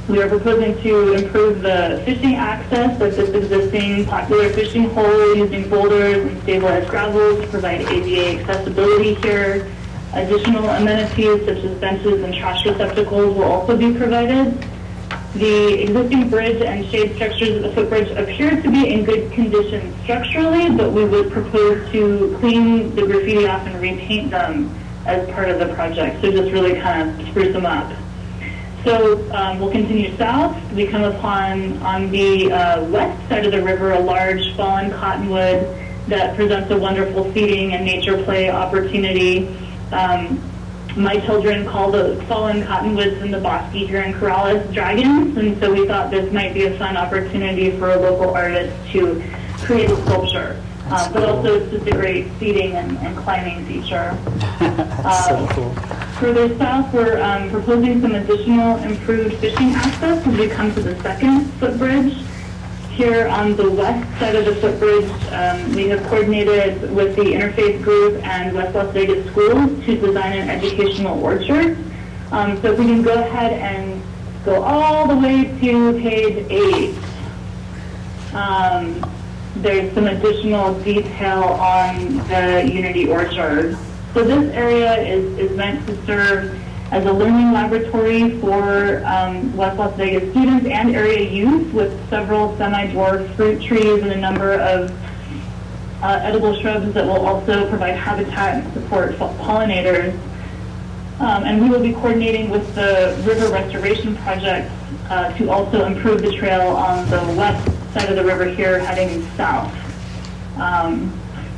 We are proposing to improve the fishing access of this existing popular fishing hole using boulders and stabilized gravel to provide ADA accessibility here. Additional amenities such as benches and trash receptacles will also be provided. The existing bridge and shade structures of the footbridge appear to be in good condition structurally, but we would propose to clean the graffiti off and repaint them as part of the project, so just really kind of spruce them up. So we'll continue south. We come upon, on the west side of the river, a large fallen cottonwood that presents a wonderful feeding and nature play opportunity. My children call the fallen cottonwoods in the Bosque here in Corrales dragons, and so we thought this might be a fun opportunity for a local artist to create a sculpture. But also it's just a great feeding and climbing feature. So cool. Further south, we're proposing some additional improved fishing access as we come to the second footbridge. Here on the west side of the footbridge, we have coordinated with the Interfaith Group and West Las Vegas Schools to design an educational orchard. So if we can go ahead and go all the way to page 8. There's some additional detail on the Unity Orchard. So this area is meant to serve as a learning laboratory for West Las Vegas students and area youth, with several semi-dwarf fruit trees and a number of edible shrubs that will also provide habitat and support pollinators. And we will be coordinating with the River Restoration Project to also improve the trail on the west side of the river here heading south.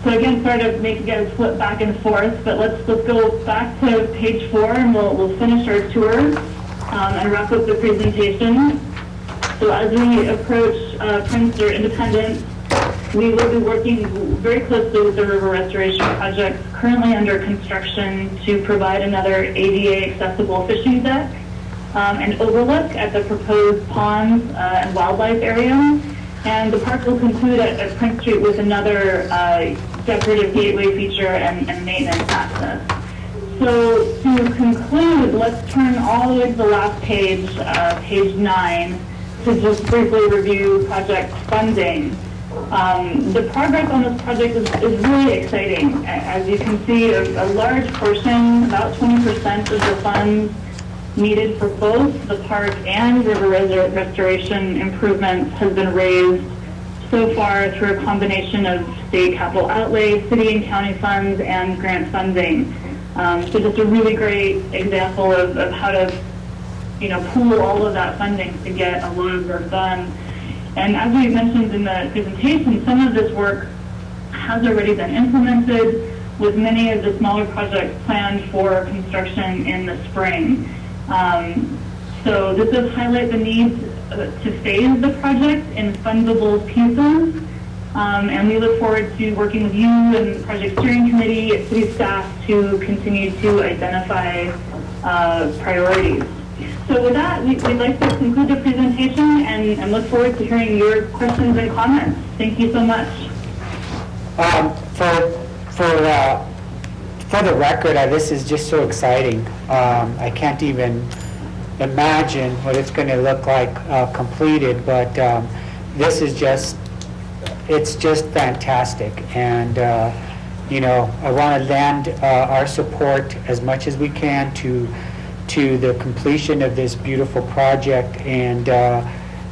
So again, sorry to make you guys flip back and forth, but let's go back to page 4 and we'll finish our tour and wrap up the presentation. So as we approach Prince or Independence, we will be working very closely with the River Restoration Project, currently under construction, to provide another ADA accessible fishing deck and overlook at the proposed ponds and wildlife area. And the park will conclude at Prince Street with another decorative gateway feature and maintenance access. So to conclude, let's turn all the way to the last page, page 9, to just briefly review project funding. The progress on this project is really exciting. As you can see, a large portion, about 20% of the funds needed for both the park and river restoration improvements has been raised so far through a combination of state capital outlay, city and county funds, and grant funding. So just a really great example of how to, pool all of that funding to get a lot of work done. And as we mentioned in the presentation, some of this work has already been implemented, with many of the smaller projects planned for construction in the spring. So this does highlight the need to phase the project in fundable pieces, and we look forward to working with you and the project steering committee and city staff to continue to identify priorities. So with that, we'd like to conclude the presentation and look forward to hearing your questions and comments. Thank you so much. For the record, this is just so exciting. I can't even imagine what it's going to look like completed, but this is it's just fantastic. And I want to lend our support as much as we can to the completion of this beautiful project. And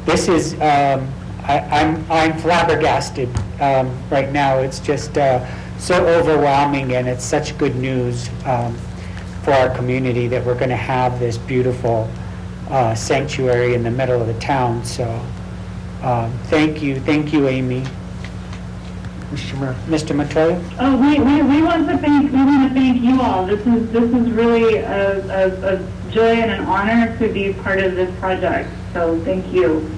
this is I'm flabbergasted right now. It's just so overwhelming, and it's such good news for our community that we're going to have this beautiful sanctuary in the middle of the town. So thank you, Amy. Mr. Montoya? Oh, we want to thank you all. This is really a joy and an honor to be part of this project. So thank you.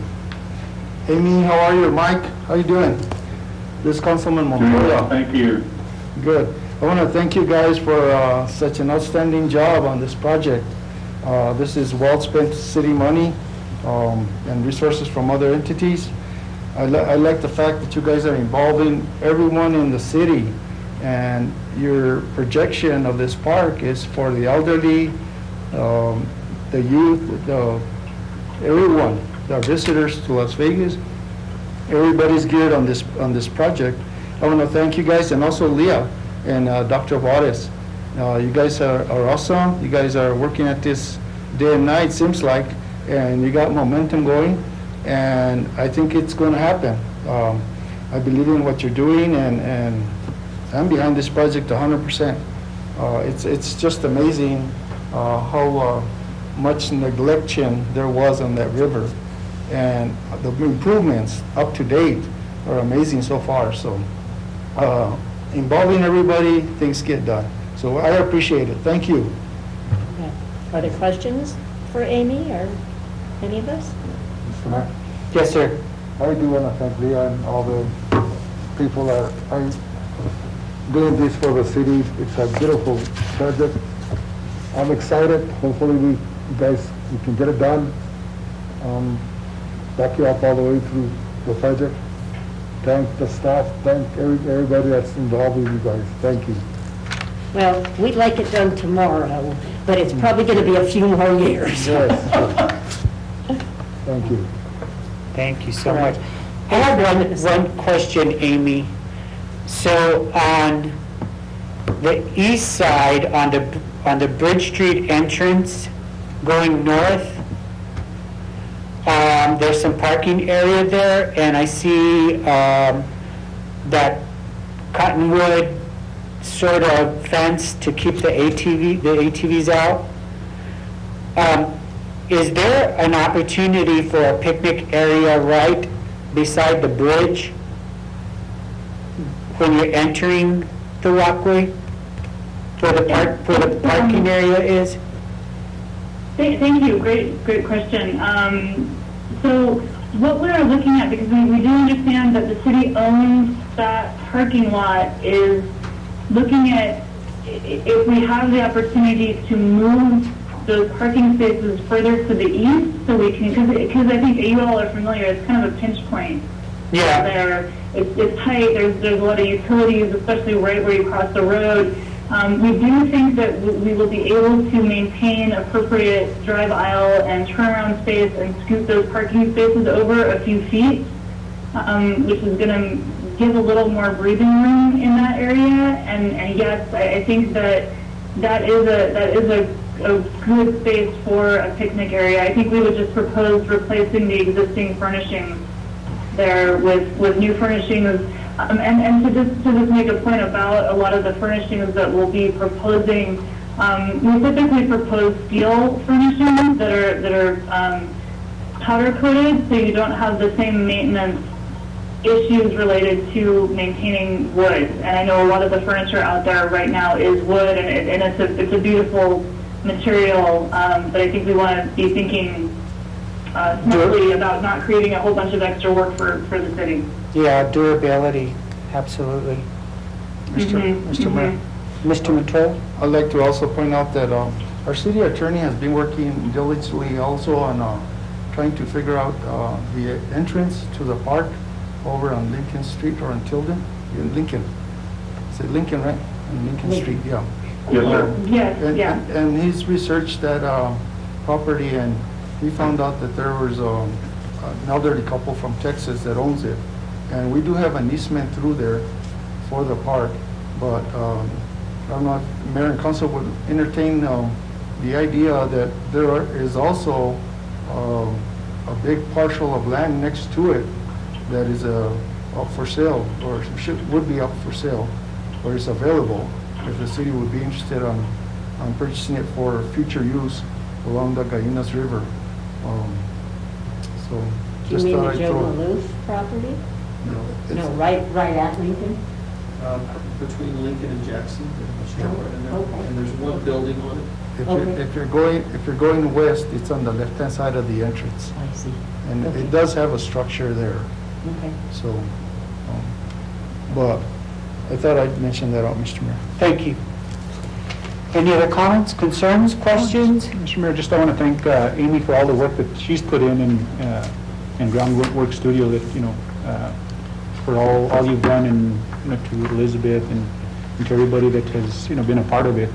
Amy, how are you? Mike, how you doing? This is Councilman Montoya. Well, thank you. Good. I want to thank you guys for such an outstanding job on this project. This is well-spent city money and resources from other entities. I like the fact that you guys are involving everyone in the city, and your projection of this park is for the elderly, the youth, everyone, the visitors to Las Vegas, everybody's geared on this project. I want to thank you guys, and also Leah and Dr. Juarez. You guys are awesome. You guys are working at this day and night, seems like, and you got momentum going, and I think it's going to happen. I believe in what you're doing, and I'm behind this project 100%. It's just amazing how much neglection there was on that river, and the improvements up to date are amazing so far. So involving everybody, things get done. So I appreciate it. Thank you. Okay. Are there questions for Amy or any of us? Mr. Mayor, Yes, sir. I do want to thank Leah and all the people that are doing this for the city. It's a beautiful project. I'm excited. Hopefully you guys can get it done. Back you up all the way through the project. Thank the staff, thank everybody that's involved with you guys. Thank you. Well, we'd like it done tomorrow, but it's probably going to be a few more years. Yes. Thank you. Thank you so All right. much. I have one question, Amy. So on the east side, on the Bridge Street entrance going north, there's some parking area there, and I see that cottonwood sort of fence to keep the ATVs out. Is there an opportunity for a picnic area right beside the bridge when you're entering the walkway, where the parking area is? Thank you. Great question. So what we're looking at, because we do understand that the city owns that parking lot, is looking at if we have the opportunity to move those parking spaces further to the east, so we can, because I think you all are familiar, it's kind of a pinch point. Yeah. There, it's tight. There's a lot of utilities, especially right where you cross the road. We do think that we will be able to maintain appropriate drive aisle and turnaround space and scoot those parking spaces over a few feet, which is going to give a little more breathing room in that area. And yes, I think that is a good space for a picnic area. I think we would just propose replacing the existing furnishings there with new furnishings. And to just make a point about a lot of the furnishings that we'll be proposing, we typically propose steel furnishings that are powder coated, so you don't have the same maintenance issues related to maintaining wood. And I know a lot of the furniture out there right now is wood, and it's a beautiful material, but I think we want to be thinking smartly about not creating a whole bunch of extra work for the city. Yeah, durability, absolutely. Mr. Mayor, Mr. Montoya? I'd like to also point out that our city attorney has been working diligently also on trying to figure out the entrance to the park over on Lincoln Street or on Tilden. In Lincoln. Is it Lincoln, right? On Lincoln Street, yeah. Yes, sir. Yes, yeah. And he's researched that property, and he found out that there was an elderly couple from Texas that owns it. And we do have an easement through there for the park, but I don't know if Mayor and Council would entertain the idea that there is also a big parcel of land next to it that is up for sale, or would be up for sale, or is available, if the city would be interested on purchasing it for future use along the Gallinas River. So Do you just mean thought the I'd Joe throw Maloof property? it. No, right at Lincoln? Between Lincoln and Jackson, Oh, okay. and there's one building on it. If you're going west, it's on the left-hand side of the entrance, I see. and Okay. it does have a structure there. Okay. So, but I thought I'd mention that out, Mr. Mayor. Thank you. Any other comments, concerns, questions? Mr. Mayor, just I want to thank Amy for all the work that she's put in Groundwork Studio, that, for all you've done, and to Elizabeth and to everybody that has, been a part of it.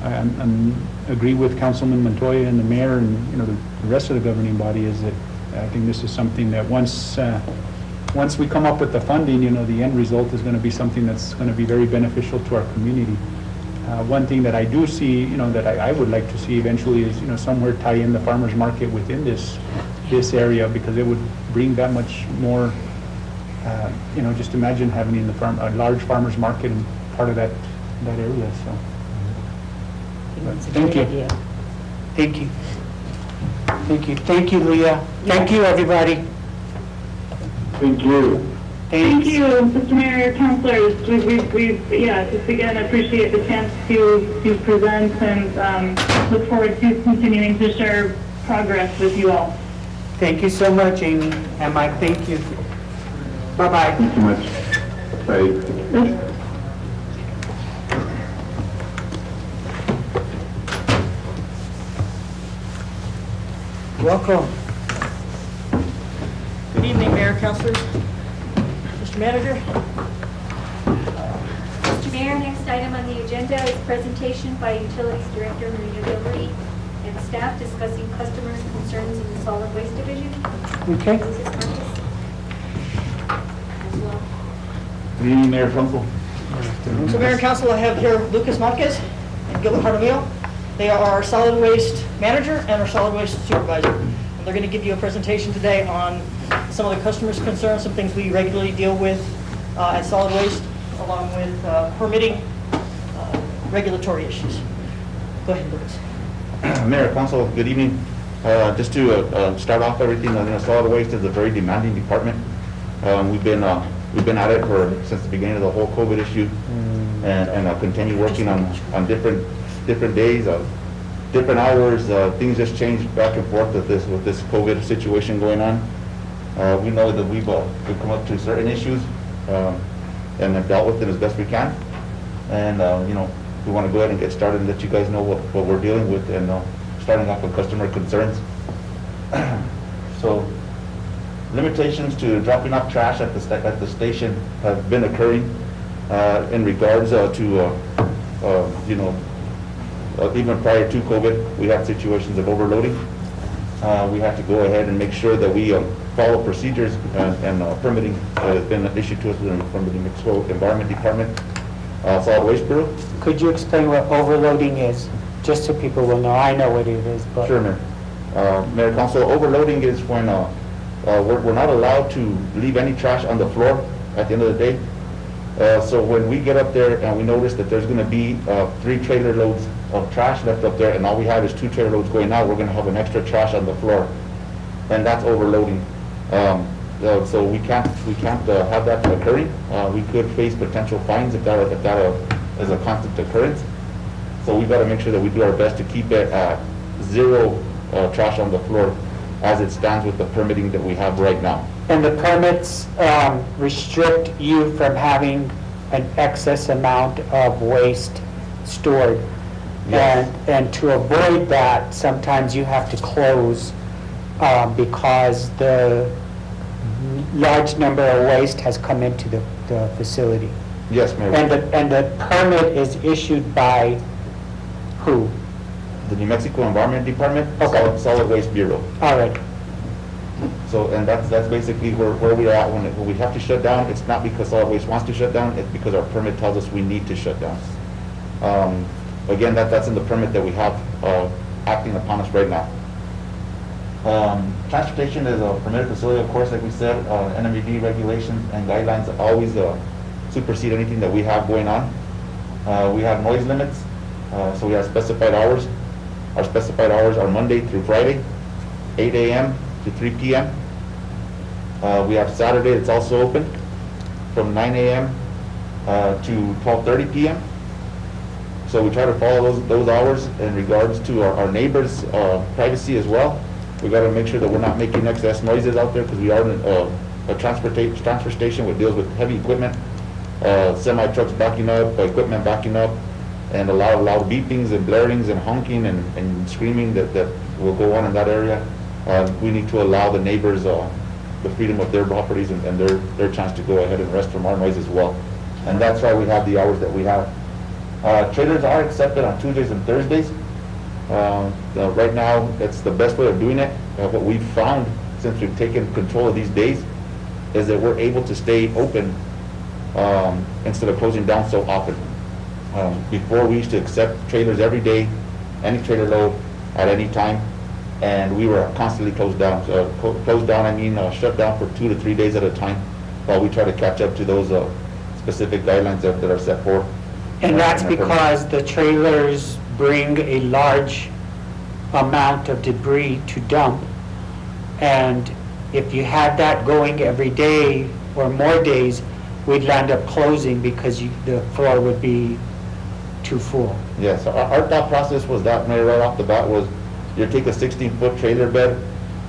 agree with Councilman Montoya and the mayor and, you know, the rest of the governing body is that I think this is something that once we come up with the funding, you know, the end result is going to be something that's going to be very beneficial to our community. One thing that I do see, you know, that I would like to see eventually is, you know, somewhere tie in the farmer's market within this area, because it would bring that much more, you know, just imagine having in the a large farmer's market and part of that area, so. It's a Thank great you. idea. Thank you. Thank you. Thank you, Leah. Thank you, everybody. Thank you. Thank Thanks. you, Mr. Mayor, councilors. Yeah, just again, appreciate the chance to present and look forward to continuing to share progress with you all. Thank you so much, Amy and Mike. Thank you. Bye-bye. Thank you much. Bye. Welcome. Good evening, Mayor, Councilors. Mr. Manager? Mr. Mayor, next item on the agenda is presentation by Utilities Director Marina Gilbert and staff discussing customers' concerns in the solid waste division. Okay. Mrs. Marcus? As well. Good evening, Mayor Kunkel. So Mayor and Council, I have here Lucas Marquez and Gilbert Jaramillo. They are our solid waste manager and our solid waste supervisor. And they're going to give you a presentation today on some of the customers' concerns, some things we regularly deal with at solid waste, along with permitting regulatory issues. Go ahead, Lucas. Mayor, Council, good evening. Just to start off everything, solid waste is a very demanding department. We've been at it since the beginning of the whole COVID issue, and continue working on different days, different hours. Things just change back and forth with this COVID situation going on. We know that we've come up to certain issues and have dealt with them as best we can. And we want to go ahead and get started and let you guys know what we're dealing with, and starting off with customer concerns. So, limitations to dropping off trash at the station have been occurring in regards to even prior to COVID, we had situations of overloading. We have to go ahead and make sure that we follow procedures and permitting that has been issued to us from the New Mexico Environment Department, Solid Waste Bureau. Could you explain what overloading is, just so people will know? I know what it is, but... Sure, Mayor. Mayor, Council, overloading is when we're not allowed to leave any trash on the floor at the end of the day. So when we get up there and we notice that there's going to be 3 trailer loads of trash left up there, and all we have is 2 trailer loads going out, we're going to have an extra trash on the floor, and that's overloading. So we can't have that occurring. We could face potential fines if that is a constant occurrence. So we've got to make sure that we do our best to keep it at 0 trash on the floor as it stands with the permitting that we have right now. And the permits restrict you from having an excess amount of waste stored. Yes. And to avoid that, sometimes you have to close because the large number of waste has come into the facility. Yes, Mayor. And the permit is issued by who? The New Mexico Environment Department, Okay. Solid Waste Bureau. All right. So, and that's basically where we are at. When we have to shut down, it's not because solid waste wants to shut down, it's because our permit tells us we need to shut down. Again, that's in the permit that we have acting upon us right now. Transportation is a permitted facility, of course, like we said. NMED regulations and guidelines always supersede anything that we have going on. We have noise limits, so we have specified hours. Our specified hours are Monday through Friday, 8 a.m. to 3 p.m. We have Saturday that's also open from 9 a.m. To 12:30 p.m. So we try to follow those hours in regards to our neighbors' privacy as well. We got to make sure that we're not making excess noises out there, because we are a transfer station which deals with heavy equipment, semi trucks backing up, equipment backing up, and a lot of loud beepings and blarings and honking and screaming that will go on in that area. We need to allow the neighbors the freedom of their properties and their chance to go ahead and rest from our noise as well. And that's why we have the hours that we have. Trailers are accepted on Tuesdays and Thursdays. Right now, it's the best way of doing it. What we've found since we've taken control of these days is that we're able to stay open instead of closing down so often. Before, we used to accept trailers every day, any trailer load at any time, and we were constantly closed down. Closed down, I mean shut down for 2 to 3 days at a time while we try to catch up to those specific guidelines that are set forth. And that's because the trailers bring a large amount of debris to dump. And if you had that going every day or more days, we'd end up closing because the floor would be too full. Yes, our thought process was that, Mayor, right off the bat, was you take a 16-foot trailer bed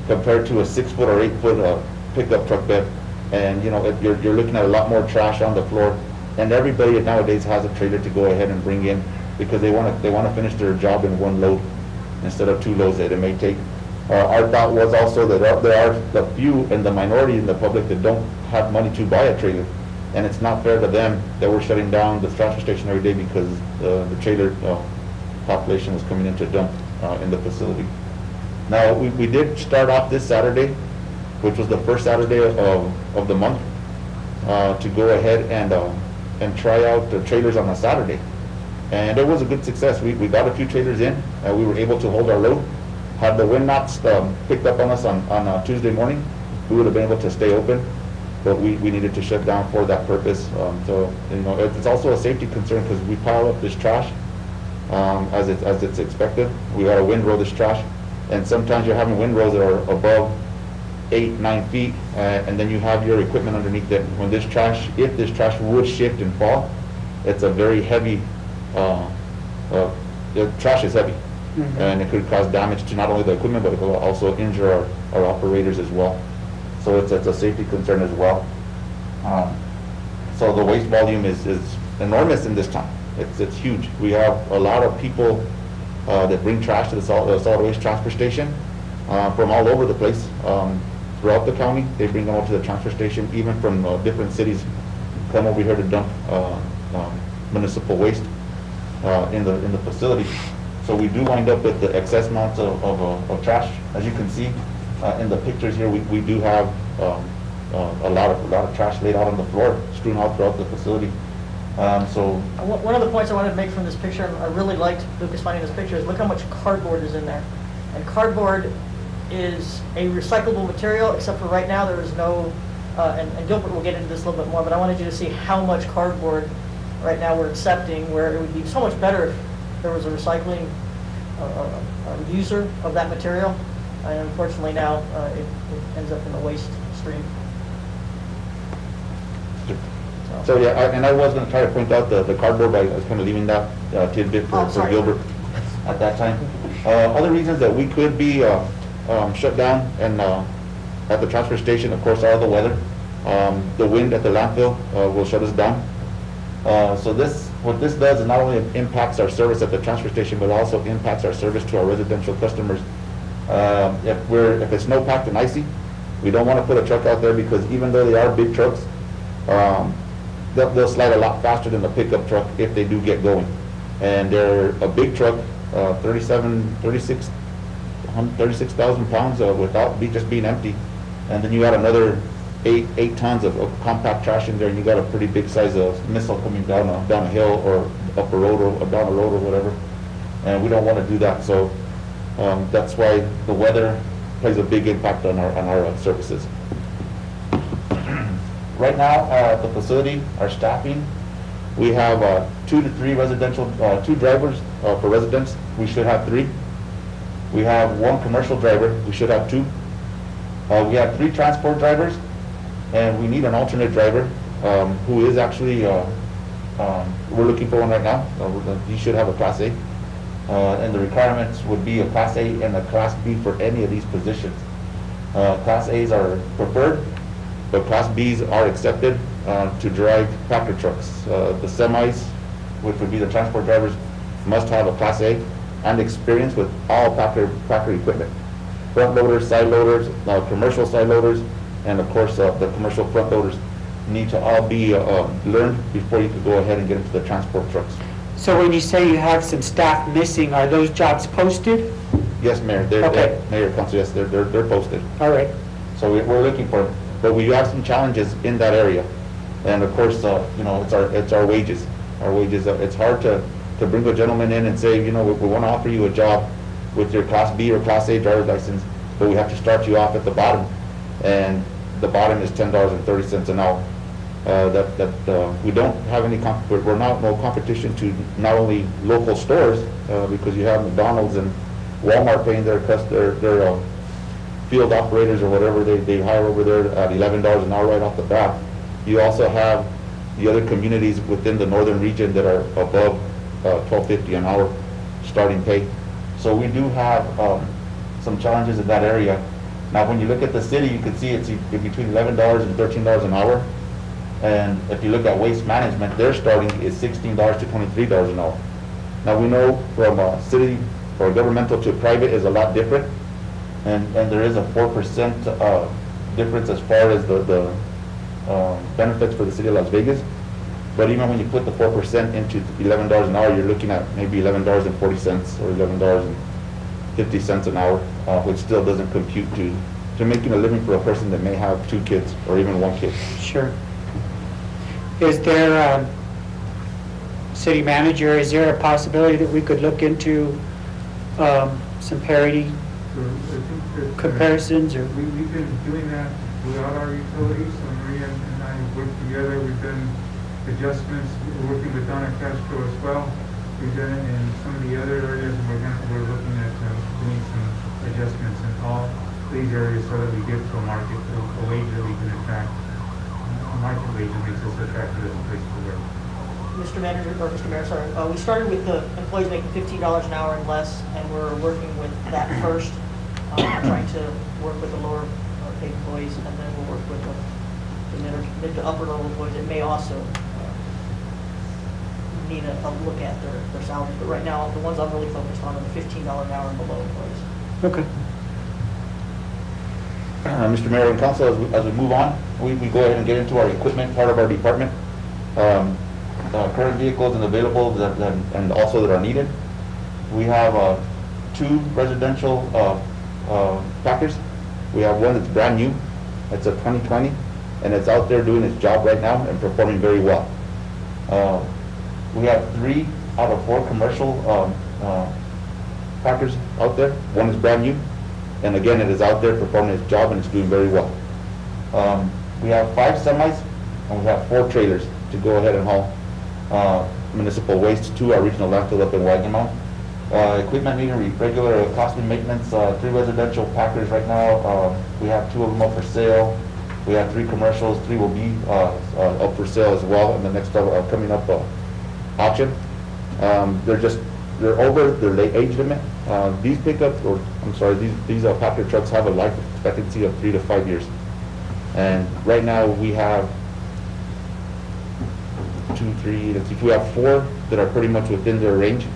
compared to a 6-foot or 8-foot pickup truck bed, and you're looking at a lot more trash on the floor. And everybody nowadays has a trailer to go ahead and bring in because they want to finish their job in one load instead of 2 loads that it may take. Our thought was also that there are the few and the minority in the public that don't have money to buy a trailer, and it's not fair to them that we're shutting down the transfer station every day because the trailer population was coming in to dump in the facility. Now, we did start off this Saturday, which was the first Saturday of the month, to go ahead and try out the trailers on a Saturday. And it was a good success. We got a few trailers in, and we were able to hold our load. Had the wind not picked up on us on Tuesday morning, we would have been able to stay open, but we needed to shut down for that purpose. So it's also a safety concern because we pile up this trash as it's expected. We got to windrow this trash, and sometimes you're having windrows that are above 8-9 feet, and then you have your equipment underneath it. When if this trash would shift and fall, it's a very heavy. The trash is heavy. Mm-hmm. And it could cause damage to not only the equipment, but it will also injure our operators as well. So it's a safety concern as well. So the waste volume is enormous in this town. It's huge. We have a lot of people that bring trash to the solid waste transfer station from all over the place. Throughout the county, they bring them over to the transfer station, even from different cities come over here to dump municipal waste in the facility. So we do wind up with the excess amounts of trash. As you can see in the pictures here, we do have a lot of trash laid out on the floor, strewn out throughout the facility. So one of the points I wanted to make from this picture, and I really liked Lucas finding this picture, is look how much cardboard is in there. And cardboard is a recyclable material, except for right now there is no, and Gilbert will get into this a little bit more, but I wanted you to see how much cardboard right now we're accepting, where it would be so much better if there was a recycling a user of that material, and unfortunately now it ends up in the waste stream. So yeah, and I was going to try to point out the cardboard, but I was kind of leaving that tidbit for Gilbert at that time. Other reasons that we could be shut down and at the transfer station, of course, are the weather. The wind at the landfill will shut us down. So what this does is not only impacts our service at the transfer station, but also impacts our service to our residential customers. If it's snow packed and icy, we don't want to put a truck out there because even though they are big trucks, they'll slide a lot faster than the pickup truck if they do get going. And they're a big truck, 36,000 pounds without just being empty. And then you add another 8 tons of compact trash in there, and you got a pretty big size of missile coming down a hill or up a road or down a road or whatever. And we don't want to do that. So that's why the weather plays a big impact on our services. Right now at the facility, our staffing, we have 2 to 3 residential, 2 drivers for residents. We should have 3. We have 1 commercial driver. We should have 2. We have 3 transport drivers, and we need an alternate driver who is actually, we're looking for one right now. He should have a Class A. And the requirements would be a Class A and a Class B for any of these positions. Class A's are preferred, but Class B's are accepted to drive packer trucks. The semis, which would be the transport drivers, must have a Class A and experience with all packer equipment. Front loaders, side loaders, commercial side loaders, and of course the commercial front loaders need to all be learned before you could go ahead and get into the transport trucks. So when you say you have some staff missing, are those jobs posted? Yes, Mayor, Okay. Mayor, Council, yes, they're posted. All right. So we're looking for, but we have some challenges in that area. And of course, you know, it's our wages. Our wages, it's hard to bring a gentleman in and say, you know, we want to offer you a job with your Class B or Class A driver's license, but we have to start you off at the bottom. And the bottom is $10.30 an hour. We don't have any, we're not, no competition to not only local stores, because you have McDonald's and Walmart paying their field operators or whatever they hire over there at $11 an hour right off the bat. You also have the other communities within the northern region that are above $12.50 an hour starting pay. So we do have some challenges in that area. Now, when you look at the city, you can see it's between $11 and $13 an hour. And if you look at waste management, their starting is $16 to $23 an hour. Now, we know from city or governmental to private is a lot different. And there is a 4% difference as far as the benefits for the city of Las Vegas. But even when you put the 4% into $11 an hour, you're looking at maybe $11.40 or $11.50 an hour, which still doesn't compute to making a living for a person that may have 2 kids or even 1 kid. Sure. Is there, city manager, is there a possibility that we could look into some parity So I think that comparisons or? we've been doing that without our utilities. So Maria and I work together. We've done adjustments. We're working with Donna Castro as well. We've done it in some of the other areas, and we're looking at doing some adjustments in all these areas so that we get to a market, a wage that we can attract, a market wage that makes us attractive as a place to work. Mr. Manager, or Mr. Mayor, sorry, we started with the employees making $15 an hour and less, and we're working with that first, trying to work with the lower paid employees, and then we'll work with the mid to upper level employees that may also need a look at their salaries. But right now, the ones I'm really focused on are the $15 an hour and below employees. Okay. Mr. Mayor and Council, as we move on, we go ahead and get into our equipment part of our department. Current vehicles and available and also that are needed. We have 2 residential packers. We have one that's brand new. It's a 2020, and it's out there doing its job right now and performing very well. We have 3 out of 4 commercial packers out there. One is brand new, and again, it is out there performing its job and it's doing very well. We have 5 semis, and we have 4 trailers to go ahead and haul municipal waste to our regional landfill up in Wagamount. Equipment needing regular costly maintenance, 3 residential packers right now. We have 2 of them up for sale. We have 3 commercials, 3 will be up for sale as well in the next coming up auction. They're over their late age limit. These pickups, or I'm sorry, these packer trucks have a life expectancy of 3 to 5 years. And right now we have 2, 3, let's see, we have 4 that are pretty much within their range.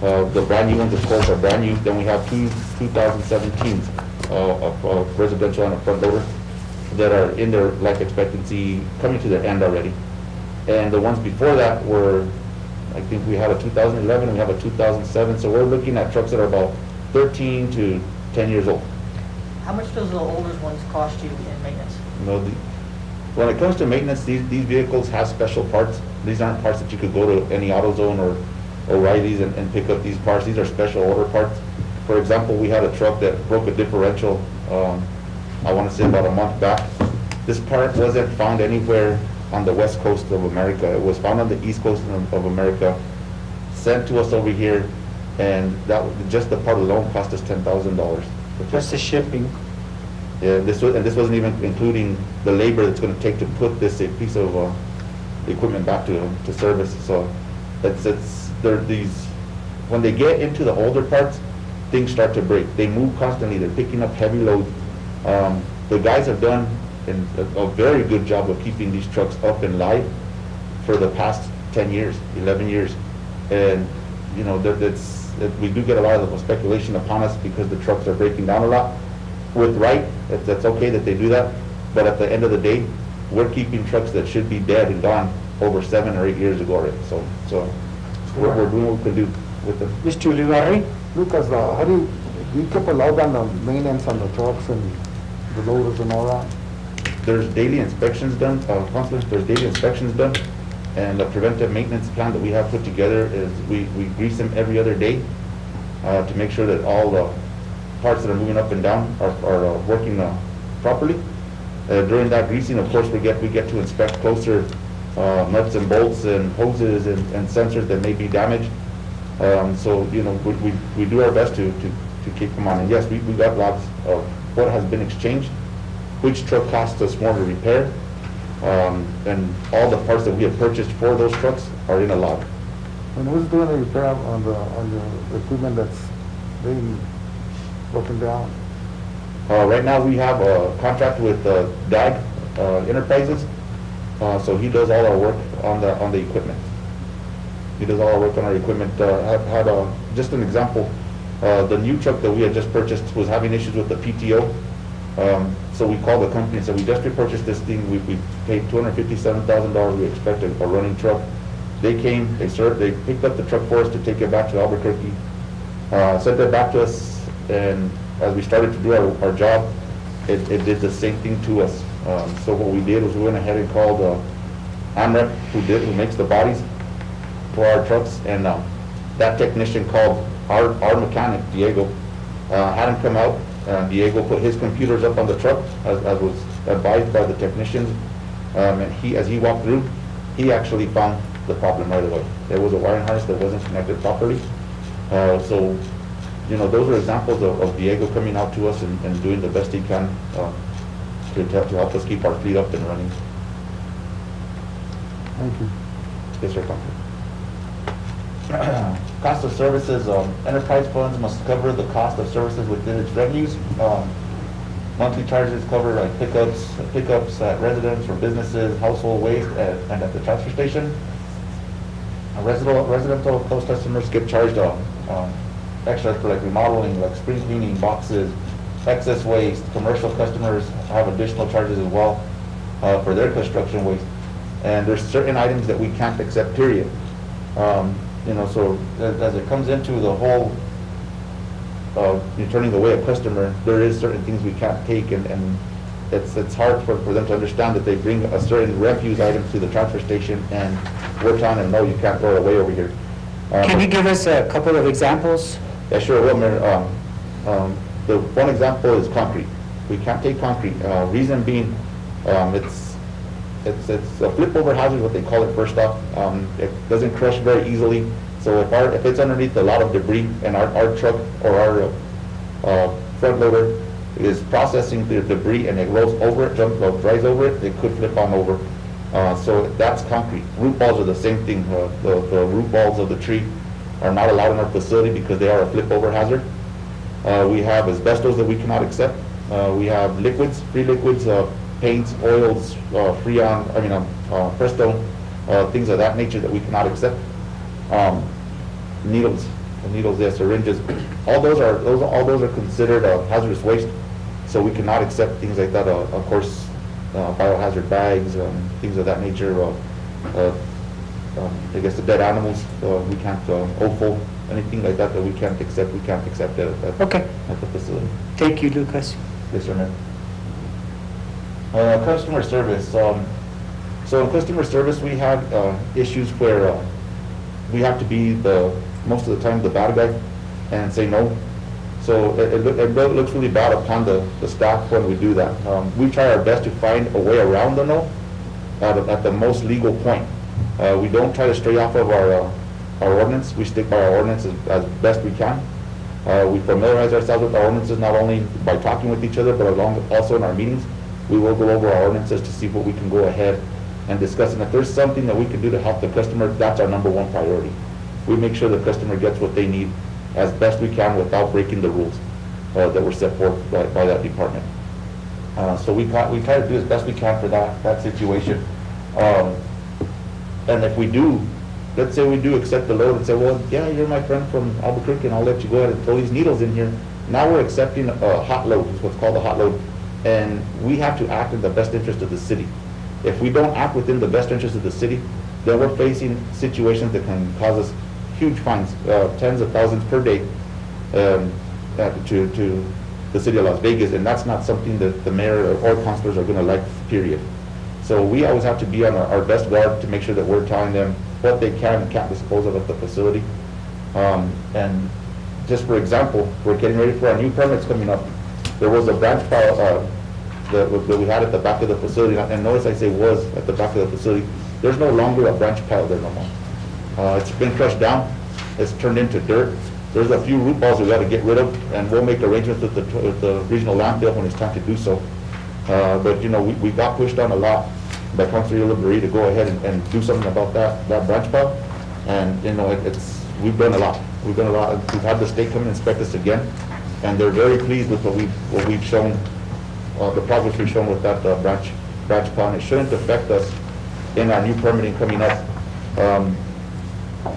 The brand new ones, of course, are brand new. Then we have 2 2017s of residential and a front loader that are in their life expectancy, coming to their end already. And the ones before that were, I think we had a 2011 and we have a 2007. So we're looking at trucks that are about 13 to 10 years old. How much does the older ones cost you in maintenance? You know, when it comes to maintenance, these vehicles have special parts. These aren't parts that you could go to any AutoZone or O'Reilly's and pick up these parts. These are special order parts. For example, we had a truck that broke a differential, I want to say about a month back. This part wasn't found anywhere on the west coast of America. It was found on the east coast of America, sent to us over here, and that just the part alone cost us $10,000. Just the shipping. Yeah, this wasn't even including the labor that's going to take to put this piece of equipment back to service. So when they get into the older parts, things start to break. They move constantly. They're picking up heavy loads. The guys have done a very good job of keeping these trucks up and live for the past 10 years, 11 years. And, you know, we do get a lot of speculation upon us because the trucks are breaking down a lot. With right, that's okay that they do that. But at the end of the day, we're keeping trucks that should be dead and gone over 7 or 8 years ago already. So we're doing what we can do with them. Mr. Uluwari? Lucas, how do you keep a log on the maintenance on the trucks and the loaders and all that? There's daily inspections done, Councilors, there's daily inspections done, and the preventive maintenance plan that we have put together is we grease them every other day to make sure that all the parts that are moving up and down are working properly. During that greasing, of course, we get to inspect closer nuts and bolts and hoses and sensors that may be damaged. So, we do our best to keep them on. And yes, we got logs of what has been exchanged, which truck costs us more to repair, and all the parts that we have purchased for those trucks are in a log. And who's doing the repair on the equipment that's being broken down? Right now, we have a contract with DAG Enterprises, so he does all our work on the equipment. He does all our work on our equipment. Just an example, the new truck that we had just purchased was having issues with the PTO. So we called the company and said, we just repurchased this thing, we paid $257,000, we expected a running truck. They came, they picked up the truck for us to take it back to Albuquerque, sent it back to us, and as we started to do our job, it did the same thing to us. So what we did was we went ahead and called AMREP, who makes the bodies for our trucks, and that technician called our mechanic, Diego, had him come out. Diego put his computers up on the truck, as was advised by the technicians, and as he walked through, he actually found the problem right away. There was a wiring harness that wasn't connected properly. So, those are examples of Diego coming out to us and doing the best he can to help us keep our fleet up and running. Thank you. Yes, sir, Cost of services, enterprise funds must cover the cost of services within its revenues. Monthly charges cover like pickups at residents or businesses, household waste, and at the transfer station. Residential close customers get charged extra for like remodeling, like spring cleaning, boxes, excess waste. Commercial customers have additional charges as well for their construction waste. And there's certain items that we can't accept, period. So as it comes into the whole turning away a customer, there is certain things we can't take, and it's hard for them to understand that they bring a certain refuse item to the transfer station, and we're telling them, no, you can't throw it away over here. Can you give us a couple of examples? Yeah, sure, will, Mayor. The one example is concrete. We can't take concrete. Reason being, it's a flip over hazard, what they call it first off. It doesn't crush very easily. So if it's underneath a lot of debris and our truck or our front loader is processing the debris and it rolls over it, drives over it, it could flip on over. So that's concrete. Root balls are the same thing. The root balls of the tree are not allowed in our facility because they are a flip over hazard. We have asbestos that we cannot accept. We have liquids, free liquids, paints, oils, Presto, things of that nature that we cannot accept. Needles, syringes, all those are considered hazardous waste. So we cannot accept things like that. Of course, biohazard bags, things of that nature. I guess the dead animals, we can't, offal, anything like that we can't accept. We can't accept it at the facility. Thank you, Lucas. Yes, sir, Mayor. Customer service. So in customer service, we have issues where we have to be most of the time the bad guy and say no. So it looks really bad upon the staff when we do that. We try our best to find a way around the no at the most legal point. We don't try to stray off of our ordinance. We stick by our ordinance as best we can. We familiarize ourselves with our ordinances not only by talking with each other, but also in our meetings. We will go over our ordinances to see what we can go ahead and discuss. And if there's something that we can do to help the customer, that's our number one priority. We make sure the customer gets what they need as best we can without breaking the rules that were set forth by that department. So we try to do as best we can for that situation. And if we do, let's say we do accept the load and say, well, yeah, you're my friend from Albuquerque, and I'll let you go ahead and throw these needles in here. Now we're accepting a hot load, is what's called a hot load. And we have to act in the best interest of the city. If we don't act within the best interest of the city, then we're facing situations that can cause us huge fines, tens of thousands per day, to the city of Las Vegas, and that's not something that the mayor or councilors are gonna like, period. So we always have to be on our best guard to make sure that we're telling them what they can and can't dispose of at the facility. And just for example, we're getting ready for our new permits coming up. There was a branch pile that we had at the back of the facility, and notice I say was at the back of the facility. There's no longer a branch pile there no more. It's been crushed down, it's turned into dirt. There's a few root balls we got to get rid of, and we'll make arrangements with the regional landfill when it's time to do so. But you know, we got pushed on a lot by Councilor Liberty to go ahead and do something about that branch pile. And you know, we've done a lot. We've done a lot. We've had the state come and inspect us again, and they're very pleased with what we've shown, the progress we've shown with that branch pile. And it shouldn't affect us in our new permitting coming up.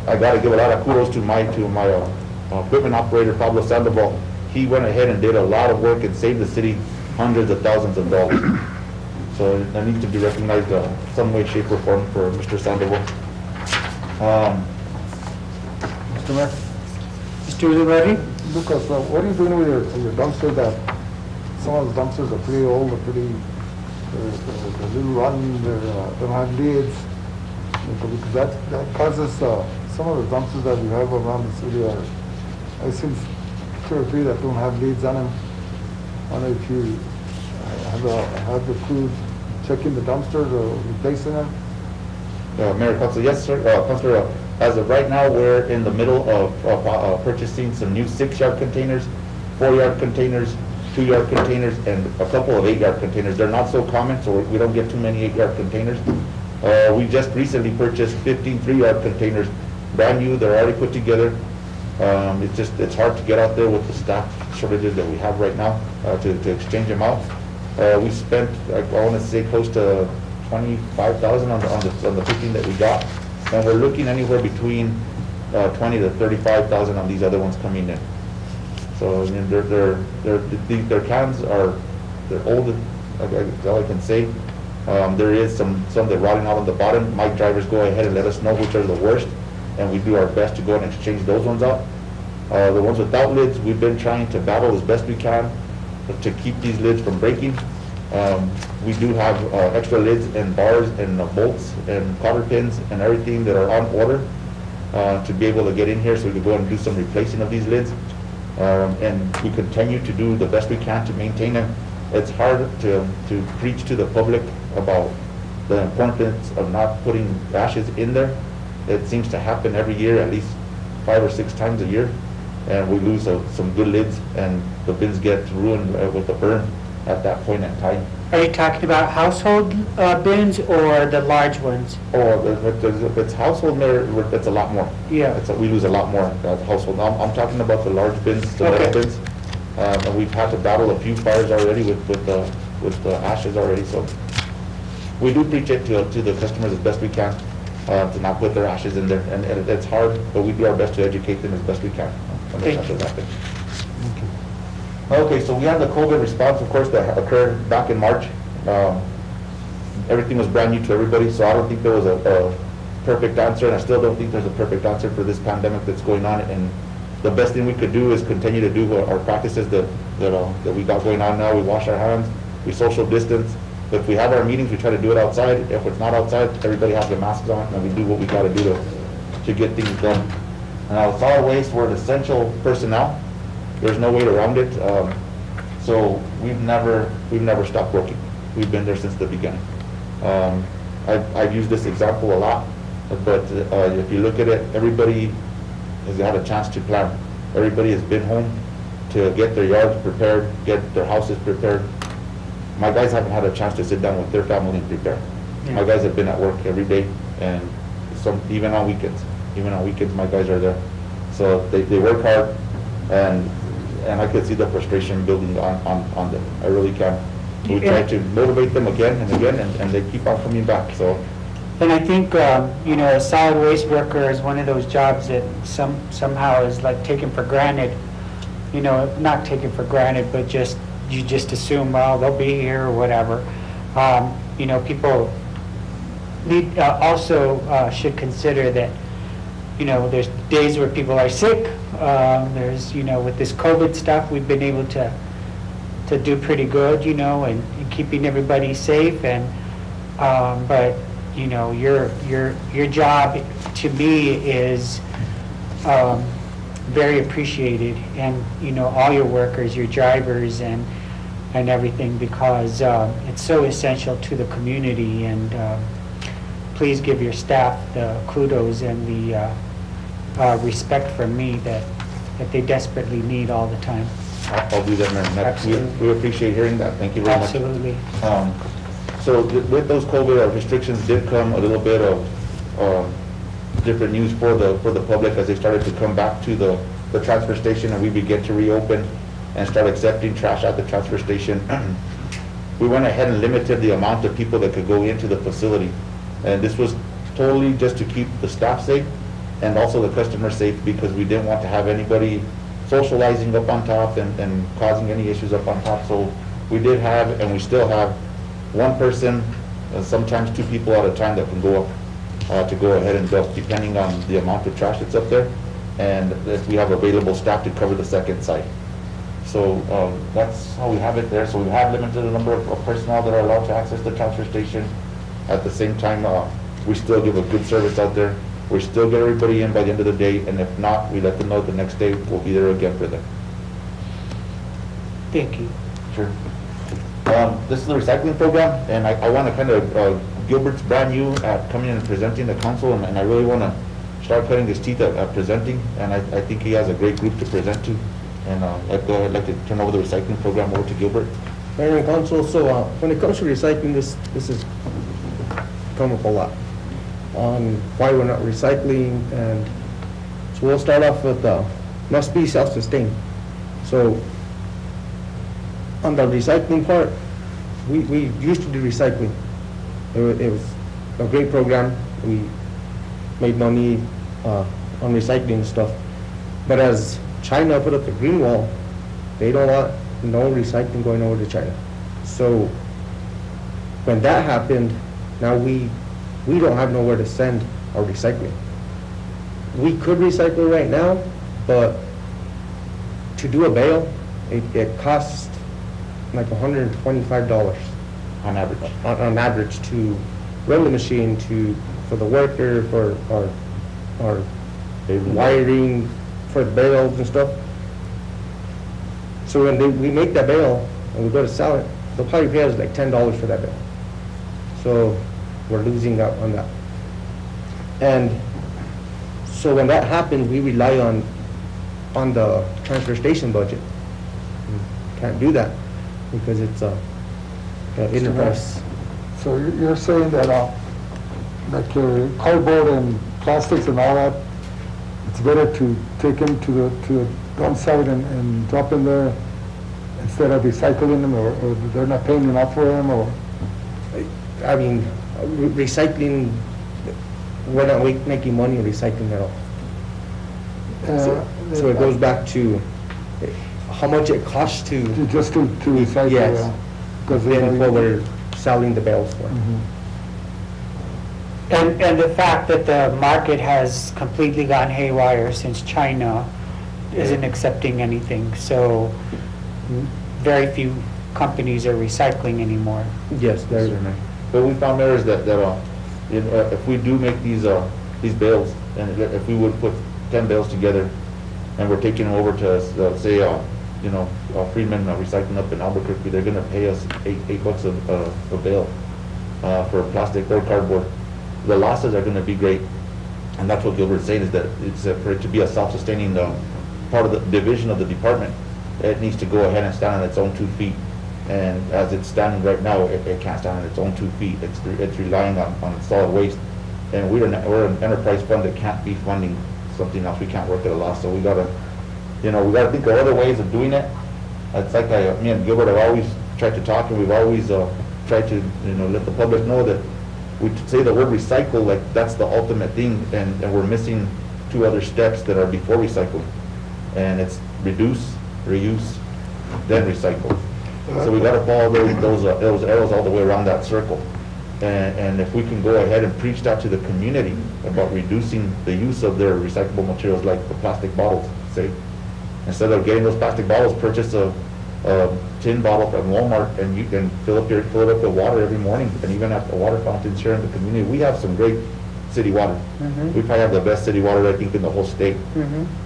I got to give a lot of kudos to my equipment operator, Pablo Sandoval. He went ahead and did a lot of work and saved the city hundreds of thousands of dollars. So that needs to be recognized some way, shape, or form for Mr. Sandoval. Mr. Mayor? Mr. Ulibarri? Lucas, what are you doing with your dumpster that, some of the dumpsters are pretty old, they're a little rotten, they don't have lids. Because that causes, some of the dumpsters that we have around the city are, I've seen 2 or 3 that don't have lids on them. I don't know if you have the crew checking the dumpsters or replacing them? Mayor, Council, yes, sir. Councilor, as of right now, we're in the middle of purchasing some new 6-yard containers, 4-yard containers, 2-yard containers, and a couple of 8-yard containers. They're not so common, so we don't get too many 8-yard containers. We just recently purchased 15 3-yard containers, brand new. They're already put together. It's hard to get out there with the staff shortages that we have right now to exchange them out. We spent, I want to say, close to $25,000 on the 15 that we got, and we're looking anywhere between $20,000 to $35,000 on these other ones coming in. So I mean, their cans they're old. That's all I can say. There is some that are rotting out on the bottom. My drivers go ahead and let us know which are the worst, and we do our best to go and exchange those ones out. The ones without lids, we've been trying to battle as best we can to keep these lids from breaking. We do have extra lids and bars and bolts and cotter pins and everything that are on order to be able to get in here, so we can go and do some replacing of these lids. And we continue to do the best we can to maintain them. It's hard to preach to the public about the importance of not putting ashes in there. It seems to happen every year, at least 5 or 6 times a year, and we lose some good lids, and the bins get ruined with the burn at that point in time. Are you talking about household bins or the large ones? Or if it's household, it's a lot more. Yeah. We lose a lot more household. I'm talking about the large bins, the metal bins. And we've had to battle a few fires already with the ashes already. So we do preach it to the customers as best we can to not put their ashes in there. And it's hard, but we do our best to educate them as best we can when the ashes happen. Okay, so we had the COVID response, of course, that occurred back in March. Everything was brand new to everybody, so I don't think there was a perfect answer, and I still don't think there's a perfect answer for this pandemic that's going on. And the best thing we could do is continue to do our practices that we got going on now. We wash our hands, we social distance. If we have our meetings, we try to do it outside. If it's not outside, everybody has their masks on, and we do what we got to do to get things done. Now, solid waste, we're an essential personnel. There's no way around it. So we've never stopped working. We've been there since the beginning. I've used this example a lot, but if you look at it, everybody has had a chance to plan. Everybody has been home to get their yards prepared, get their houses prepared. My guys haven't had a chance to sit down with their family and prepare. Yeah. My guys have been at work every day, and even on weekends. Even on weekends, my guys are there. So they work hard, and I could see the frustration building on them. I really can. We try to motivate them again and again, and they keep on coming back. So. And I think, a solid waste worker is one of those jobs that somehow is like taken for granted. Not taken for granted, but you just assume, well, they'll be here or whatever. People need also should consider that you know, there's days where people are sick. There's, you know, with this COVID stuff, we've been able to do pretty good, you know, and keeping everybody safe. And but you know, your job to me is very appreciated, and you know, all your workers, your drivers, and everything, because it's so essential to the community. And please give your staff the kudos and the respect from me that they desperately need all the time. I'll do that, Mayor. Absolutely. We appreciate hearing that. Thank you very much. Absolutely. So with those COVID restrictions did come a little bit of different news for the public as they started to come back to the transfer station, and we began to reopen and start accepting trash at the transfer station. We went ahead and limited the amount of people that could go into the facility. And this was totally just to keep the staff safe and also the customer safe, because we didn't want to have anybody socializing up on top and causing any issues up on top. So we did have, and we still have, one person, sometimes two people at a time that can go up to go ahead and dump, depending on the amount of trash that's up there. And if we have available staff to cover the second site. So that's how we have it there. So we have limited the number of personnel that are allowed to access the transfer station. At the same time, we still give a good service out there. We still get everybody in by the end of the day, and if not, we let them know the next day we'll be there again for them. Thank you. Sure. This is the recycling program, and I want to kind of, Gilbert's brand new at coming in and presenting the council, and I really want to start cutting his teeth at presenting, and I think he has a great group to present to. And I'd like to turn over the recycling program over to Gilbert. Mayor and Council, so when it comes to recycling, this has come up a lot on why we're not recycling, and so we'll start off with must be self-sustained. So on the recycling part, we used to do recycling. It was a great program. We made money on recycling stuff, but as China put up the green wall, they don't want no recycling going over to China. So when that happened, now we don't have nowhere to send our recycling. We could recycle right now, but to do a bale, it costs like $125 On average. On average to run the machine, for the worker, for our wiring, for the bales and stuff. So when we make that bale and we go to sell it, they'll probably pay us like $10 for that bale. So we're losing out on that. And so when that happens, we rely on the transfer station budget. We can't do that because it's a enterprise. So you're saying that like your cardboard and plastics and all that, it's better to take them to the dump site and drop them there instead of recycling them, or they're not paying enough for them, or? I mean, recycling, we're not making money on recycling at all. So it goes back to how much it costs to recycle. Yes, because then what we're selling the bales for. Mm-hmm. And the fact that the market has completely gone haywire since China isn't accepting anything, so very few companies are recycling anymore. Yes, there's. But we found there is that you know, if we do make these bales, and if we would put 10 bales together, and we're taking them over to say you know, Freeman Recycling up in Albuquerque, they're going to pay us $8 a bale for plastic or cardboard. The losses are going to be great, and that's what Gilbert's saying, is that it's for it to be a self-sustaining part of the division of the department, it needs to go ahead and stand on its own 2 feet. And as it's standing right now, it can't stand on its own 2 feet. It's relying on solid waste, and we're an enterprise fund that can't be funding something else. We can't work at a loss, so we gotta think of other ways of doing it. It's like me and Gilbert have always tried to talk, and we've always tried to let the public know that we say the word recycle, like that's the ultimate thing, and we're missing 2 other steps that are before recycling, and it's reduce, reuse, then recycle. So we got to follow those arrows all the way around that circle. And if we can go ahead and preach that to the community about reducing the use of their recyclable materials like the plastic bottles, say, instead of getting those plastic bottles, purchase a tin bottle from Walmart and you can fill it up with water every morning, and even at the water fountains here in the community. We have some great city water. We probably have the best city water, I think, in the whole state.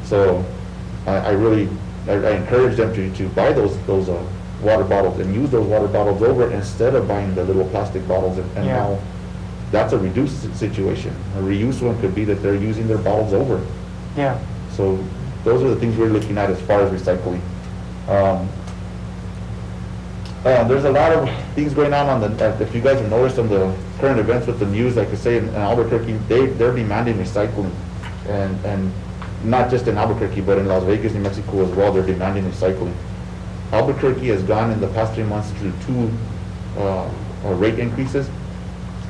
So I encourage them to buy those water bottles and use those water bottles over instead of buying the little plastic bottles. And Yeah. now that's a reduced situation. A reuse one could be that they're using their bottles over. Yeah. So those are the things we're looking at as far as recycling. There's a lot of things going on if you guys have noticed on the current events with the news, like I say, in Albuquerque, they're demanding recycling. And not just in Albuquerque, but in Las Vegas, New Mexico as well, they're demanding recycling. Albuquerque has gone in the past 3 months through 2 rate increases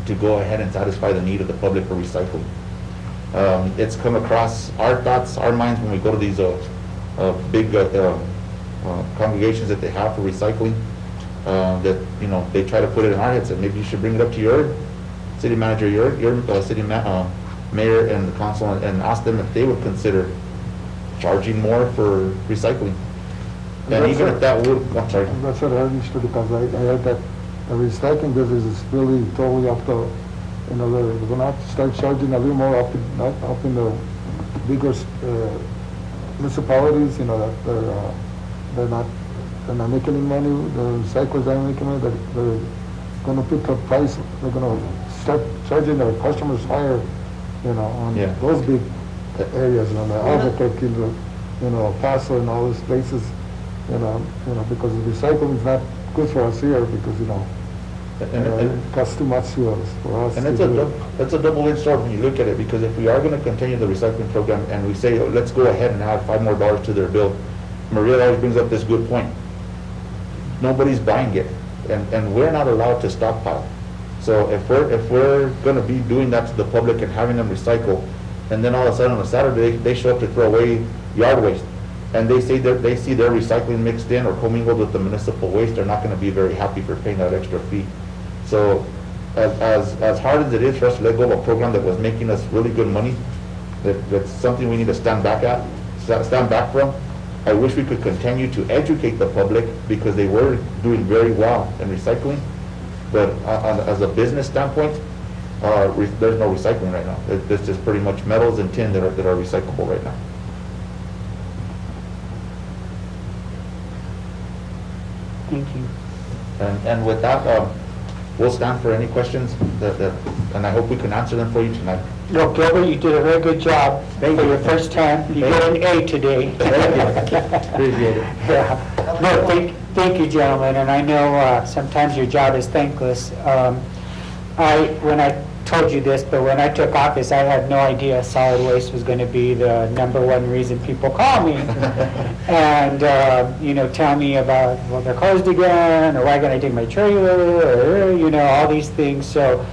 to go ahead and satisfy the need of the public for recycling. It's come across our thoughts, our minds, when we go to these big congregations that they have for recycling, that, you know, they try to put it in our heads, and maybe you should bring it up to your city manager, your city mayor and the council, and ask them if they would consider charging more for recycling. And even if that would, I'm sorry. That's what I understood, because I heard that the recycling business is really totally up to, you know, they're gonna have to start charging a little more up in the bigger municipalities, you know, that they're not making any money, the recyclers aren't making money, they're gonna put the price, they're gonna start charging their customers higher, you know, on those big areas, you know, the Albuquerque, you know, El Paso and all those places, you know, because the recycling is not good for us here, because, you know, it costs too much to us, for us. And it's a double-edged sword when you look at it, because if we are going to continue the recycling program and we say, oh, let's go ahead and add $5 more to their bill, Maria always brings up this good point. Nobody's buying it, and we're not allowed to stockpile. So if we're going to be doing that to the public and having them recycle, and then all of a sudden on a Saturday they show up to throw away yard waste, and they see their recycling mixed in or commingled with the municipal waste, they're not going to be very happy for paying that extra fee. So as hard as it is for us to let go of a program that was making us really good money, that's something we need to stand back from. I wish we could continue to educate the public, because they were doing very well in recycling. But as a business standpoint, there's no recycling right now. It's just pretty much metals and tin that are recyclable right now. Thank you. And with that, we'll stand for any questions and I hope we can answer them for you tonight. Look, Gilbert, you did a very good job for your first time. You got an A today. Appreciate it. Yeah. No, thank you, gentlemen, and I know sometimes your job is thankless. When I told you this, but when I took office, I had no idea solid waste was going to be the #1 reason people call me and, you know, tell me about, well, they're closed again, or why can't I take my trailer, or, you know, all these things. So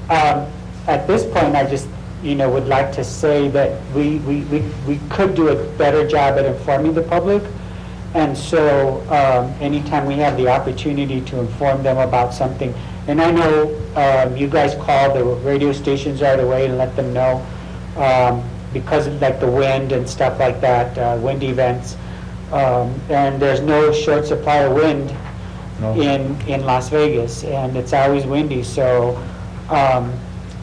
at this point, I just, you know, would like to say that we could do a better job at informing the public. And so anytime we have the opportunity to inform them about something, and I know you guys call the radio stations right away and let them know, because of like the wind and stuff like that, wind events, and there's no short supply of wind in Las Vegas, and it's always windy. So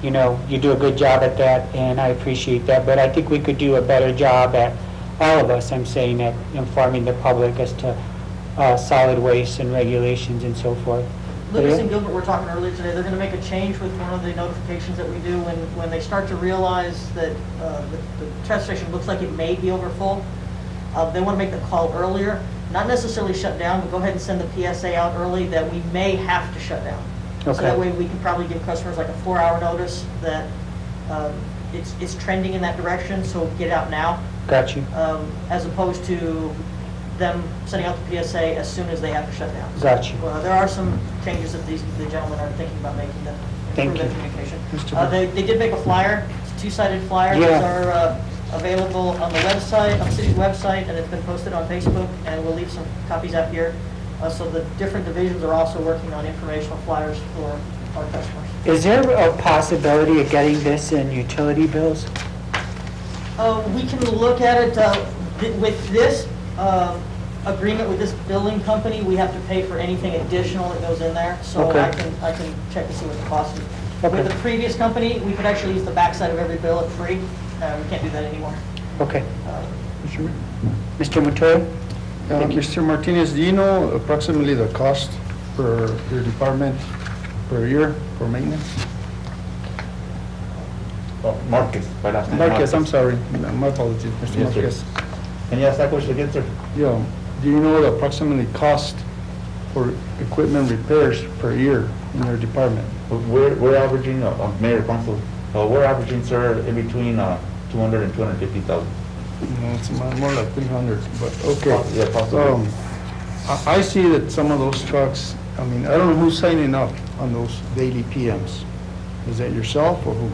you know, you do a good job at that, and I appreciate that. But I think we could do a better job at, all of us, I'm saying, at informing the public as to solid waste and regulations and so forth. Lucas and Gilbert were talking earlier today. They're going to make a change with one of the notifications that we do when they start to realize that the test station looks like it may be over full. They want to make the call earlier, not necessarily shut down, but go ahead and send the PSA out early that we may have to shut down. Okay. So that way we can probably give customers like a 4-hour notice that it's trending in that direction, so get it out now. Got you. As opposed to them sending out the PSA as soon as they have to shut down. Got you. There are some changes that the gentlemen are thinking about making to improve that communication. They did make a flyer. It's a 2-sided flyer. Yeah. Those are available on the website, on the city's website, and it's been posted on Facebook, and we'll leave some copies out here. So the different divisions are also working on informational flyers for our customers. Is there a possibility of getting this in utility bills? We can look at it, with this agreement with this billing company, we have to pay for anything additional that goes in there, so Okay. I can check to see what the cost is. Okay. With the previous company, we could actually use the backside of every bill at free, we can't do that anymore. Okay. Mr. Montoya? Mr. Martinez, do you know approximately the cost per your department per year for maintenance? Oh, Marquez, by last name. Marquez, I'm sorry, my apologies, Mr. Yes, sir. Marquez. Can you ask that question again, sir? Yeah, do you know the approximately cost for equipment repairs per year in your department? We're averaging, Mayor, Council, we're averaging, sir, in between 200 and 250,000. No, it's more like 300, but okay. Yeah, possibly. I see that some of those trucks, I mean, I don't know who's signing up on those daily PMs. Is that yourself or who?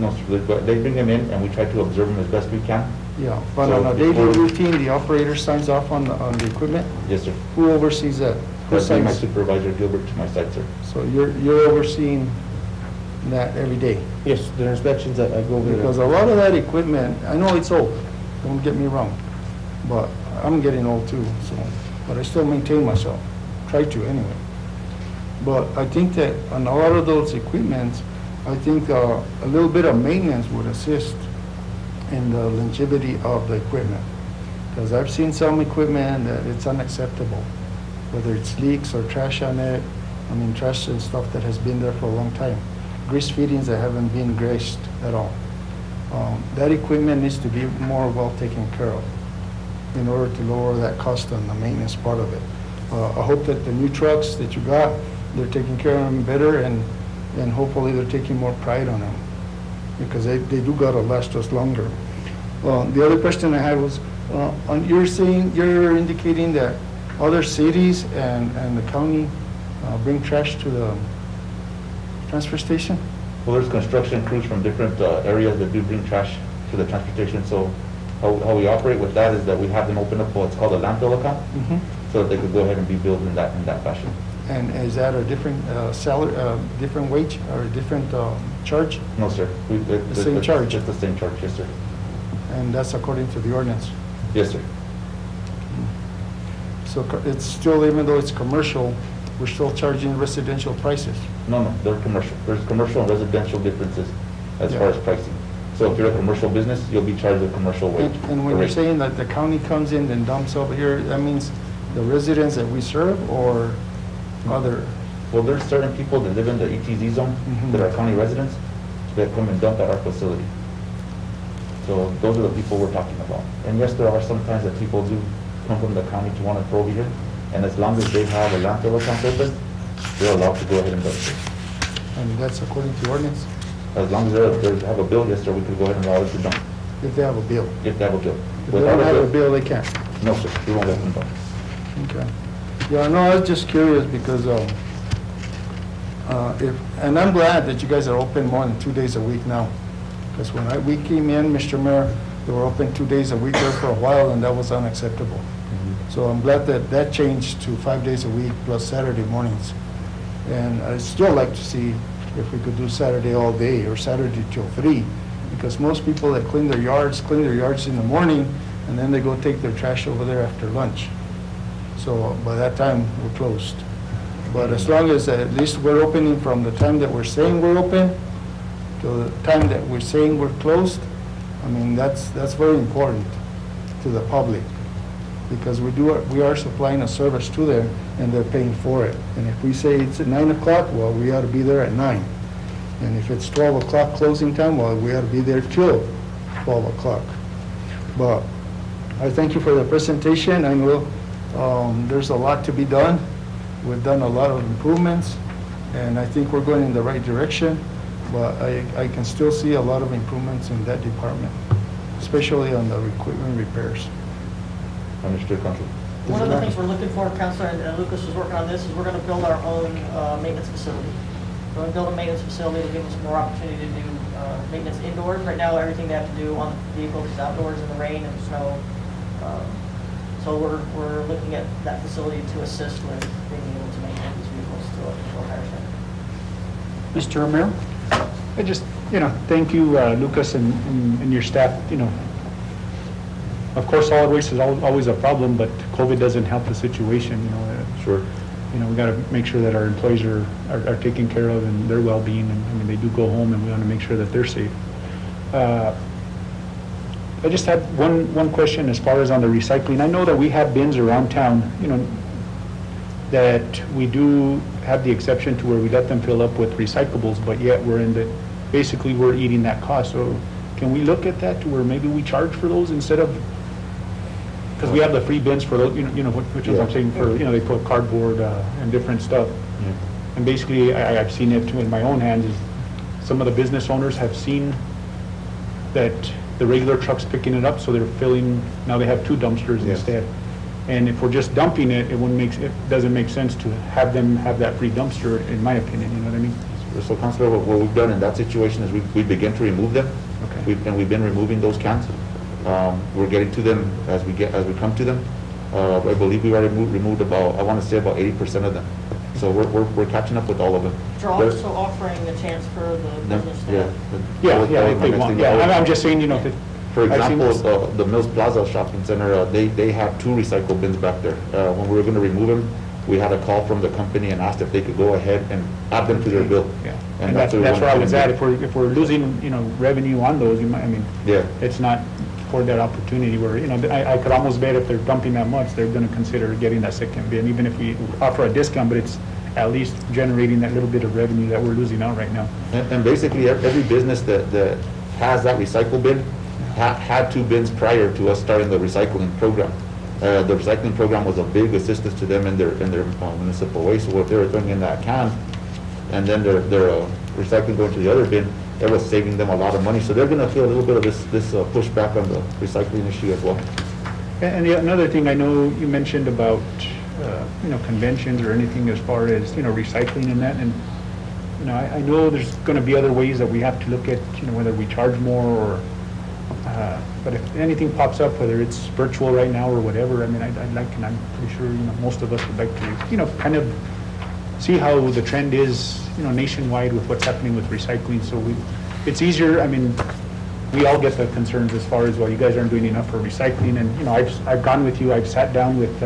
No, sir, but they bring them in and we try to observe them as best we can. Yeah, but So on a daily before- routine, the operator signs off on the equipment? Yes, sir. Who oversees that? Who That's my signs? supervisor, Gilbert, to my side, sir. So you're overseeing that every day? Yes, the inspections, I go over Because there. a lot of that equipment, I know it's old, don't get me wrong, but I'm getting old too, so, but I still maintain myself, try to anyway. But I think that on a lot of those equipments, I think a little bit of maintenance would assist in the longevity of the equipment. Because I've seen some equipment that it's unacceptable, whether it's leaks or trash on it, I mean trash and stuff that has been there for a long time. Grease fittings that haven't been greased at all. That equipment needs to be more well taken care of in order to lower that cost on the maintenance part of it. I hope that the new trucks that you got, they're taking care of them better and hopefully they're taking more pride on them because they do gotta last us longer. The other question I had was, you're indicating that other cities and the county bring trash to the transfer station? Well, there's construction crews from different areas that do bring trash to the transportation, so how we operate with that is that we have them open up what's called a landfill account, so that they could go ahead and be billed in that fashion. And is that a different salary, different wage or a different charge? No, sir. The same charge? It's the same charge, yes, sir. And that's according to the ordinance? Yes, sir. So it's still, even though it's commercial, we're still charging residential prices? No, they're commercial. There's commercial and residential differences as Yeah. far as pricing. So if you're a commercial business, you'll be charged a commercial wage. And when you're rate. saying that the county comes in and dumps over here, that means the residents that we serve or other? Well, there's certain people that live in the ETZ zone that are county residents that come and dump at our facility. So those are the people we're talking about. And yes, there are some times that people do come from the county to want to throw over here. And as long as they have a landfill account open, they're allowed to go ahead and dump it. And that's according to ordinance? As long as they have a bill, yes, sir, we could go ahead and allow them to dump, If they have a bill? if they have a bill. If they don't have a bill, they can't? No, sir, we won't let them dump. Okay. Yeah, no, I was just curious because and I'm glad that you guys are open more than 2 days a week now. Because when we came in, Mr. Mayor, they were open 2 days a week there for a while and that was unacceptable. So I'm glad that that changed to 5 days a week plus Saturday mornings. And I'd still like to see if we could do Saturday all day or Saturday till 3. Because most people that clean their yards in the morning and then they go take their trash over there after lunch. So by that time, we're closed. But as long as at least we're opening from the time that we're saying we're open to the time that we're saying we're closed, I mean, that's very important to the public. Because we are supplying a service to them and they're paying for it. And if we say it's at 9 o'clock, well, we ought to be there at 9. And if it's 12 o'clock closing time, well, we ought to be there till 12 o'clock. But I thank you for the presentation. I know there's a lot to be done. We've done a lot of improvements, and I think we're going in the right direction, but I can still see a lot of improvements in that department, especially on the equipment repairs. Understood, Council. One of the things we're looking for, Councilor, and Lucas was working on this, is we're going to build our own maintenance facility. We're going to build a maintenance facility to give us more opportunity to do maintenance indoors. Right now, everything they have to do on the vehicles is outdoors in the rain and snow. So we're looking at that facility to assist with being able to maintain these vehicles to a higher standard. Mr. Romero? I just, thank you, Lucas, and your staff, Of course, solid waste is always a problem, but COVID doesn't help the situation, Sure. We got to make sure that our employees are taken care of and their well-being, and I mean, they do go home, and we want to make sure that they're safe. I just had one question as far as on the recycling. I know that we have bins around town, that we do have the exception to where we let them fill up with recyclables, but yet basically we're eating that cost. So can we look at that to where maybe we charge for those instead of, because we have the free bins for those, which is what I'm saying, for, they put cardboard and different stuff. Yeah. And basically, I've seen it too in my own hands, is some of the business owners have seen that the regular truck's picking it up, so they're filling, now they have 2 dumpsters Yes. instead. And if we're just dumping it, it doesn't make sense to have them have that free dumpster, in my opinion, you know what I mean? So Councilor, what we've done in that situation is we begin to remove them. Okay. We've been removing those cans. We're getting to them as we come to them. I believe we already removed about, I want to say about 80% of them. So we're catching up with all of them. You're also offering a chance for the business staff. Yeah, if they want, I'm just saying, that. For I've seen example, the Mills Plaza Shopping Center, they have 2 recycle bins back there. When we were going to remove them, we had a call from the company and asked if they could go ahead and add them to their bill. Yeah, And and that's what we where I wanted was to at. do. If we're losing, revenue on those, Yeah. it's not for that opportunity where, I could almost bet if they're dumping that much, they're gonna consider getting that second bin, even if we offer a discount, but it's at least generating that little bit of revenue that we're losing out right now. And basically, every business that has that recycle bin had 2 bins prior to us starting the recycling program. The recycling program was a big assistance to them in their municipal waste. So if they were throwing in that can, and then their recycling going to the other bin, that was saving them a lot of money. So they're going to feel a little bit of this pushback on the recycling issue as well. And another thing, I know you mentioned about, conventions or anything as far as, recycling and that, and, I know there's gonna be other ways that we have to look at, whether we charge more or, but if anything pops up, whether it's virtual right now or whatever, I'd like, and I'm pretty sure, most of us would like to, kind of see how the trend is, nationwide with what's happening with recycling, so it's easier, we all get the concerns as far as, well, you guys aren't doing enough for recycling, and, I've gone with you, I've sat down with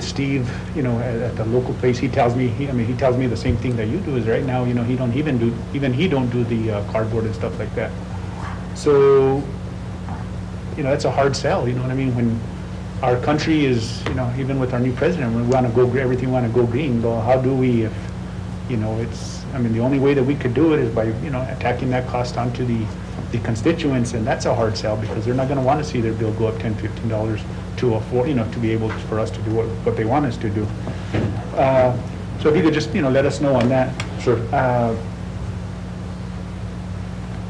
Steve, at the local place. He tells me, he tells me the same thing that you do, is right now, he don't even do the cardboard and stuff like that. So, that's a hard sell, you know what I mean? When our country is, even with our new president, we want to go, everything want to go green, well, how do we, if, it's, the only way that we could do it is by, attacking that cost onto the constituents, and that's a hard sell, because they're not going to want to see their bill go up $10, $15 to afford, to be able for us to do what they want us to do. So if you could just, let us know on that. Sure.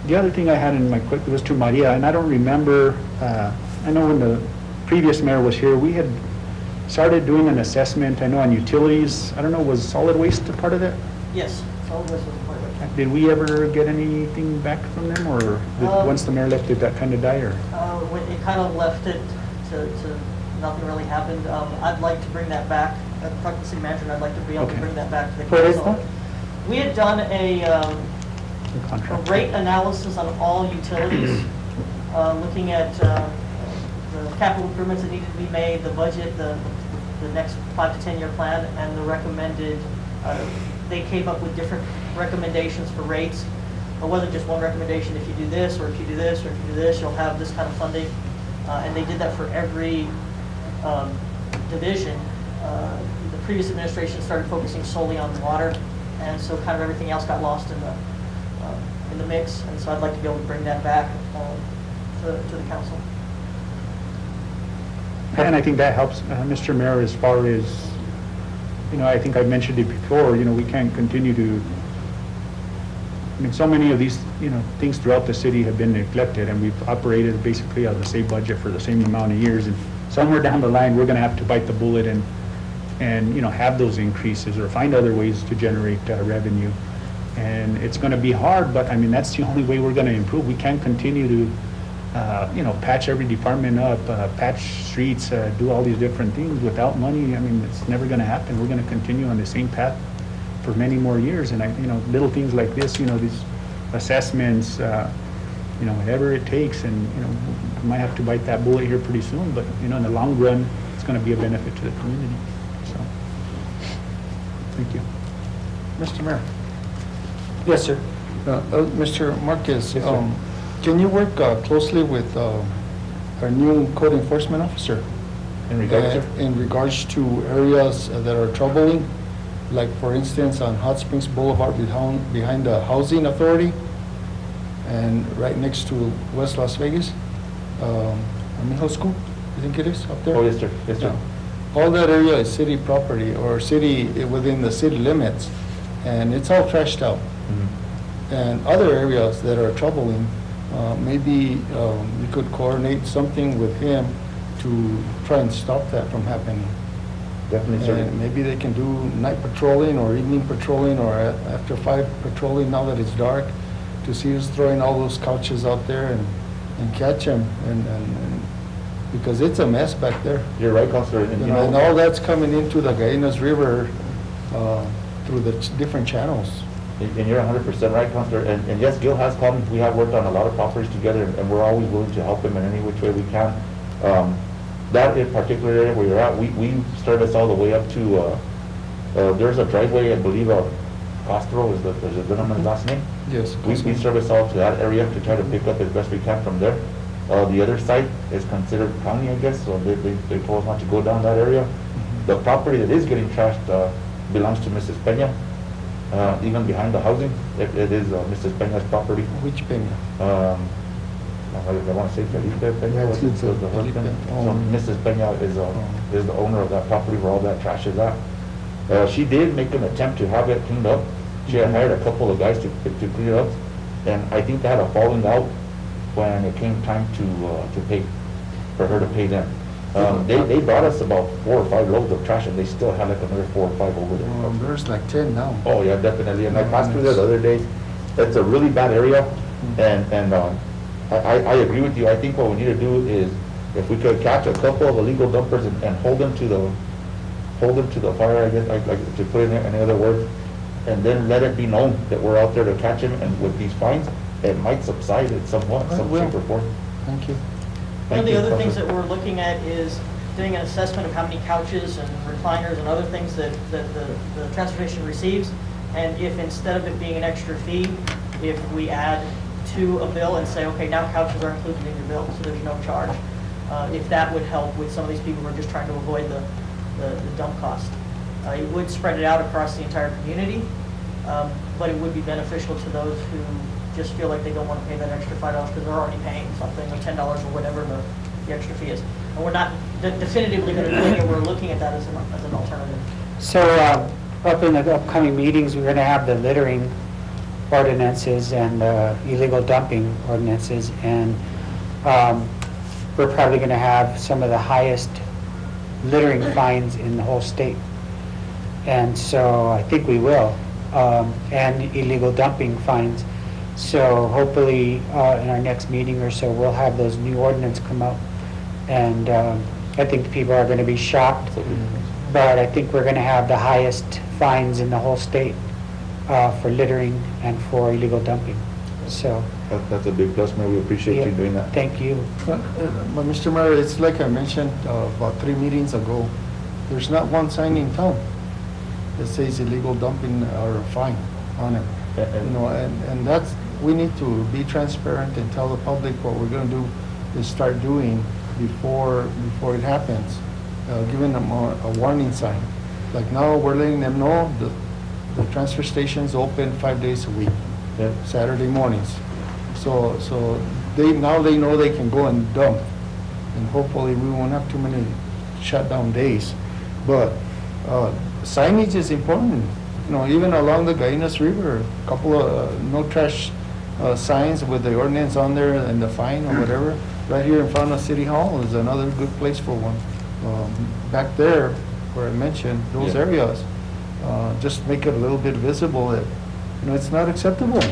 The other thing I had in my quick was to Maria, and I don't remember, I know when the previous mayor was here, we had started doing an assessment, I know on utilities, I don't know, was solid waste a part of that? Yes, solid waste was a part of it. Did we ever get anything back from them, or once the mayor left, did that kind of die, or? It kind of left it to nothing really happened. I'd like to bring that back. I'd talk to the city manager, and I'd like to be able to bring that back to the What is council. that? We had done a rate analysis on all utilities, looking at the capital improvements that needed to be made, the budget, the next 5 to 10 year plan, and the recommended, they came up with different recommendations for rates. It wasn't just one recommendation, if you do this, or if you do this, or if you do this, you'll have this kind of funding. And they did that for every division. The previous administration started focusing solely on water, and so kind of everything else got lost in the mix. And so I'd like to be able to bring that back to the council. And I think that helps, Mr. Mayor, as far as, I think I mentioned it before, we can't continue to, so many of these, things throughout the city have been neglected, and we've operated basically out of the same budget for the same amount of years, and somewhere down the line, we're gonna have to bite the bullet and have those increases or find other ways to generate revenue. And it's gonna be hard, but that's the only way we're gonna improve. We can't continue to, patch every department up, patch streets, do all these different things without money. It's never gonna happen. We're gonna continue on the same path for many more years. And little things like this, these assessments, whatever it takes, and, we might have to bite that bullet here pretty soon, but, in the long run, it's going to be a benefit to the community. So, thank you. Mr. Mayor. Yes, sir. Mr. Marquez, Yes, sir. can you work closely with our new code enforcement officer? In regards to? In regards to areas that are troubling, like for instance on Hot Springs Boulevard behind the Housing Authority and right next to West Las Vegas, Middle School, I think it is up there? Oh, yes, sir. Yes, sir. Yeah. All that area is city property or within the city limits, and it's all trashed out. And other areas that are troubling, maybe we could coordinate something with him to try and stop that from happening. Definitely, sir. And maybe they can do night patrolling or evening patrolling or after 5 patrolling now that it's dark, to see who's throwing all those couches out there and catch them, and because it's a mess back there. You're right, Counselor. And all that's coming into the Gainas River through the different channels. And you're 100% right, Counselor. And yes, Gil has come. We have worked on a lot of properties together, and we're always willing to help him in any which way we can. That in particular area where you're at, we service all the way up to, there's a driveway, I believe, Castro is the gentleman's last name. Yes. We service all to that area to try to pick up as best we can from there. The other side is considered county, I guess, so they told us not to go down that area. The property that is getting trashed belongs to Mrs. Peña, even behind the housing. It is Mrs. Peña's property. Which Peña? I want to say Felipe Peña, Yeah, was it's the Felipe. husband. Oh. So Mrs. Peña is the owner of that property where all that trash is at. She did make an attempt to have it cleaned up. She had hired a couple of guys to clean it up, and I think they had a falling out when it came time to pay, for her to pay them. They brought us about 4 or 5 loads of trash, and they still had like another 4 or 5 over there. There's like 10 now. Oh, yeah, definitely. And I passed through there the other day. It's a really bad area, and I agree with you. I think what we need to do is, if we could catch a couple of illegal dumpers and hold them to the fire, I guess, like to put it in any other words, and then let it be known that we're out there to catch them, and with these fines, it might subside it somewhat, some shape or form. Thank you. One of the other things that we're looking at is doing an assessment of how many couches and recliners and other things that the transportation receives. And if instead of it being an extra fee, if we add to a bill and say, okay, now couches are included in your bill, so there's no charge. If that would help with some of these people who are just trying to avoid the dump cost. It would spread it out across the entire community, but it would be beneficial to those who just feel like they don't want to pay that extra $5 because they're already paying something, like $10 or whatever the extra fee is. And we're not definitively going to do it, we're looking at that as an alternative. So up in the upcoming meetings, we're going to have the littering ordinances and illegal dumping ordinances, and we're probably going to have some of the highest littering fines in the whole state. And so I think we will, and illegal dumping fines. So hopefully in our next meeting or so, we'll have those new ordinance come out. And I think the people are going to be shocked, but I think we're going to have the highest fines in the whole state for littering and for illegal dumping. So That's a big plus, Mayor. We appreciate you doing that. thank you. But Mr. Mayor, it's like I mentioned about 3 meetings ago, there's not one sign in town that says illegal dumping or a fine on it. And that's, we need to be transparent and tell the public what we're going to do is start doing before it happens, giving them a warning sign. Like now, we're letting them know the transfer station's open 5 days a week, Saturday mornings. So now they know they can go and dump, and hopefully we won't have too many shutdown days. But signage is important. Even along the Gainas River, a couple of no trash signs with the ordinance on there and the fine or whatever. Right here in front of City Hall is another good place for one. Back there, where I mentioned, those areas, just make it a little bit visible that, it's not acceptable.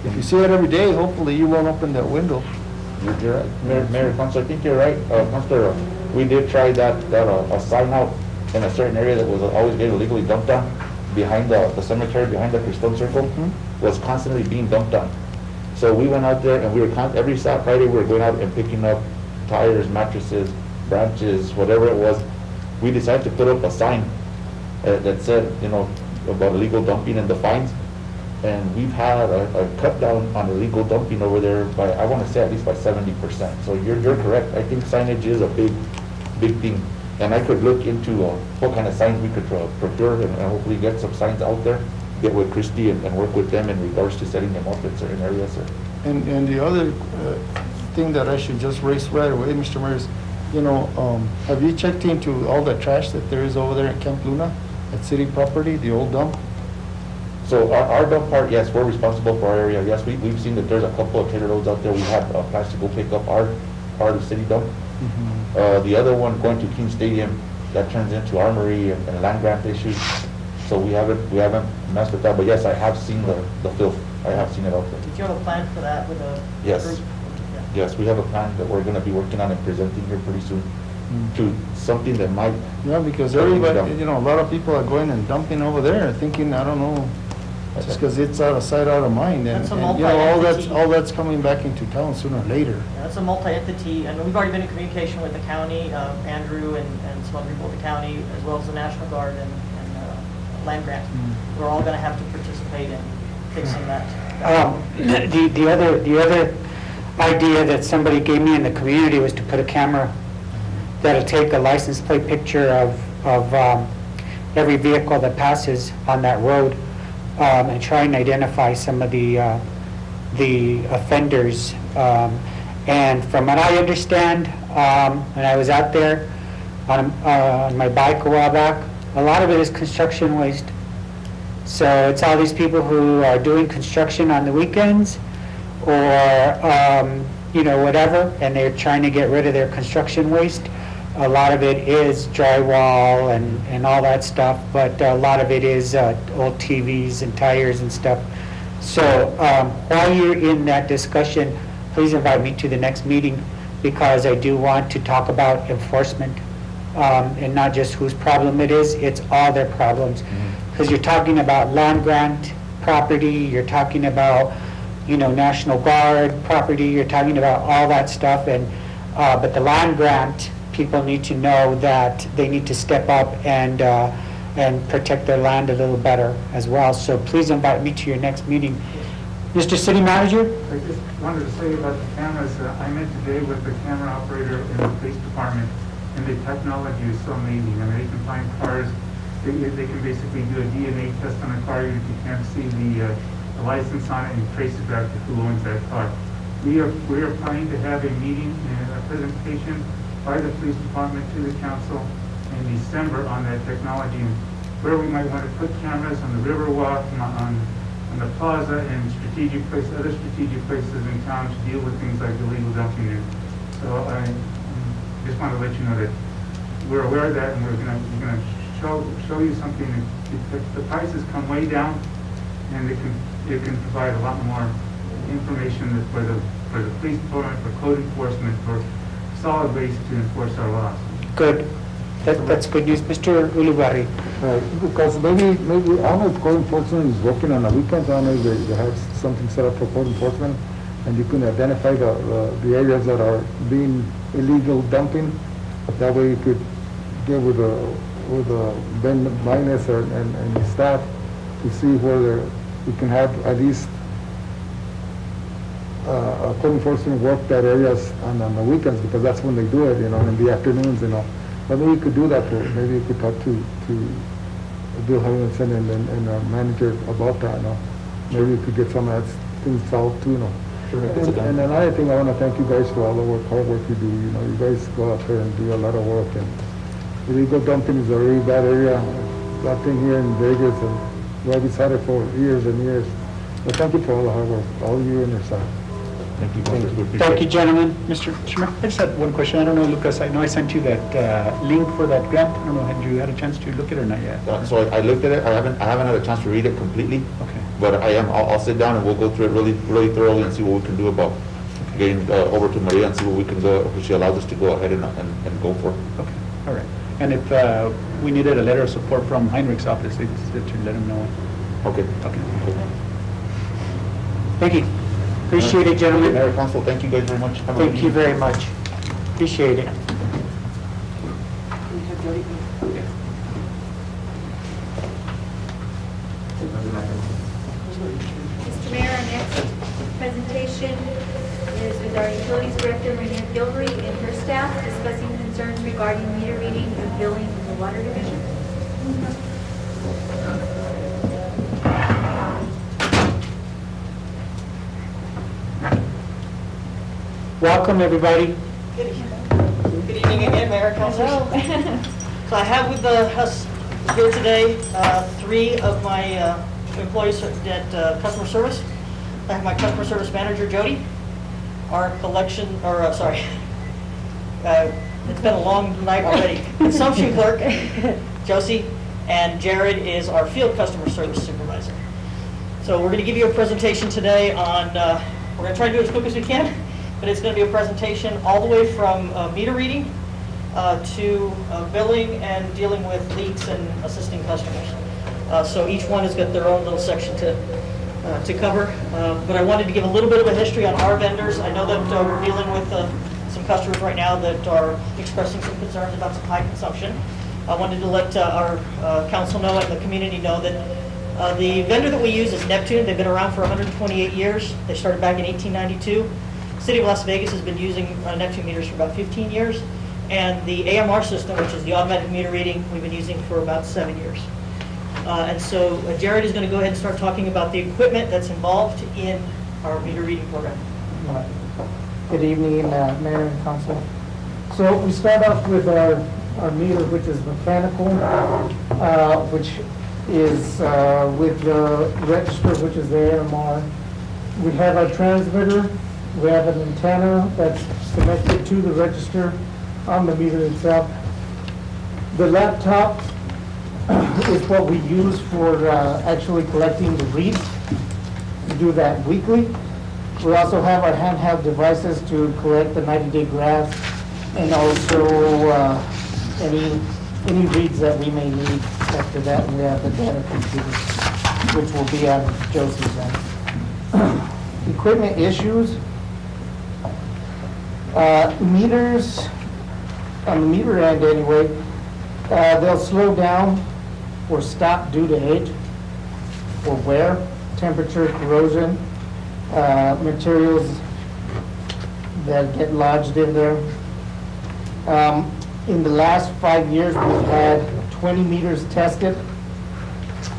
If you see it every day, hopefully you won't open that window. You're right. Mayor, Councilor, I think you're right. Councilor, we did try that a sign out in a certain area that was always getting illegally dumped on, behind the cemetery, behind the Cristone Circle, was constantly being dumped on. So we went out there and we were, every Friday, we were going out and picking up tires, mattresses, branches, whatever it was. We decided to put up a sign that said, you know, about illegal dumping and the fines. And we've had a cut down on illegal dumping over there by, I want to say at least by 70%. So you're correct. I think signage is a big thing. And I could look into what kind of signs we could procure and hopefully get some signs out there, get with Christie and work with them in regards to setting them up in certain areas. And the other thing that I should just raise right away, Mr. Mayor, is, you know, have you checked into all the trash that there is over there at Camp Luna, at city property, the old dump? So our dump part, yes, we're responsible for our area. Yes, we've seen that there's a couple of trailer loads out there. We have plans to go pick up our part of the city dump. The other one going to King Stadium, that turns into armory and land grant issues. So we haven't messed with that, but yes, I have seen the filth. I have seen it out there. Did you have a plan for that with a Yes. group? Yes, we have a plan that we're gonna be working on and presenting here pretty soon to something that might. Yeah, because everybody, you know, a lot of people are going and dumping over there, thinking, I don't know, just because it's out of sight, out of mind. And That's a you know, multi-entity. all that's coming back into town sooner or later. Yeah, it's a multi-entity, and we've already been in communication with the county, Andrew and some other people at the county, as well as the National Guard and land grant. We're all gonna have to participate in fixing that. The other idea that somebody gave me in the community was to put a camera that'll take a license plate picture of every vehicle that passes on that road, and try and identify some of the offenders. And from what I understand, when I was out there on my bike a while back, a lot of it is construction waste. So it's all these people who are doing construction on the weekends or, you know, whatever, and they're trying to get rid of their construction waste. A lot of it is drywall and all that stuff, but a lot of it is old TVs and tires and stuff. So while you're in that discussion, please invite me to the next meeting, because I do want to talk about enforcement, and not just whose problem it is, it's all their problems. Because you're talking about land grant property, you're talking about, you know, National Guard property, you're talking about all that stuff, and but the land grant people need to know that they need to step up and protect their land a little better as well. So please invite me to your next meeting. Mr. City Manager? I just wanted to say about the cameras, I met today with the camera operator in the police department, and the technology is so amazing. I mean, they can find cars, they can basically do a DNA test on a car, if you can't see the license on it, and trace it back to who owns that car. We are planning to have a meeting and a presentation by the police department to the council in December on that technology, and where we might want to put cameras on the Riverwalk, on the plaza, and other strategic places in town to deal with things like illegal dumping there. So I just want to let you know that we're aware of that, and we're gonna show you something. The prices come way down, and it can provide a lot more information for the police department, for code enforcement, for solid waste to enforce our laws. Good. That's good news. Mr. Ulibarri. Because maybe, I don't know if code enforcement is working on the weekends, I don't know if they have something set up for code enforcement, and you can identify the areas that are being illegal dumping. That way you could get with Ben Minus and his staff to see whether we can have at least code enforcement work that areas on the weekends, because that's when they do it, you know, in the afternoons, you know. But maybe you could do that, maybe you could talk to Bill Hutchinson and our manager about that, you know. Maybe you could get some of that things solved too, you know. Sure. And another thing, I want to thank you guys for all the hard work you do, you know. You guys go out there and do a lot of work, and illegal dumping is a really bad area. That thing here in Vegas, and well, we've had it for years and years. But thank you for all the hard work, all you and your staff. Thank you. Thank you, gentlemen. Mr. Chairman, I just had one question. I don't know, Lucas, I know I sent you that link for that grant. I don't know, had you had a chance to look at it or not yet? So I looked at it. I haven't had a chance to read it completely. Okay. But I'll sit down and we'll go through it really thoroughly and see what we can do about getting over to Maria and see what we can go, if she allows us to go ahead and go for. Okay, all right. And if we needed a letter of support from Heinrich's office, they should let him know. Okay. Okay. Thank you. Appreciate it, gentlemen. Mayor, Council, thank you guys very much. Have a good Thank you evening. very much. Appreciate it. Mr. Mayor, our next presentation is with our Utilities Director, Maria Gilroy, and her staff discussing concerns regarding meter reading and billing in the Water Division. Welcome, everybody. Good evening again, Mayor and Council. So I have with us here today 3 of my employees at customer service. I have my customer service manager, Jody, our collection, or sorry, it's been a long night already, consumption clerk, Josie, and Jared is our field customer service supervisor. So we're going to give you a presentation today on, we're going to try to do it as quick as we can, but it's going to be a presentation all the way from meter reading to billing and dealing with leaks and assisting customers. So each one has got their own little section to cover. But I wanted to give a little bit of a history on our vendors. I know that we're dealing with some customers right now that are expressing some concerns about some high consumption. I wanted to let our council know and the community know that the vendor that we use is Neptune. They've been around for 128 years. They started back in 1892. City of Las Vegas has been using Neptune meters for about 15 years. And the AMR system, which is the automatic meter reading, we've been using for about 7 years. And so Jared is going to go ahead and start talking about the equipment that's involved in our meter reading program. Good evening, Mayor and Council. So we start off with our meter, which is mechanical, which is with the register, which is the AMR. We have our transmitter. We have an antenna that's connected to the register on the meter itself. The laptop is what we use for actually collecting the reads. We do that weekly. We also have our handheld devices to collect the 90-day graphs and also any reads that we may need. After that, we have the data computer, which will be on Josie's end. Equipment issues. Meters, on the meter end anyway, they'll slow down or stop due to age or wear, temperature, corrosion, materials that get lodged in there. In the last 5 years, we've had 20 meters tested.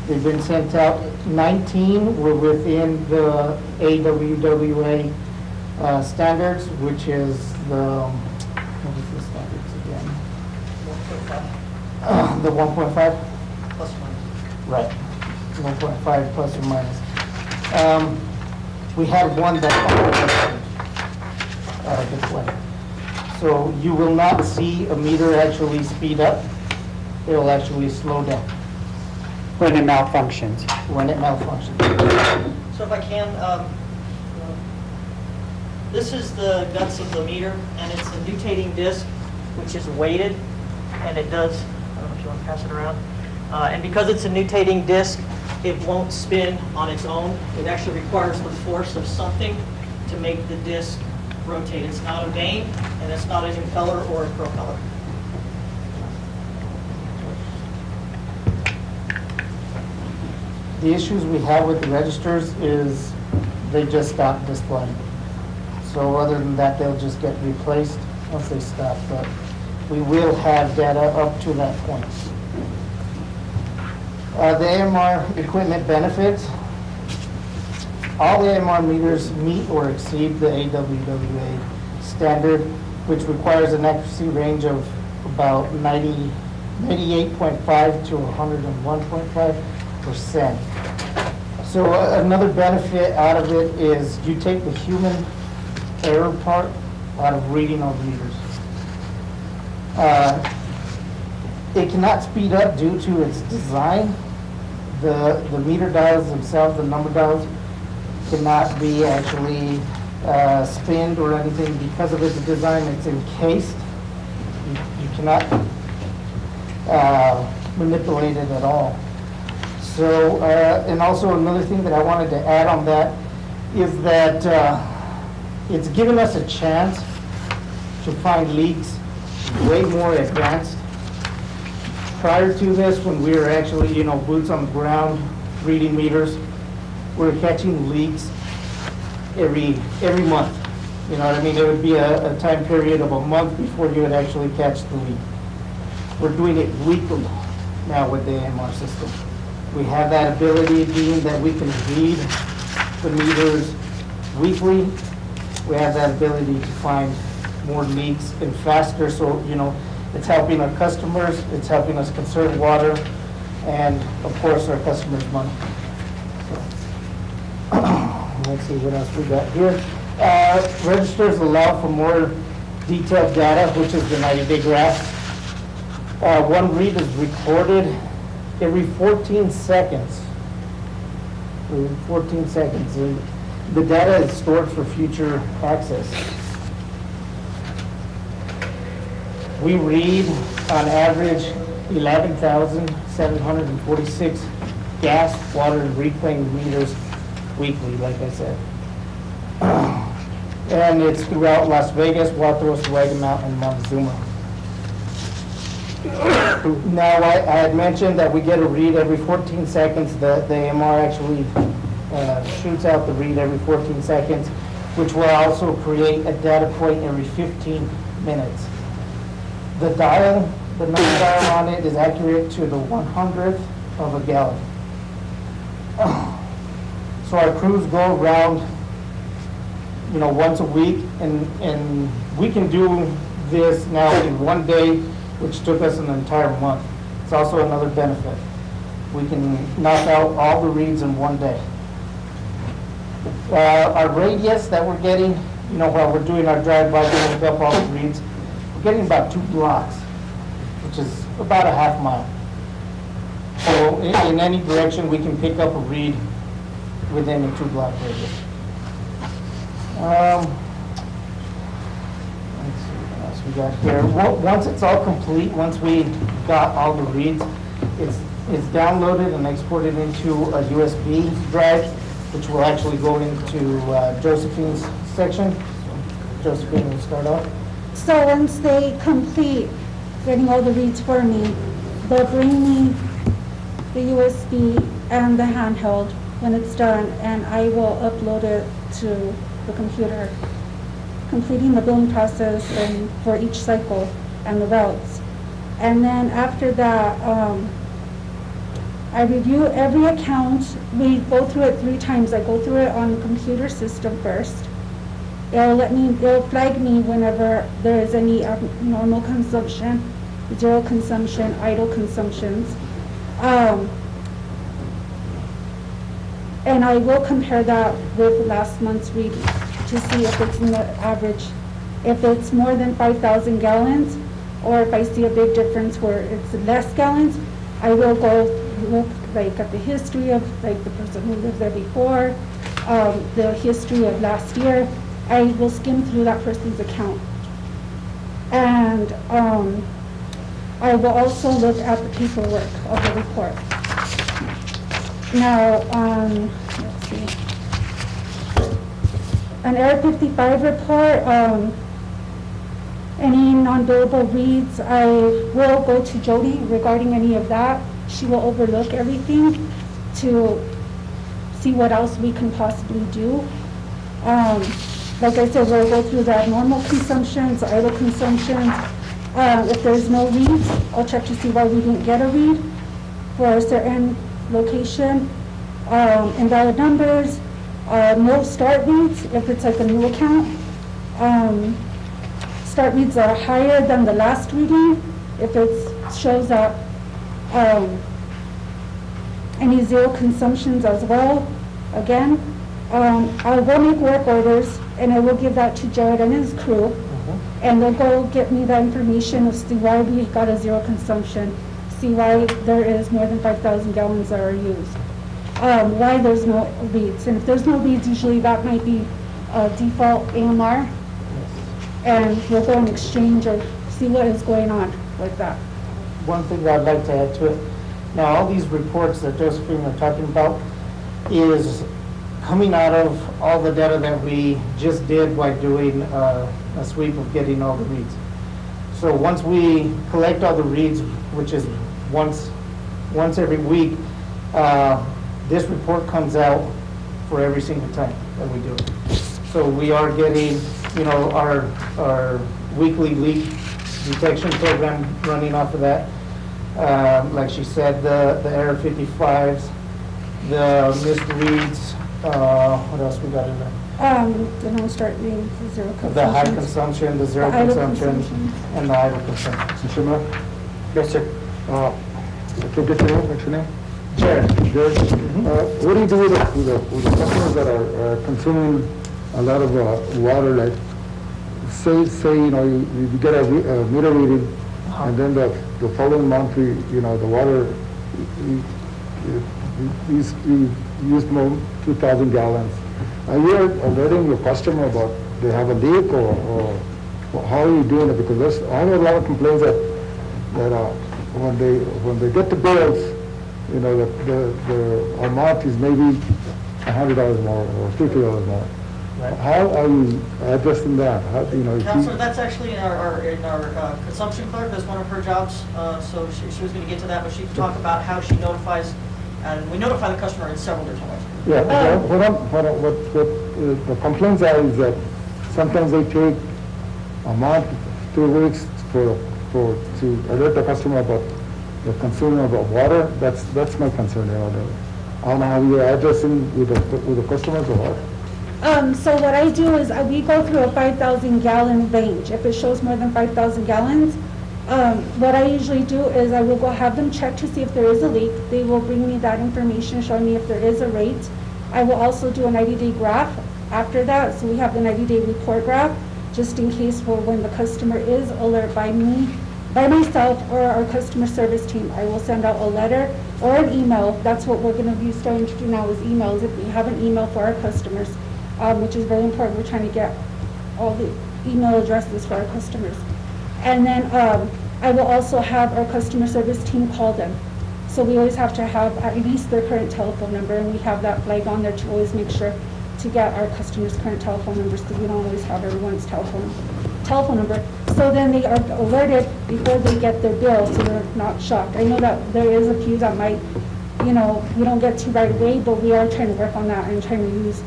They've been sent out. 19 were within the AWWA standards, which is the, what is the standards again? The 1.5? Plus or minus. Right, 1.5 plus or minus. We had one that deflected. So you will not see a meter actually speed up. It will actually slow down. When it malfunctions. When it malfunctions. So if I can, this is the guts of the meter, and it's a nutating disc, which is weighted, and it does, I don't know if you want to pass it around. And because it's a nutating disc, it won't spin on its own. It actually requires the force of something to make the disc rotate. It's not a vane, and it's not an impeller or a propeller. The issues we have with the registers is they just stop displaying. So other than that, they'll just get replaced once they stop. But we will have data up to that point. The AMR equipment benefits. All AMR meters meet or exceed the AWWA standard, which requires an accuracy range of about 98.5 to 101.5%. So another benefit out of it is you take the human error part out of reading on meters. It cannot speed up due to its design. The meter dials themselves, the number dials, cannot be actually spinned or anything because of its design. It's encased. You cannot manipulated at all. So, and also another thing that I wanted to add on that is that it's given us a chance to find leaks way more advanced. Prior to this, when we were actually, boots on the ground, reading meters, we were catching leaks every month. You know what I mean? There would be a time period of a month before you would actually catch the leak. We're doing it weekly now with the AMR system. We have that ability, being that we can read the meters weekly. We have that ability to find more leaks and faster, so, it's helping our customers, it's helping us conserve water, and of course, our customers' money. So, let's see what else we got here. Registers allow for more detailed data, which is the 90-day graph. One read is recorded every 14 seconds. Every 14 seconds. And the data is stored for future access. We read, on average, 11,746 gas, water, and reclaimed meters weekly, like I said. And it's throughout Las Vegas, Waterous, Wagamount, and Montezuma. Now, I had mentioned that we get a read every 14 seconds. The AMR actually shoots out the read every 14 seconds, which will also create a data point every 15 minutes. The dial, the number dial on it is accurate to the 100th of a gallon. So our crews go around, once a week, and we can do this now in one day, which took us an entire month. It's also another benefit. We can knock out all the reads in one day. Our radius that we're getting, while we're doing our drive-by, to look up all the reads, we're getting about 2 blocks, which is about a half mile. So in any direction, we can pick up a read within a 2-block radius. Let's see what else we got here. Once it's all complete, once we got all the reads, it's downloaded and exported into a USB drive, which will actually go into Josephine's section. So Josephine will start off. So once they complete getting all the reads for me, they'll bring me the USB and the handheld when it's done, and I will upload it to the computer, completing the billing process and for each cycle and the routes. And then after that, I review every account. We go through it 3 times. I go through it on the computer system first. It'll flag me whenever there is any abnormal consumption, zero consumption, idle consumptions. And I will compare that with last month's reading to see if it's in the average. If it's more than 5,000 gallons, or if I see a big difference where it's less gallons, I will go look at the history of the person who lived there before, the history of last year. I will skim through that person's account. And I will also look at the paperwork of the report. Now, let's see. An Area 55 report, any non-billable reads, I will go to Jody regarding any of that. She will overlook everything to see what else we can possibly do. Like I said, we'll go through the abnormal consumptions, idle consumptions. If there's no reads, I'll check to see why we didn't get a read for a certain location. Invalid numbers, no start reads if it's like a new account. Start reads are higher than the last reading if it shows that any zero consumptions as well. Again, I will make work orders and I will give that to Jared and his crew, and they'll go get me the information of see why we got a zero consumption, see why there is more than 5,000 gallons that are used, why there's no reads. And if there's no reads, usually that might be a default AMR, and we'll go and exchange or see what is going on with that. one thing I'd like to add to it. Now, all these reports that Josephine are talking about is coming out of all the data that we just did by doing a sweep of getting all the reads. So once we collect all the reads, which is once every week, this report comes out for every single time that we do it. So we are getting, our weekly leak detection program running off of that. Like she said, the error 55s, the missed reads, what else we got in there? The non-start reading, the zero consumption. The high consumption, the zero The idle consumption, consumption. and the idle consumption. Mr. Mayor? Yes, sir. Can I get your name, what's your name? Jared. Jared, what do you do with the customers that are consuming a lot of water, like, say, you get a meter reading, and then the following month, the water, you used more 2,000 gallons. Are you alerting your customer about they have a leak, or how are you doing it? Because I have a lot of complaints that when they get the bills, the amount is maybe $100 more or $50 more. How are you addressing that? Counselor, that's actually in our consumption clerk, that's one of her jobs, so she was going to get to that, but she can talk about how she notifies, and we notify the customer in several different ways. Yeah, what the complaints are is that sometimes they take a month, 2 weeks to alert the customer about the consuming of water. That's my concern. I don't know how you're addressing with the customers or what. So what I do is we go through a 5,000 gallon range. If it shows more than 5,000 gallons, what I usually do is I will go have them check to see if there is a leak. They will bring me that information, showing me if there is a rate. I will also do a 90-day graph after that. So we have the 90-day report graph, just in case for when the customer is alert by myself or our customer service team. I will send out a letter or an email. That's what we're going to be starting to do now is emails. If we have an email for our customers, which is very important. We're trying to get all the email addresses for our customers. And then I will also have our customer service team call them. So we always have to have at least their current telephone number, and we have that flag on there to always make sure to get our customers' current telephone numbers, because we don't always have everyone's telephone number. So then they are alerted before they get their bill, so they're not shocked. I know that there is a few that might, we don't get to right away, but we are trying to work on that and trying to use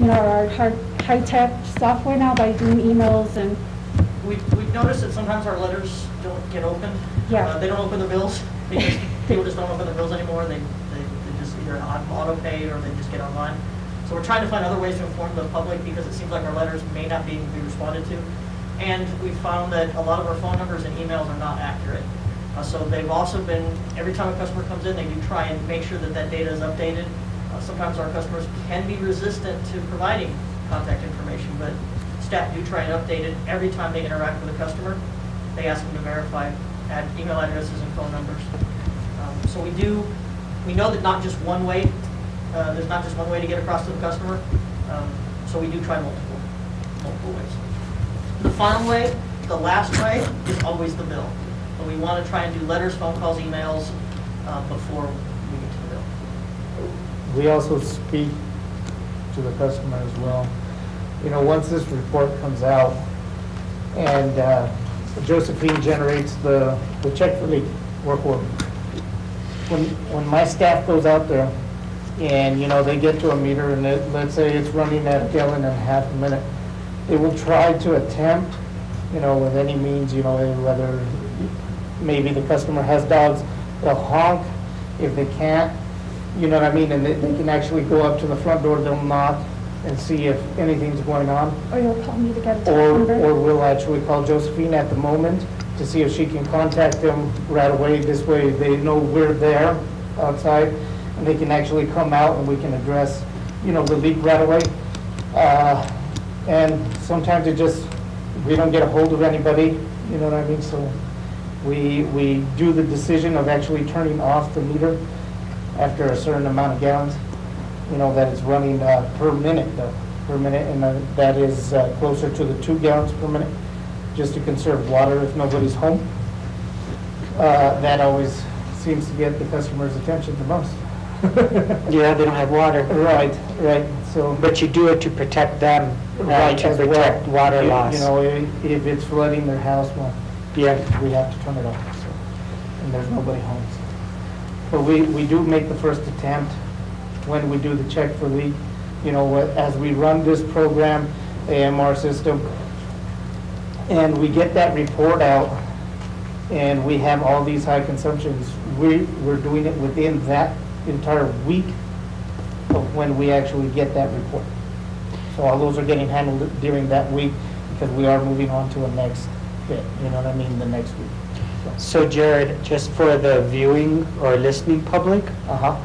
our high-tech software now by doing emails. And We've noticed that sometimes our letters don't get opened. Yeah. They don't open the bills, because people just don't open the bills anymore. They just either auto-pay or they just get online. So we're trying to find other ways to inform the public, because it seems like our letters may not be responded to. And we found that a lot of our phone numbers and emails are not accurate. So they've also been, every time a customer comes in, they do try and make sure that that data is updated. Sometimes our customers can be resistant to providing contact information, but staff do try and update it every time they interact with a customer. They ask them to verify email addresses and phone numbers. So we know that not just one way, there's not just one way to get across to the customer. So we do try multiple ways. The final way, the last way, is always the bill. But we want to try and do letters, phone calls, emails before we get to the bill. We also speak to the customer as well. Once this report comes out and Josephine generates the check for leak work order, when my staff goes out there and, they get to a meter and let's say it's running at 1.5 gallons a minute, they will try to attempt, with any means, whether maybe the customer has dogs, they'll honk. If they can't, and they can actually go up to the front door, they'll knock and see if anything's going on. Or you'll call me to get a Or number. we'll actually call Josephine at the moment to see if she can contact them right away. This way they know we're there outside, and they can actually come out and we can address, the leak right away. And sometimes we don't get a hold of anybody, so we do the decision of actually turning off the meter after a certain amount of gallons, that it's running per minute, and that is closer to the 2 gallons per minute, just to conserve water if nobody's home. that always seems to get the customer's attention the most. Yeah, they don't have water. Right, right, so. But you do it to protect them, Right, to as well. protect water loss. You know, if it's flooding their house, well, Yeah, we have to turn it off, so, and there's nobody home. So. But we do make the first attempt when we do the check for leak. You know, as we run this program, AMR system, and we get that report out, and we have all these high consumptions, we're doing it within that entire week of when we actually get that report. So all those are getting handled during that week, because we are moving on to a next bit, you know what I mean, the next week. so Jared, just for the viewing or listening public, Uh-huh.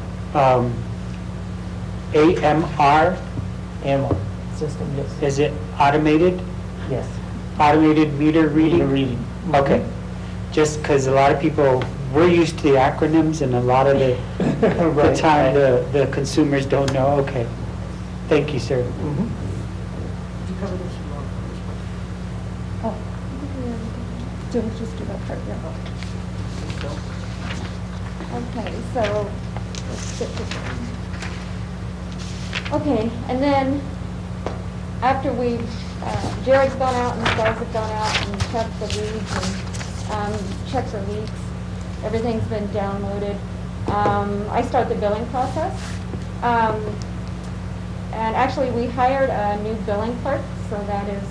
AMR, AMR system, yes. is it automated? Yes. Automated meter reading? Meter reading. Okay, just because a lot of people, we're used to the acronyms, and a lot of the Right, time right. the consumers don't know. Okay, thank you, sir. Mhm. Oh, just do that part, yeah. Okay, so, let's get this one. Okay, and then, after we've, Jared's gone out and the guys have gone out and checked the reads and, checked for leaks, everything's been downloaded. I start the billing process. And actually, we hired a new billing clerk, so that is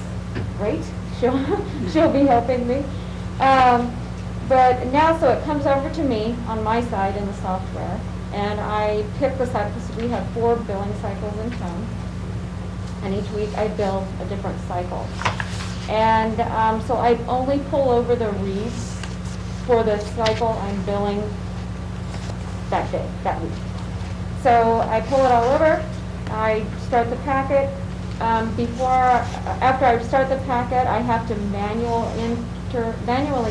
great. She'll be helping me. But now, so it comes over to me on my side in the software, and I pick the cycles. We have 4 billing cycles in town, and each week I bill a different cycle. And so I only pull over the reads for the cycle I'm billing that day, that week. So I pull it all over, I start the packet. After I start the packet, I have to manually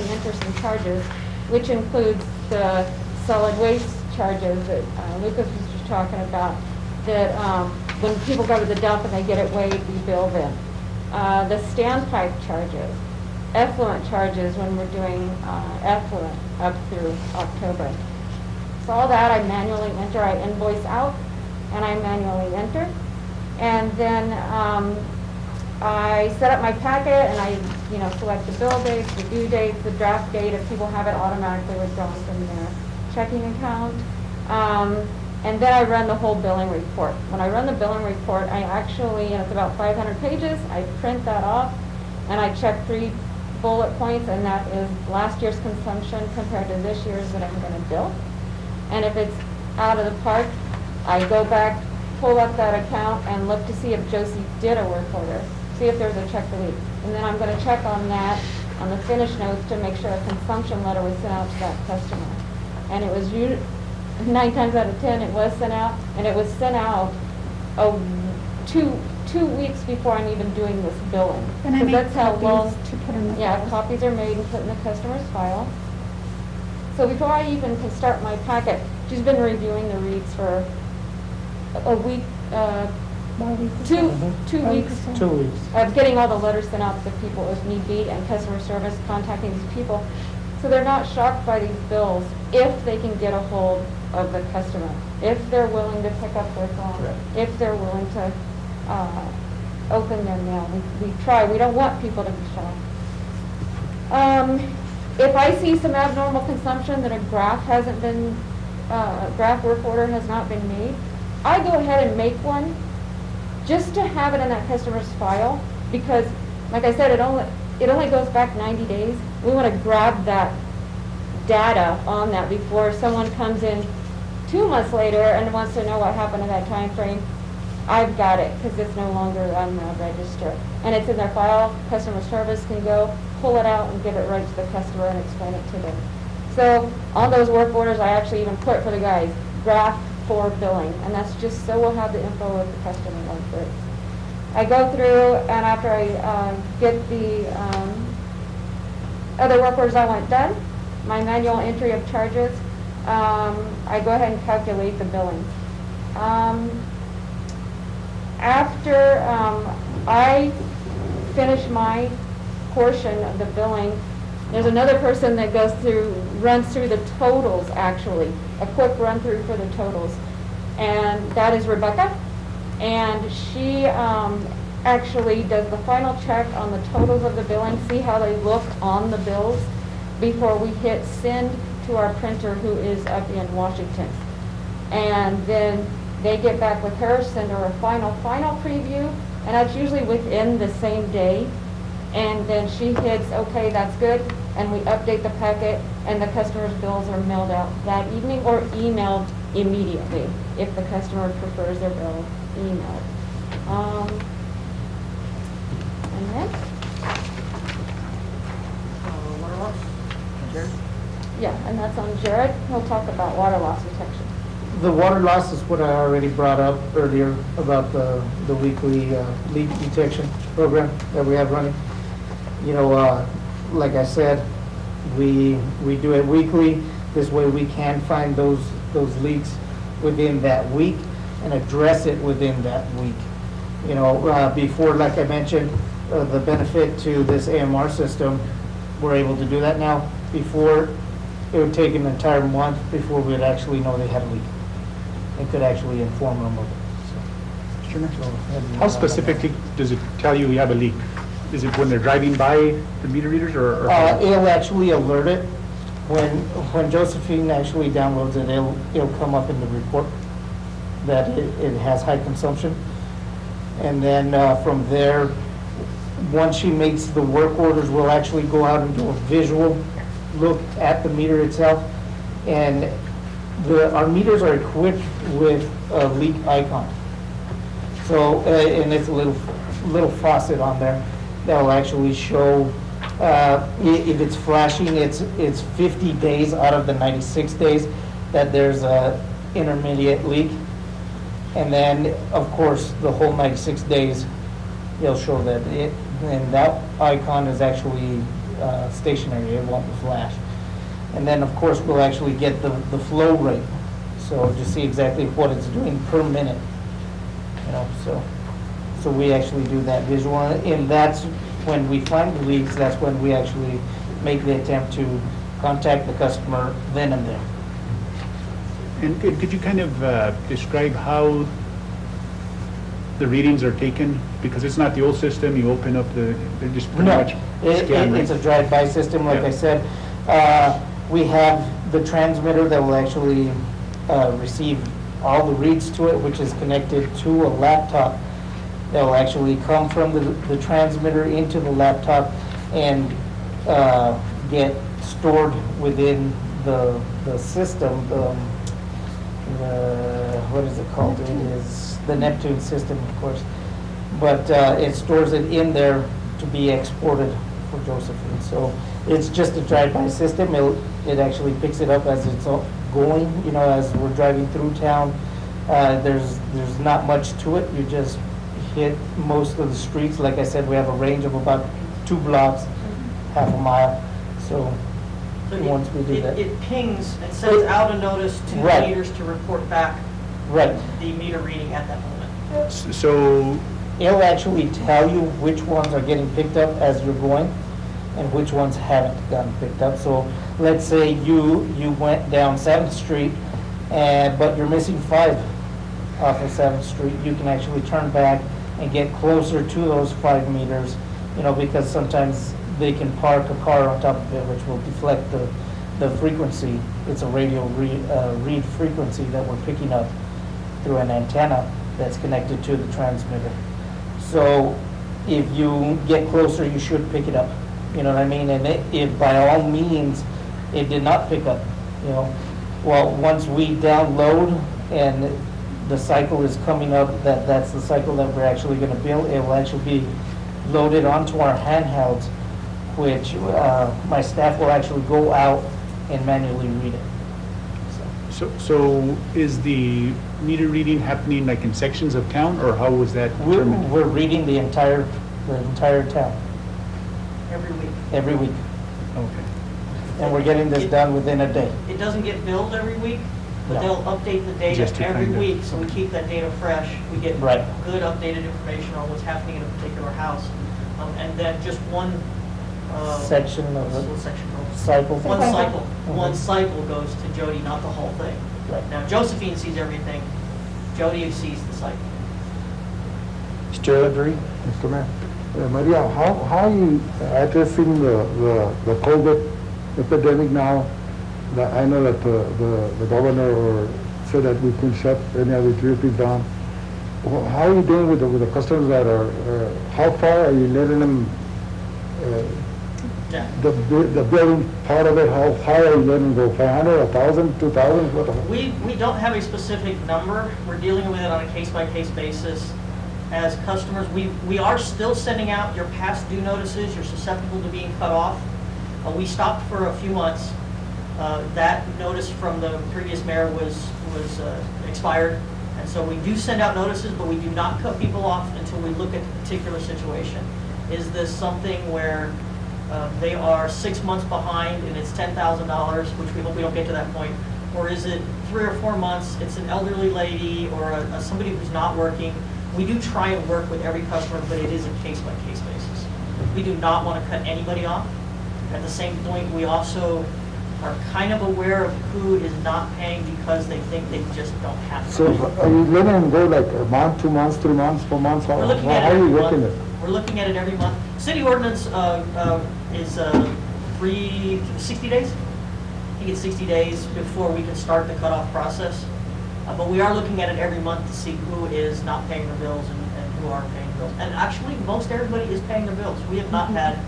enter some charges, which includes the solid waste charges that Lucas was just talking about, that when people go to the dump and they get it weighed, we bill them. The standpipe charges, effluent charges when we're doing effluent up through October. So all that I manually enter. I invoice out and I manually enter. And then I set up my packet and I, select the bill dates, the due dates, the draft date, if people have it automatically withdrawn from their checking account. And then I run the whole billing report. When I run the billing report, I actually, it's about 500 pages, I print that off and I check 3 bullet points, and that is last year's consumption compared to this year's that I'm going to bill. And if it's out of the park, I go back, pull up that account and look to see if Josie did a work order, see if there's a check for leak. And then I'm going to check on that, on the finish notes, to make sure a consumption letter was sent out to that customer. And it was 9 times out of 10 it was sent out, and it was sent out 2 weeks before I'm even doing this billing. And I 'Cause make that's how long, copies to put in the yeah, file. copies are made and put in the customer's file. So before I even can start my packet, she's been reviewing the reads for a week, 2 weeks 2 weeks. of getting all the letters sent out to people if need be, and customer service contacting these people. So they're not shocked by these bills if they can get a hold of the customer, if they're willing to pick up their phone, Right. if they're willing to open their mail. We try. We don't want people to be shocked. If I see some abnormal consumption that a graph hasn't been, graph work order has not been made, I go ahead and make one just to have it in that customer's file, because, like I said, it only goes back 90 days. We want to grab that data on that before someone comes in 2 months later and wants to know what happened in that time frame. I've got it, because it's no longer on the register. And it's in their file. Customer service can go, pull it out, and give it right to the customer and explain it to them. So on those work orders, I actually even put for the guys, graph for billing. And that's just so we'll have the info with the customer like this. I go through, and after I get the other work orders I want done, my manual entry of charges, I go ahead and calculate the billing. After I finish my portion of the billing, There's another person that runs through the totals, actually, a quick run through for the totals. And that is Rebecca. And she actually does the final check on the totals of the billing, see how they look on the bills before we hit send to our printer, who is up in Washington. And then they get back with her, send her a final preview, and that's usually within the same day. And then she hits, okay, that's good, and we update the packet, and the customer's bills are mailed out that evening or emailed immediately if the customer prefers their bill emailed. And then? Water loss? Jared? Yeah, and that's on Jared. He'll talk about water loss detection. The water loss is what I already brought up earlier about the weekly leak detection program that we have running. You know, like I said, we do it weekly. This way we can find those leaks within that week and address it within that week. You know, before, like I mentioned, the benefit to this AMR system, we're able to do that now. Before, it would take an entire month before we'd actually know they had a leak and could actually inform them of it. Sure. How specifically does it tell you have a leak? Is it when they're driving by the meter readers, or? It'll actually alert it. When Josephine actually downloads it, it'll come up in the report that it has high consumption. And then from there, once she makes the work orders, we'll actually go out and do a visual look at the meter itself. And our meters are equipped with a leak icon. So, and it's a little faucet on there that will actually show if it's flashing, it's 50 days out of the 96 days that there's a intermediate leak. And then, of course, the whole 96 days, they'll show that and that icon is actually stationary, it won't flash. And then, of course, we'll actually get the flow rate, so to see exactly what it's doing per minute. You know, so we actually do that visual, and that's when we find the leaks. That's when we actually make the attempt to contact the customer then and there. And could you kind of describe how the readings are taken? Because it's not the old system, you open up they're just pretty much scan, right? It's a drive-by system, like I said. We have the transmitter that will actually receive all the reads to it, which is connected to a laptop that will actually come from the transmitter into the laptop and get stored within the system. What is it called? It is the Neptune system, of course. But it stores it in there to be exported for Josephine. So it's just a drive-by system. It actually picks it up as it's going, you know, as we're driving through town. There's not much to it. You just hit most of the streets. Like I said, we have a range of about 2 blocks, half a mile. So once we do that. It pings and sends out a notice to the meters to report back the meter reading at that moment. So it'll actually tell you which ones are getting picked up as you're going and which ones haven't gotten picked up. So let's say you went down 7th Street, but you're missing 5 off of 7th Street. You can actually turn back and get closer to those 5 meters, you know, because sometimes they can park a car on top of it, which will deflect the frequency. It's a radio read frequency that we're picking up through an antenna that's connected to the transmitter. So if you get closer, you should pick it up. You know what I mean? And if by all means it did not pick up, you know, well, once we download and the cycle is coming up, that's the cycle that we're actually going to bill, it will actually be loaded onto our handhelds, which my staff will actually go out and manually read it. So is the meter reading happening like in sections of town, or how was that determined? We're reading the entire town. Every week. Every week. Okay. And we're getting this done within a day. It doesn't get billed every week, but No. they'll update the data Just to every kinda- week, so we keep that data fresh. We get Right. good updated information on what's happening in a particular house. And then just one section of What the section? cycle. One cycle goes to Jody, not the whole thing. Right. Now Josephine sees everything, Jody sees the cycle. Mr. Avery? Mr. Mayor, Maria, how are you addressing the COVID epidemic now? I know that the governor said that we couldn't shut any of the utilities down. How are you doing with the customers that are, how far are you letting them, Yeah. the building part of it, how high are you letting them go? 500, 1,000, 2,000? What? We don't have a specific number. We're dealing with it on a case-by-case basis. As customers, we are still sending out your past due notices. You're susceptible to being cut off. We stopped for a few months. That notice from the previous mayor was expired. And so we do send out notices, but we do not cut people off until we look at the particular situation. Is this something where they are 6 months behind and it's $10,000, which we hope we don't get to that point? Or is it 3 or 4 months, it's an elderly lady or somebody who's not working? We do try and work with every customer, but it is a case-by-case basis. We do not want to cut anybody off. At the same point, we also are kind of aware of who is not paying because they think they just don't have to. So are you letting them go like a month, 2 months, 3 months, 4 months? How We're looking at are it you every looking month. at it? We're looking at it every month. City ordinance is 60 days. I think it's 60 days before we can start the cutoff process. But we are looking at it every month to see who is not paying their bills and who are paying bills. And actually, most everybody is paying their bills. We have not had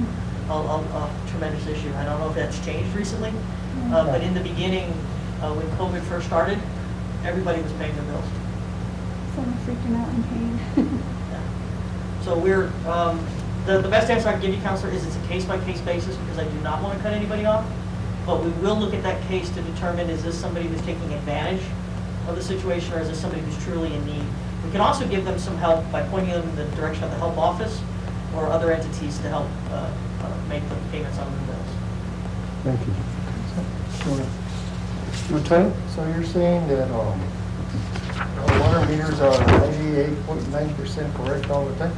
a tremendous issue. I don't know if that's changed recently, but in the beginning, when COVID first started, everybody was paying their bills. Someone freaking out in pain. So we're, the best answer I can give you, Counselor, is it's a case-by-case basis because I do not want to cut anybody off. But we will look at that case to determine, is this somebody who's taking advantage of the situation or is this somebody who's truly in need? We can also give them some help by pointing them in the direction of the help office or other entities to help make the payments on the bills. Thank you. Okay. So you're saying that our water meters are 98.9% correct all the time?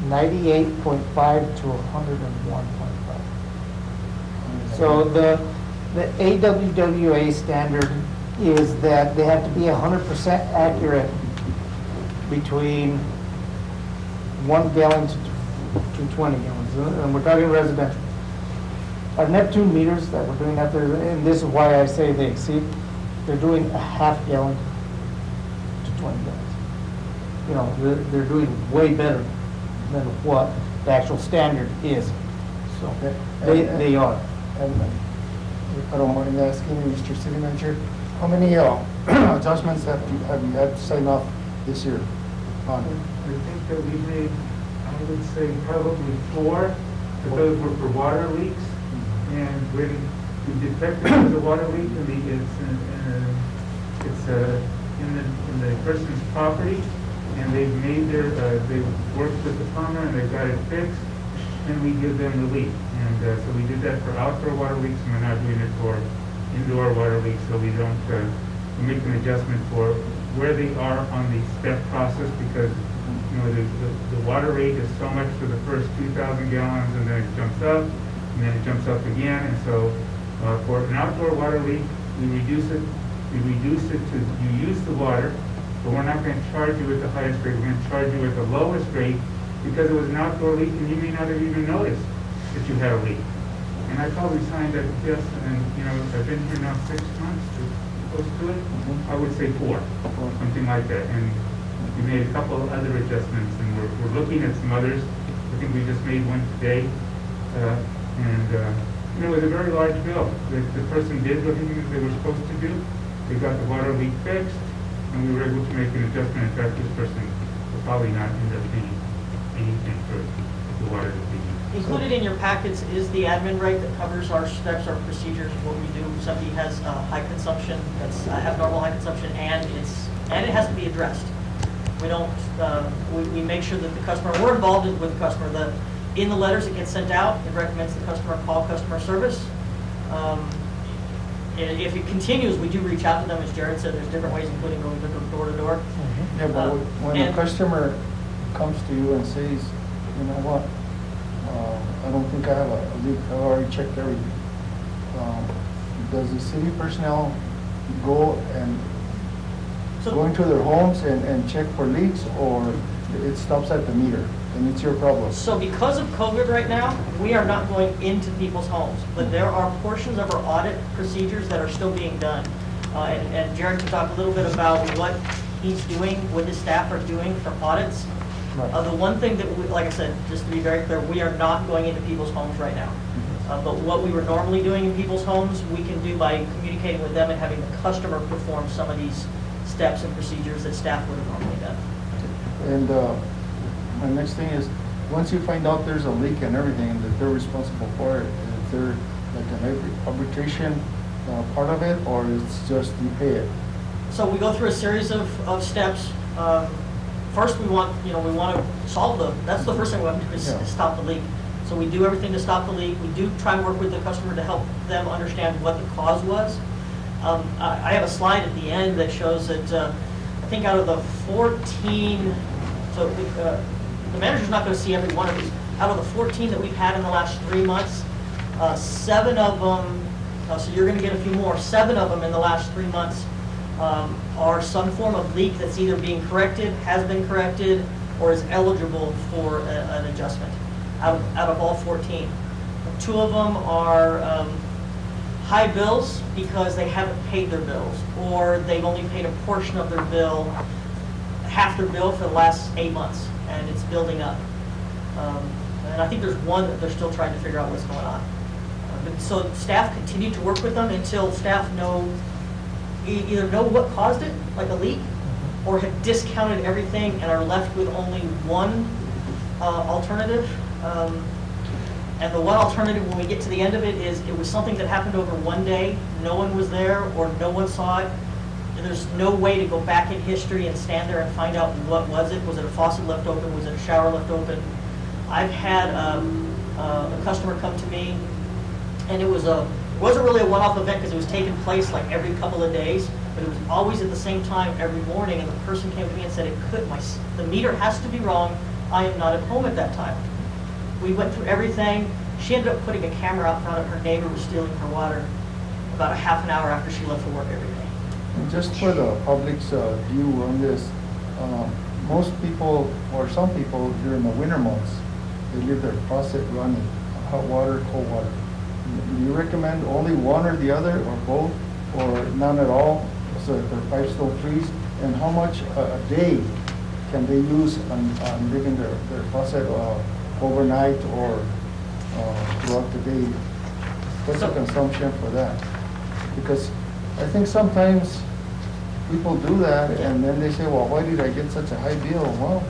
98.5 to 101.5. So the AWWA standard is that they have to be 100% accurate between 1 gallon to 20 gallons, and we're talking residential. Our Neptune meters that we're doing out there, and this is why I say they exceed, they're doing a half gallon to 20 gallons. You know, they're doing way better than what the actual standard is. So they are. And I don't mind asking you, Mr. City Manager, how many adjustments have you had to sign off this year on? I think that we made, I would say probably 4, but those were for water leaks. And when we detected there was a water leak in the person's property, and they've made they worked with the plumber and they got it fixed, and we give them relief. And so we did that for outdoor water leaks, and we're now doing it for indoor water leaks, so we don't, we make an adjustment for where they are on the step process, because, you know, the water rate is so much for the first 2,000 gallons, and then it jumps up, and then it jumps up again, and so for an outdoor water leak, we reduce it to, you use the water, but we're not going to charge you at the highest rate, we're going to charge you at the lowest rate, because it was an outdoor leak, and you may not have even noticed that you had a leak. And I probably signed that, yes, and, you know, I've been here now 6 months, close to it, I would say 4, something like that. And we made a couple of other adjustments, and we're looking at some others. I think we just made one today, you know, it was a very large bill. The person did what they were supposed to do. They got the water leak fixed, and we were able to make an adjustment. In fact, this person will probably not end up paying anything for the water that they use. Included in your packets is the admin rate that covers our steps, our procedures, what we do. If somebody has high consumption, that's abnormal high consumption, and it has to be addressed. We don't, we make sure that the customer, we're involved with the customer. In the letters that get sent out, it recommends the customer call customer service. If it continues, we do reach out to them. As Jared said, there's different ways, including going door to door. Yeah, but when a customer comes to you and says, you know what, I don't think I have a leak. I already checked everything. Does the city personnel go and go into their homes and check for leaks, or it stops at the meter and it's your problem? So because of COVID right now, we are not going into people's homes, but there are portions of our audit procedures that are still being done. And Jared can talk a little bit about what he's doing, what his staff are doing for audits. The one thing that, like I said, just to be very clear, we are not going into people's homes right now. But what we were normally doing in people's homes, we can do by communicating with them and having the customer perform some of these steps and procedures that staff would have normally done. And my next thing is, once you find out there's a leak and everything, and that they're responsible for it, is there like an arbitration part of it, or it's just you pay it? So we go through a series of steps. First, we want to solve that's the first thing we want to do is stop the leak. So we do everything to stop the leak. We do try and work with the customer to help them understand what the cause was. I have a slide at the end that shows that I think out of the 14, so the manager's not going to see every one of these. Out of the 14 that we've had in the last 3 months, 7 of them, so you're going to get a few more, 7 of them in the last 3 months are some form of leak that's either being corrected, has been corrected, or is eligible for an adjustment out of all 14. 2 of them are high bills because they haven't paid their bills, or they've only paid a portion of their bill, half their bill for the last 8 months, and it's building up. And I think there's one that they're still trying to figure out what's going on. So staff continue to work with them until staff either know what caused it, like a leak, or have discounted everything and are left with only one alternative. And the one alternative, when we get to the end of it, is it was something that happened over one day, no one was there, or no one saw it. And there's no way to go back in history and stand there and find out what was it. Was it a faucet left open? Was it a shower left open? I've had a customer come to me, and it wasn't really a one-off event because it was taking place like every couple of days, but it was always at the same time every morning, and the person came to me and said, the meter has to be wrong, I am not at home at that time. We went through everything. She ended up putting a camera out front of her neighbor was stealing her water about a half an hour after she left for work every day. And just for the public's view on this, most people, or some people during the winter months, they leave their faucet running, hot water, cold water. Do you recommend only one or the other, or both, or none at all, so that their pipes don't freeze? And how much a day can they use on leaving their faucet overnight or throughout the day? What's the consumption for that? Because I think sometimes people do that, and then they say, well, why did I get such a high bill? Well,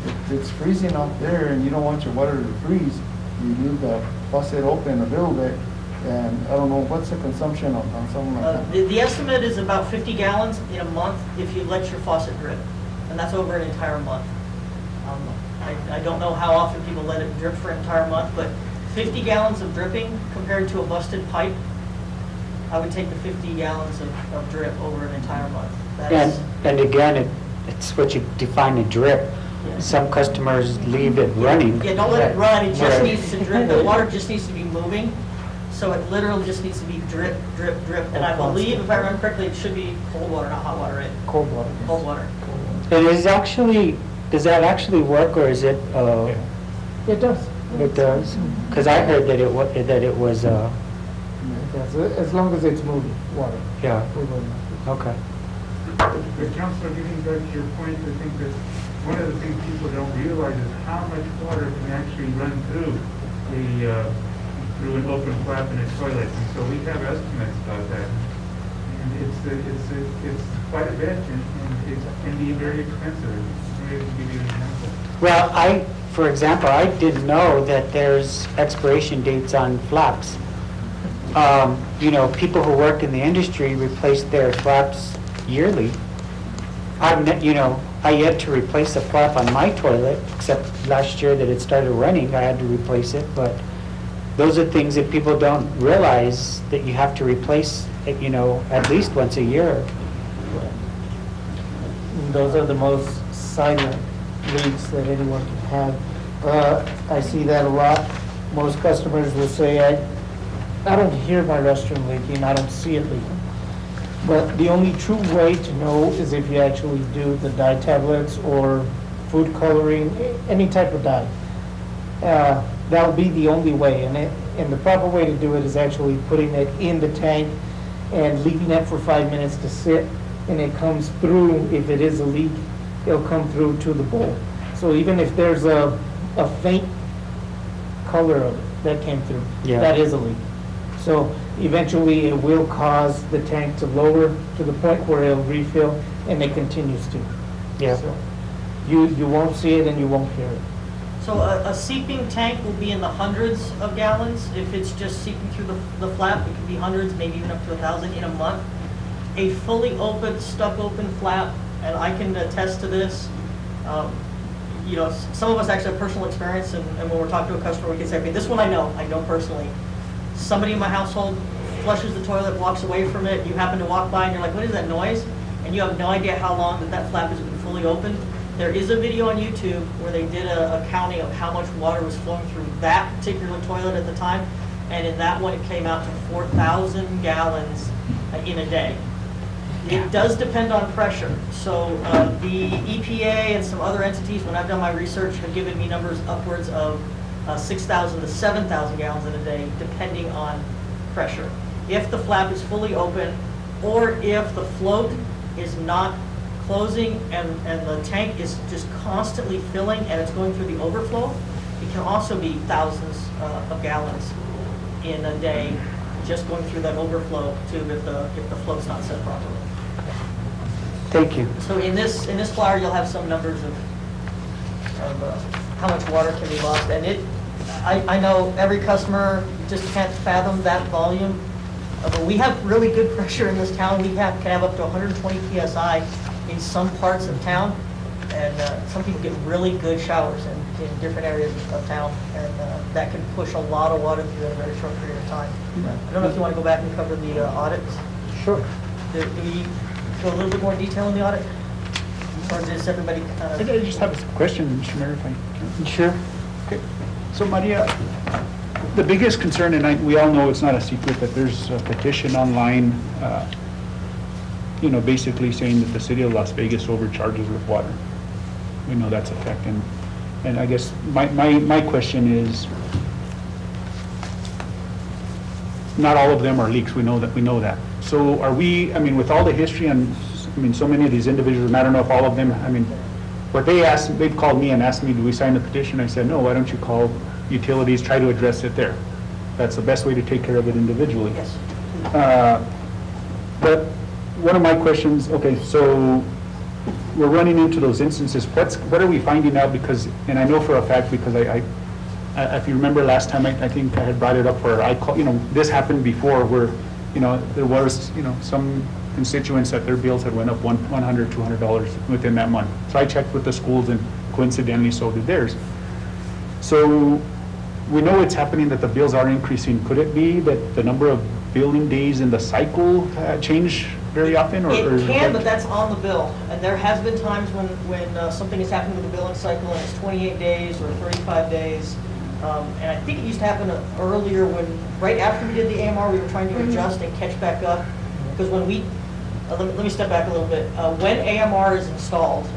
if it's freezing out there and you don't want your water to freeze, you leave the faucet open a little bit, and I don't know, what's the consumption on something like that? The estimate is about 50 gallons in a month if you let your faucet drip, and that's over an entire month. I don't know how often people let it drip for an entire month, but 50 gallons of dripping compared to a busted pipe, I would take the 50 gallons of drip over an entire month. And again, it's what you define a drip. Yeah. Some customers leave it running. Yeah, don't let it run, it just Right. needs to drip, the water just needs to be moving, so it literally just needs to be drip, drip, drip. And I believe, if I remember correctly, it should be cold water, not hot water, right? Cold water. Cold water. And does that actually work, or is it, It does. it does? Because I heard that it was, Yes, as long as it's moving, water. yeah, We will not. okay. But Councilor, getting back to your point, I think that one of the things people don't realize is how much water can actually run through through an open flap in a toilet. And so we have estimates about that. And it's quite a bit, and it can be very expensive. Maybe to give you an example. Well, for example, I didn't know that there's expiration dates on flaps. People who work in the industry replace their flaps yearly. I yet to replace a flap on my toilet, except last year that it started running, I had to replace it, but those are things that people don't realize, that you have to replace, at least once a year. Those are the most silent leaks that anyone can have. I see that a lot. most customers will say, I don't hear my restroom leaking, I don't see it leaking. But the only true way to know is if you actually do the dye tablets or food coloring, any type of dye. That'll be the only way, and the proper way to do it is actually putting it in the tank and leaving it for 5 minutes to sit, and it comes through, if it is a leak, it'll come through to the bowl. So even if there's a faint color of it that came through, Yeah. that is a leak. So eventually it will cause the tank to lower to the point where it'll refill, and it continues to. Yeah. So you won't see it and you won't hear it. So a seeping tank will be in the hundreds of gallons. If it's just seeping through the flap, it could be hundreds, maybe even up to 1,000 in a month. A fully open, stuck open flap, and I can attest to this, you know, some of us actually have personal experience, and when we're talking to a customer, we can say, okay, this one I know personally. Somebody in my household flushes the toilet, walks away from it, you happen to walk by and you're like, what is that noise? And you have no idea how long that flap has been fully open. There is a video on YouTube where they did a counting of how much water was flowing through that particular toilet at the time, and in that one it came out to 4,000 gallons in a day. It does depend on pressure. So the EPA and some other entities, when I've done my research, have given me numbers upwards of 6,000 to 7,000 gallons in a day, depending on pressure. If the flap is fully open, or if the float is not closing and the tank is just constantly filling and it's going through the overflow, it can also be thousands of gallons in a day just going through that overflow tube if the float's not set properly. Thank you. So in this flyer, you'll have some numbers of how much water can be lost, and I know every customer just can't fathom that volume, but we have really good pressure in this town. We can have up to 120 psi in some parts of town, and some people get really good showers in different areas of town, and that can push a lot of water through in a very short period of time. I don't know if you want to go back and cover the audits. Sure. Do we go a little bit more detail in the audit? Or does everybody kind of... I just have a question, Mr. Mayor, if I can. Sure. Okay. So Maria, the biggest concern, and we all know it's not a secret, that there's a petition online, you know, basically saying that the city of Las Vegas overcharges with water. We know that's a fact, and I guess my question is, not all of them are leaks, we know that. So are we, I mean, with all the history and, I mean, so many of these individuals, and I don't know if all of them, I mean, what they've called me and asked me, do we sign the petition? I said, no, why don't you call utilities, try to address it there. That's the best way to take care of it individually. Yes. But one of my questions, okay, so we're running into those instances. What are we finding out? Because, and I know for a fact, because if you remember last time, I think I had brought it up where I call, you know, this happened before where, you know, there was, you know, some constituents that their bills had went up $100, $200 within that month. So I checked with the schools, and coincidentally so did theirs. So we know it's happening, that the bills are increasing. Could it be that the number of billing days in the cycle change very often? It can, but that's on the bill. And there has been times when something has happened with the billing cycle and it's 28 days or 35 days. And I think it used to happen earlier when, right after we did the AMR, we were trying to adjust and catch back up. Because when we, let me step back a little bit. When AMR is installed,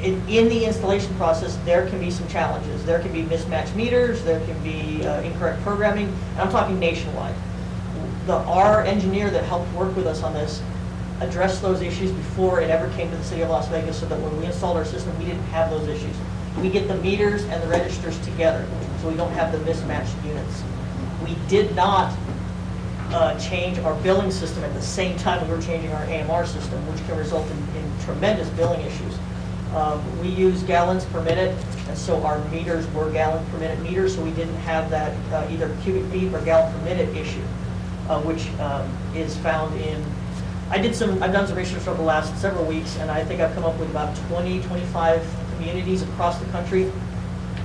in the installation process, there can be some challenges. There can be mismatched meters, there can be incorrect programming, and I'm talking nationwide. Our engineer that helped work with us on this addressed those issues before it ever came to the city of Las Vegas, so that when we installed our system, we didn't have those issues. We get the meters and the registers together, so we don't have the mismatched units. We did not change our billing system at the same time we were changing our AMR system, which can result in tremendous billing issues. We use gallons per minute, and so our meters were gallon per minute meters, so we didn't have that either cubic feet or gallon per minute issue, which is found in, I've done some research over the last several weeks, and I think I've come up with about 20, 25 communities across the country.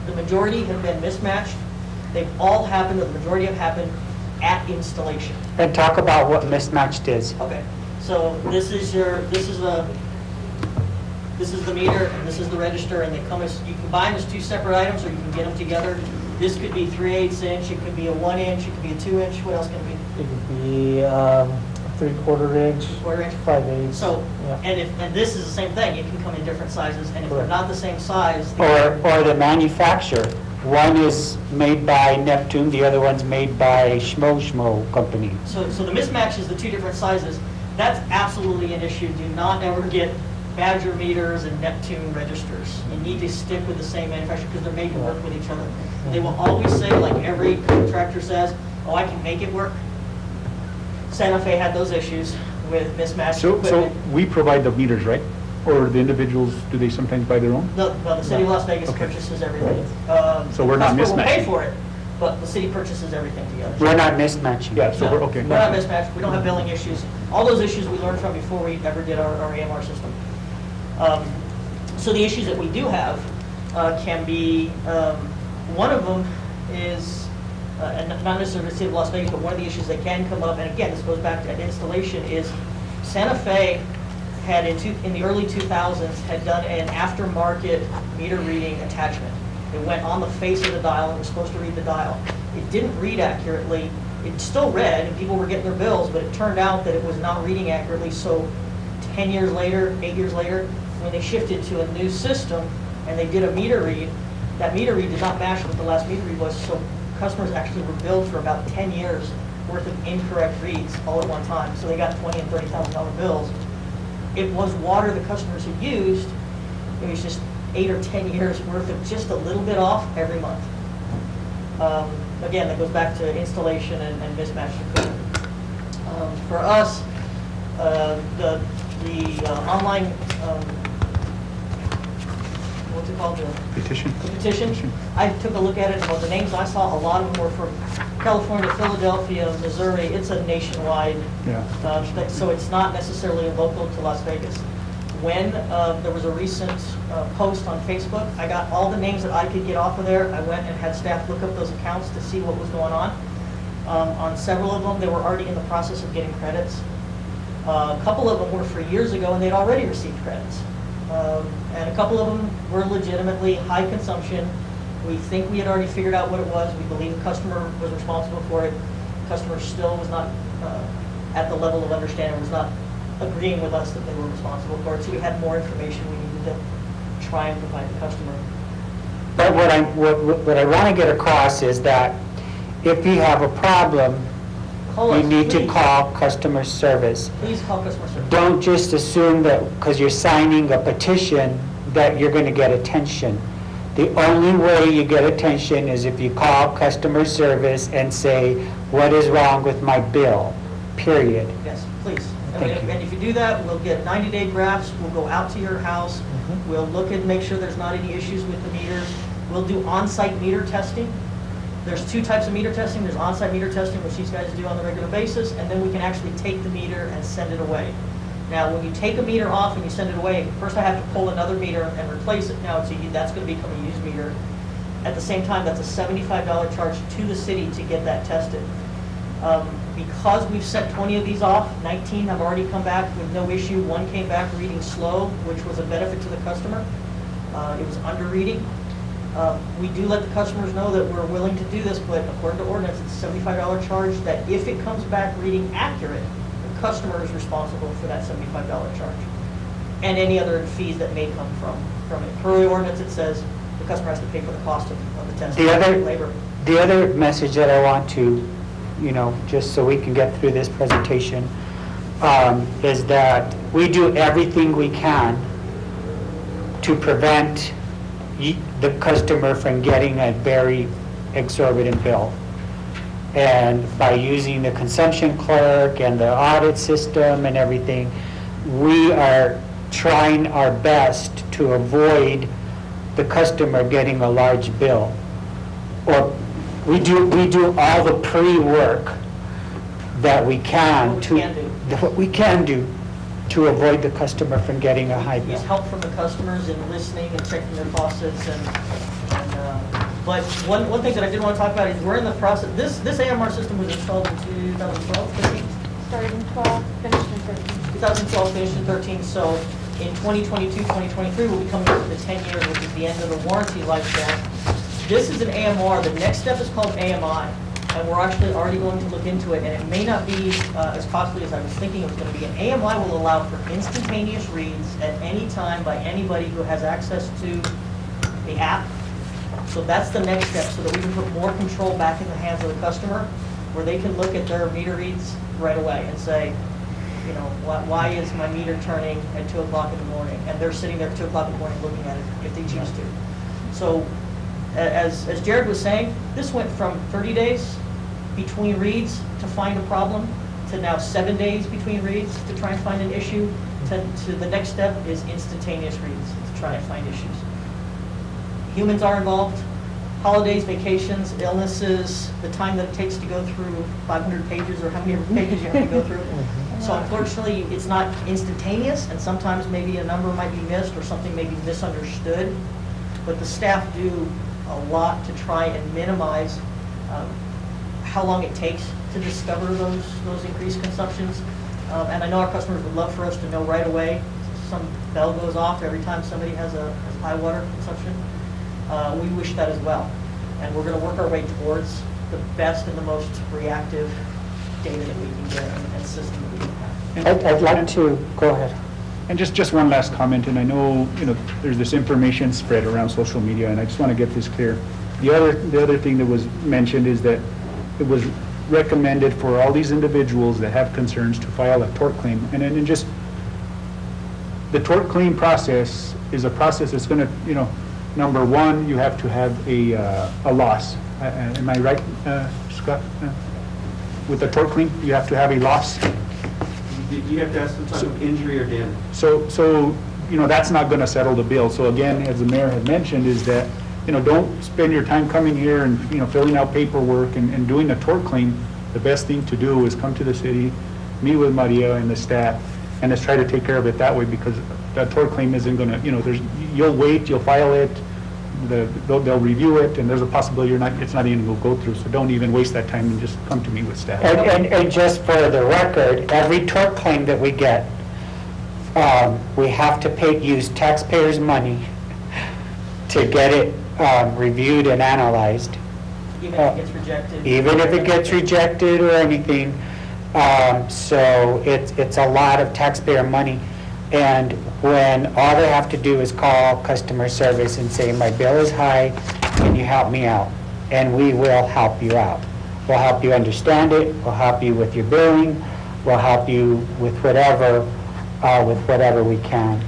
The majority have been mismatched. They've all happened, or the majority have happened at installation. And talk about what mismatched is. Okay, so this is the meter, and this is the register, and they come as, you can buy them as two separate items, or you can get them together. This could be 3/8 inch, it could be a 1 inch, it could be a 2 inch, what else can it be? It could be 3/4 inch, 1/4 inch? 5/8. So, Yeah. and this is the same thing, it can come in different sizes, and if they're Correct. not the same size. Or the manufacturer. One is made by Neptune, the other one's made by Schmo Company. So the mismatch is the two different sizes. That's absolutely an issue. Do not ever get Badger meters and Neptune registers. You need to stick with the same manufacturer because they're made to work with each other. They will always say, like every contractor says, oh, I can make it work. Santa Fe had those issues with mismatched So equipment. we provide the meters, right? Or the individuals, do they sometimes buy their own? No, the city of Las Vegas Okay. purchases everything. So we're not Customer will pay mismatching. for it, but the city purchases everything together. We're not mismatching. Yeah, so No, we're, okay. We're not mismatched, we don't have billing issues. All those issues we learned from before we ever did our AMR system. So the issues that we do have can be, one of them is, and not necessarily the city of Las Vegas, but one of the issues that can come up, and again, this goes back to installation, is Santa Fe had in the early 2000s had done an aftermarket meter reading attachment. It went on the face of the dial and was supposed to read the dial. It didn't read accurately. It still read, and people were getting their bills, but it turned out that it was not reading accurately. So 10 years later, 8 years later, when they shifted to a new system and they did a meter read, that meter read did not match what the last meter read was. So customers actually were billed for about 10 years worth of incorrect reads all at one time. So they got $20,000 and $30,000 bills. It was water the customers had used. It was just 8 or 10 years worth of just a little bit off every month. Again, that goes back to installation and mismatched equipment. For us, the online, what's it called? Petition? The petition. I took a look at it, and the names I saw, a lot of them were from California, Philadelphia, Missouri. It's a nationwide Yeah. thing, so it's not necessarily local to Las Vegas. When there was a recent post on Facebook, I got all the names that I could get off of there. I went and had staff look up those accounts to see what was going on. On several of them, they were already in the process of getting credits. A couple of them were for years ago, and they'd already received credits. And a couple of them were legitimately high consumption. We think we had already figured out what it was. We believe the customer was responsible for it. The customer still was not at the level of understanding, was not agreeing with us that they were responsible for it. So we had more information we needed to try and provide the customer. But what I want to get across is that if you have a problem, Call you us, need to please. call customer service. Please call customer service. Don't just assume that because you're signing a petition that you're going to get attention. The only way you get attention is if you call customer service and say, what is wrong with my bill, period. Yes, please. Thank you. And if you do that, we'll get 90-day graphs, we'll go out to your house, we'll look and make sure there's not any issues with the meters. We'll do on-site meter testing. There's two types of meter testing. There's on-site meter testing, which these guys do on a regular basis, and then we can actually take the meter and send it away. Now, when you take a meter off and you send it away, first I have to pull another meter and replace it. Now, that's going to become a used meter. At the same time, that's a $75 charge to the city to get that tested. Because we've set 20 of these off, 19 have already come back with no issue. One came back reading slow, which was a benefit to the customer. It was under reading. We do let the customers know that we're willing to do this, but according to ordinance, it's a $75 charge that if it comes back reading accurate, the customer is responsible for that $75 charge. And any other fees that may come from it. Per the ordinance, it says the customer has to pay for the cost of the test. Labor. The other message that I want to, just so we can get through this presentation, is that we do everything we can to prevent the customer from getting a very exorbitant bill. And by using the consumption clerk and the audit system and everything, we are trying our best to avoid the customer getting a large bill. Or we do all the pre-work that we can what we can do to avoid the customer from getting a high bill. Use help from the customers in listening and checking their faucets but one thing that I did want to talk about is we're in the process, this AMR system was installed in 2012, 13? Started in 12, finished in 13. 2012, finished in 13, so in 2022, 2023, we'll be coming up to the 10 years, which is the end of the warranty lifespan. This is an AMR. The next step is called AMI, and we're actually already going to look into it, and it may not be as costly as I was thinking it was going to be. An AMI will allow for instantaneous reads at any time by anybody who has access to the app. So that's the next step, so that we can put more control back in the hands of the customer, where they can look at their meter reads right away and say, you know, why is my meter turning at 2 o'clock in the morning? And they're sitting there at 2 o'clock in the morning looking at it if they choose to. So as Jared was saying, this went from 30 days between reads to find a problem to now 7 days between reads to try and find an issue to the next step is instantaneous reads to try and find issues. Humans are involved. Holidays, vacations, illnesses, the time that it takes to go through 500 pages or how many pages you have to go through. So unfortunately, it's not instantaneous, and sometimes maybe a number might be missed or something may be misunderstood. But the staff do a lot to try and minimize how long it takes to discover those increased consumptions. And I know our customers would love for us to know right away. Some bell goes off every time somebody has high water consumption. We wish that as well. And we're going to work our way towards the best and the most reactive data that we can get and system that we can have. I'd like to, go ahead. And just one last comment, and I know, there's this information spread around social media, and I just want to get this clear. The other thing that was mentioned is that it was recommended for all these individuals that have concerns to file a tort claim. And then just, the tort claim process is a process that's going to, number one, you have to have a loss. Am I right, Scott? With the tort claim, you have to have a loss. You have to have some type of injury or damage. So that's not going to settle the bill. So again, as the mayor had mentioned, is that, don't spend your time coming here and, filling out paperwork and doing a tort claim. The best thing to do is come to the city, meet with Maria and the staff, and let's try to take care of it that way, because that tort claim isn't going to, you'll wait, you'll file it, they'll review it, and there's a possibility it's not even going to go through. So don't even waste that time and just come to me with staff. And just for the record, every tort claim that we get, we have to use taxpayers' money to get it reviewed and analyzed. Even if it gets rejected? Even if it gets rejected or anything. So it's a lot of taxpayer money. And when all they have to do is call customer service and say, my bill is high, can you help me out? And we will help you out. We'll help you understand it, we'll help you with your billing, we'll help you with whatever we can.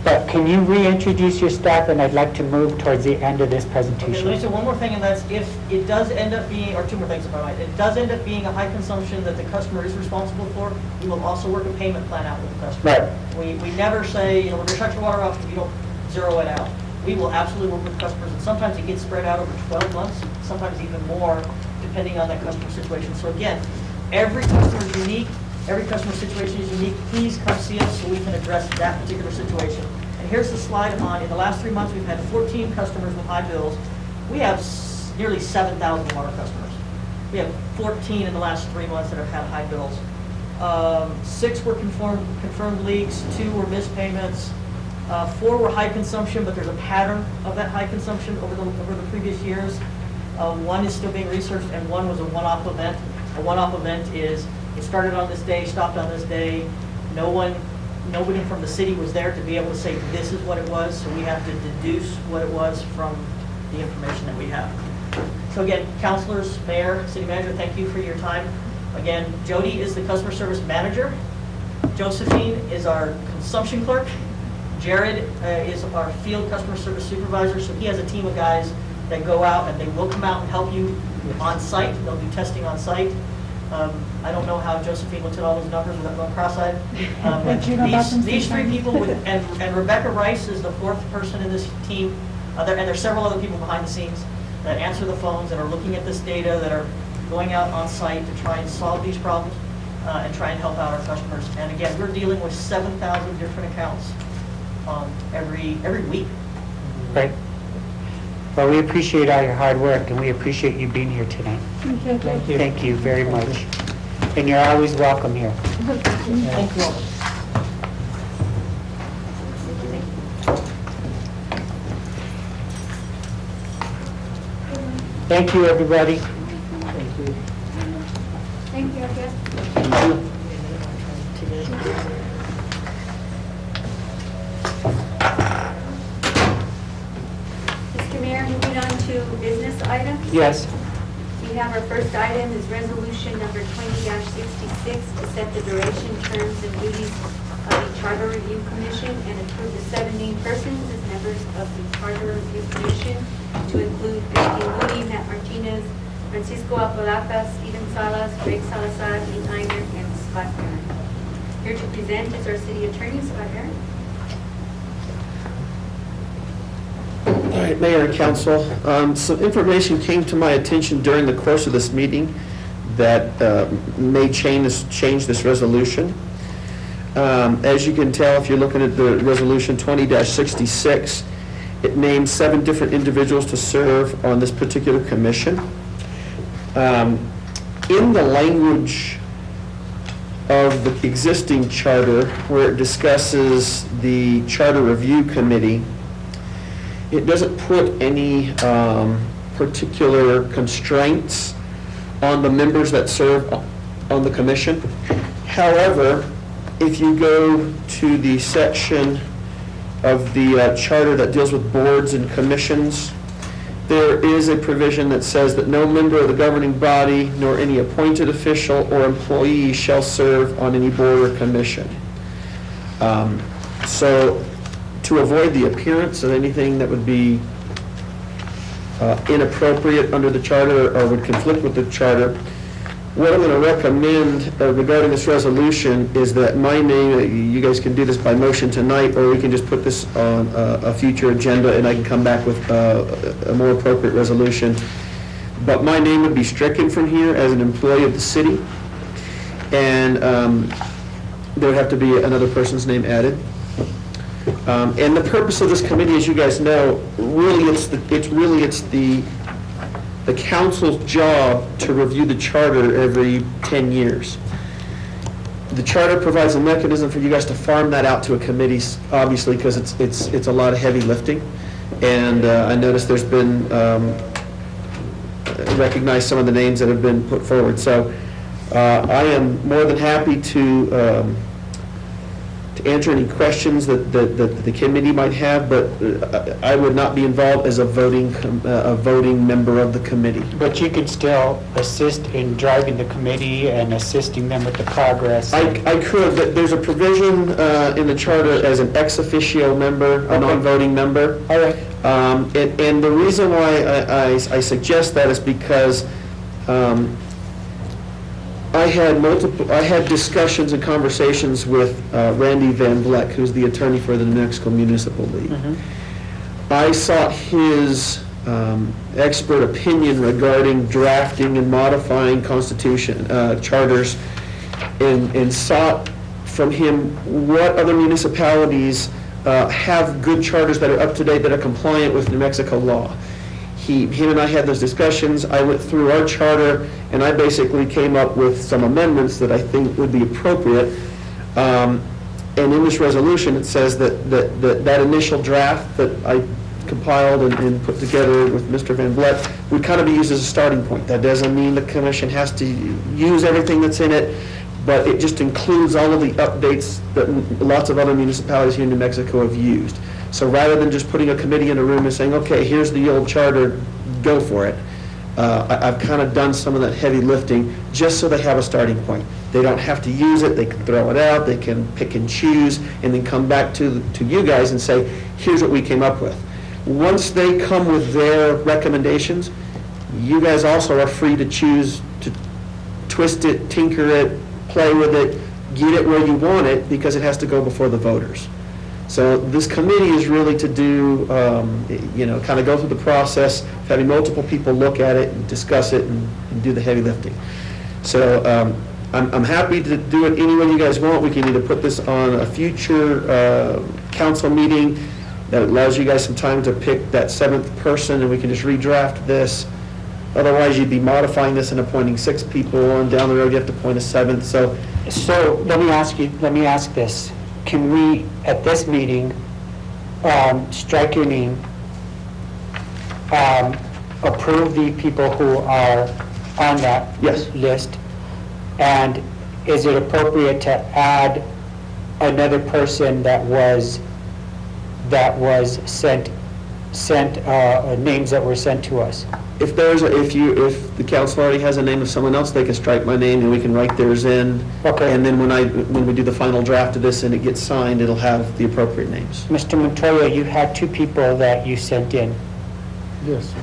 But can you reintroduce your staff, and I'd like to move towards the end of this Okay, presentation. let me say one more thing, and that's if it does end up being, or two more things if I might, it does end up being a high consumption that the customer is responsible for, we will also work a payment plan out with the customer. Right. We never say, we're going to shut your water off if you don't zero it out. We will absolutely work with customers, and sometimes it gets spread out over 12 months, sometimes even more, depending on that customer situation. So again, every customer is unique, every customer situation is unique. Please come see us so we can address that particular situation. And here's the slide on, in the last 3 months, we've had 14 customers with high bills. We have nearly 7,000 water customers. We have 14 in the last 3 months that have had high bills. 6 were confirmed leaks, 2 were missed payments, 4 were high consumption, but there's a pattern of that high consumption over the previous years. 1 is still being researched, and 1 was a one-off event. A one-off event is, it started on this day, stopped on this day. Nobody from the city was there to be able to say this is what it was, so we have to deduce what it was from the information that we have. So again, councilors, mayor, city manager, thank you for your time. Again, Jody is the customer service manager. Josephine is our consumption clerk. Jared is our field customer service supervisor, so he has a team of guys that go out and they will come out and help you on site. They'll do testing on site. I don't know how Josephine looked at all those numbers without going cross-eyed. These 3 people, and Rebecca Rice is the 4th person in this team, and there's several other people behind the scenes that answer the phones and are looking at this data, that are going out on site to try and solve these problems and try and help out our customers. And again, we're dealing with 7,000 different accounts every week. Right. Well, we appreciate all your hard work, and we appreciate you being here tonight. Thank you. Thank you very much. And you're always welcome here. Thank you all. Thank you, everybody. Thank you, I guess. Mr. Mayor, moving on to business items. Yes. We have our first item is resolution number 20-66 to set the duration, terms, and duties of the Charter Review Commission and approve the 17 persons as members of the Charter Review Commission to include Christine Moody, Matt Martinez, Francisco Apodaca, Stephen Salas, Greg Salazar, Lee Einer, and Scott Aaron. Here to present is our city attorney, Scott Aaron. All right, Mayor and Council, some information came to my attention during the course of this meeting that may change this resolution. As you can tell, if you're looking at the resolution 20-66, it names 7 different individuals to serve on this particular commission. In the language of the existing charter, where it discusses the Charter Review Committee, it doesn't put any particular constraints on the members that serve on the commission. However, if you go to the section of the charter that deals with boards and commissions, there is a provision that says that no member of the governing body nor any appointed official or employee shall serve on any board or commission. So to avoid the appearance of anything that would be inappropriate under the charter or would conflict with the charter, what I'm going to recommend regarding this resolution is that my name, you guys can do this by motion tonight, or we can just put this on a future agenda and I can come back with a more appropriate resolution. But my name would be stricken from here as an employee of the city, and there would have to be another person's name added. And the purpose of this committee, as you guys know, really it's the council's job to review the charter every 10 years. The charter provides a mechanism for you guys to farm that out to a committee, obviously, because it's a lot of heavy lifting. And I noticed there's been, recognize some of the names that have been put forward. So I am more than happy to answer any questions that the committee might have, but I would not be involved as a voting member of the committee. But you could still assist in driving the committee and assisting them with the progress. I could, but there's a provision in the charter as an ex officio member, a non-voting member. All right. And the reason why I suggest that is because I had discussions and conversations with Randy Van Vleck, who's the attorney for the New Mexico Municipal League. Mm-hmm. I sought his expert opinion regarding drafting and modifying constitution charters, and sought from him what other municipalities have good charters that are up to date, that are compliant with New Mexico law. Him and I had those discussions. I went through our charter, and I basically came up with some amendments that I think would be appropriate. And in this resolution, it says that initial draft that I compiled and put together with Mr. Van Vleck would kind of be used as a starting point. That doesn't mean the commission has to use everything that's in it, but it just includes all of the updates that lots of other municipalities here in New Mexico have used. So rather than just putting a committee in a room and saying, okay, here's the old charter, go for it, I've kind of done some of that heavy lifting just so they have a starting point. They don't have to use it, they can throw it out, they can pick and choose, and then come back to you guys and say, here's what we came up with. Once they come with their recommendations, you guys also are free to choose to twist it, tinker it, play with it, get it where you want it, because it has to go before the voters. So this committee is really to do, kind of go through the process of having multiple people look at it and discuss it and do the heavy lifting. So I'm happy to do it any way you guys want. We can either put this on a future council meeting that allows you guys some time to pick that 7th person, and we can just redraft this. Otherwise, you'd be modifying this and appointing 6 people, and down the road you have to appoint a 7th. So let me ask this. Can we, at this meeting, strike your name, approve the people who are on that Yes. list? And is it appropriate to add another person that was sent, names that were sent to us? If if the council already has a name of someone else, they can strike my name and we can write theirs in. Okay. And then when we do the final draft of this and it gets signed, it'll have the appropriate names. Mr. Montoya, you had two people that you sent in. Yes.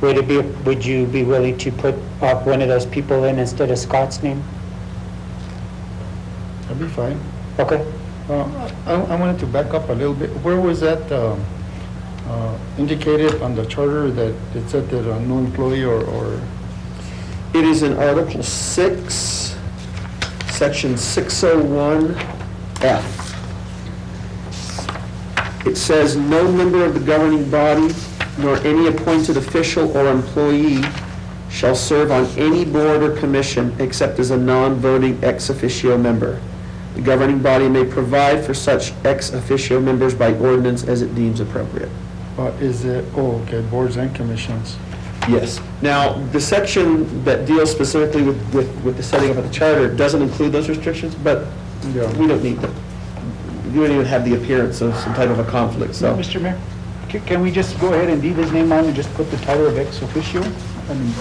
Would you be willing to put one of those people in instead of Scott's name? That'd be fine. Okay. I wanted to back up a little bit. Where was that indicated on the charter that it said that a new employee or? It is in Article 6, Section 601F. It says, "No member of the governing body nor any appointed official or employee shall serve on any board or commission except as a non-voting ex officio member. The governing body may provide for such ex officio members by ordinance as it deems appropriate." Is it, okay, boards and commissions. Yes. Now, the section that deals specifically with the setting up of the charter doesn't include those restrictions, but we don't need them. You don't even have the appearance of some type of a conflict, so. Mr. Mayor, can we just go ahead and leave his name on and just put the title of ex officio? I mean,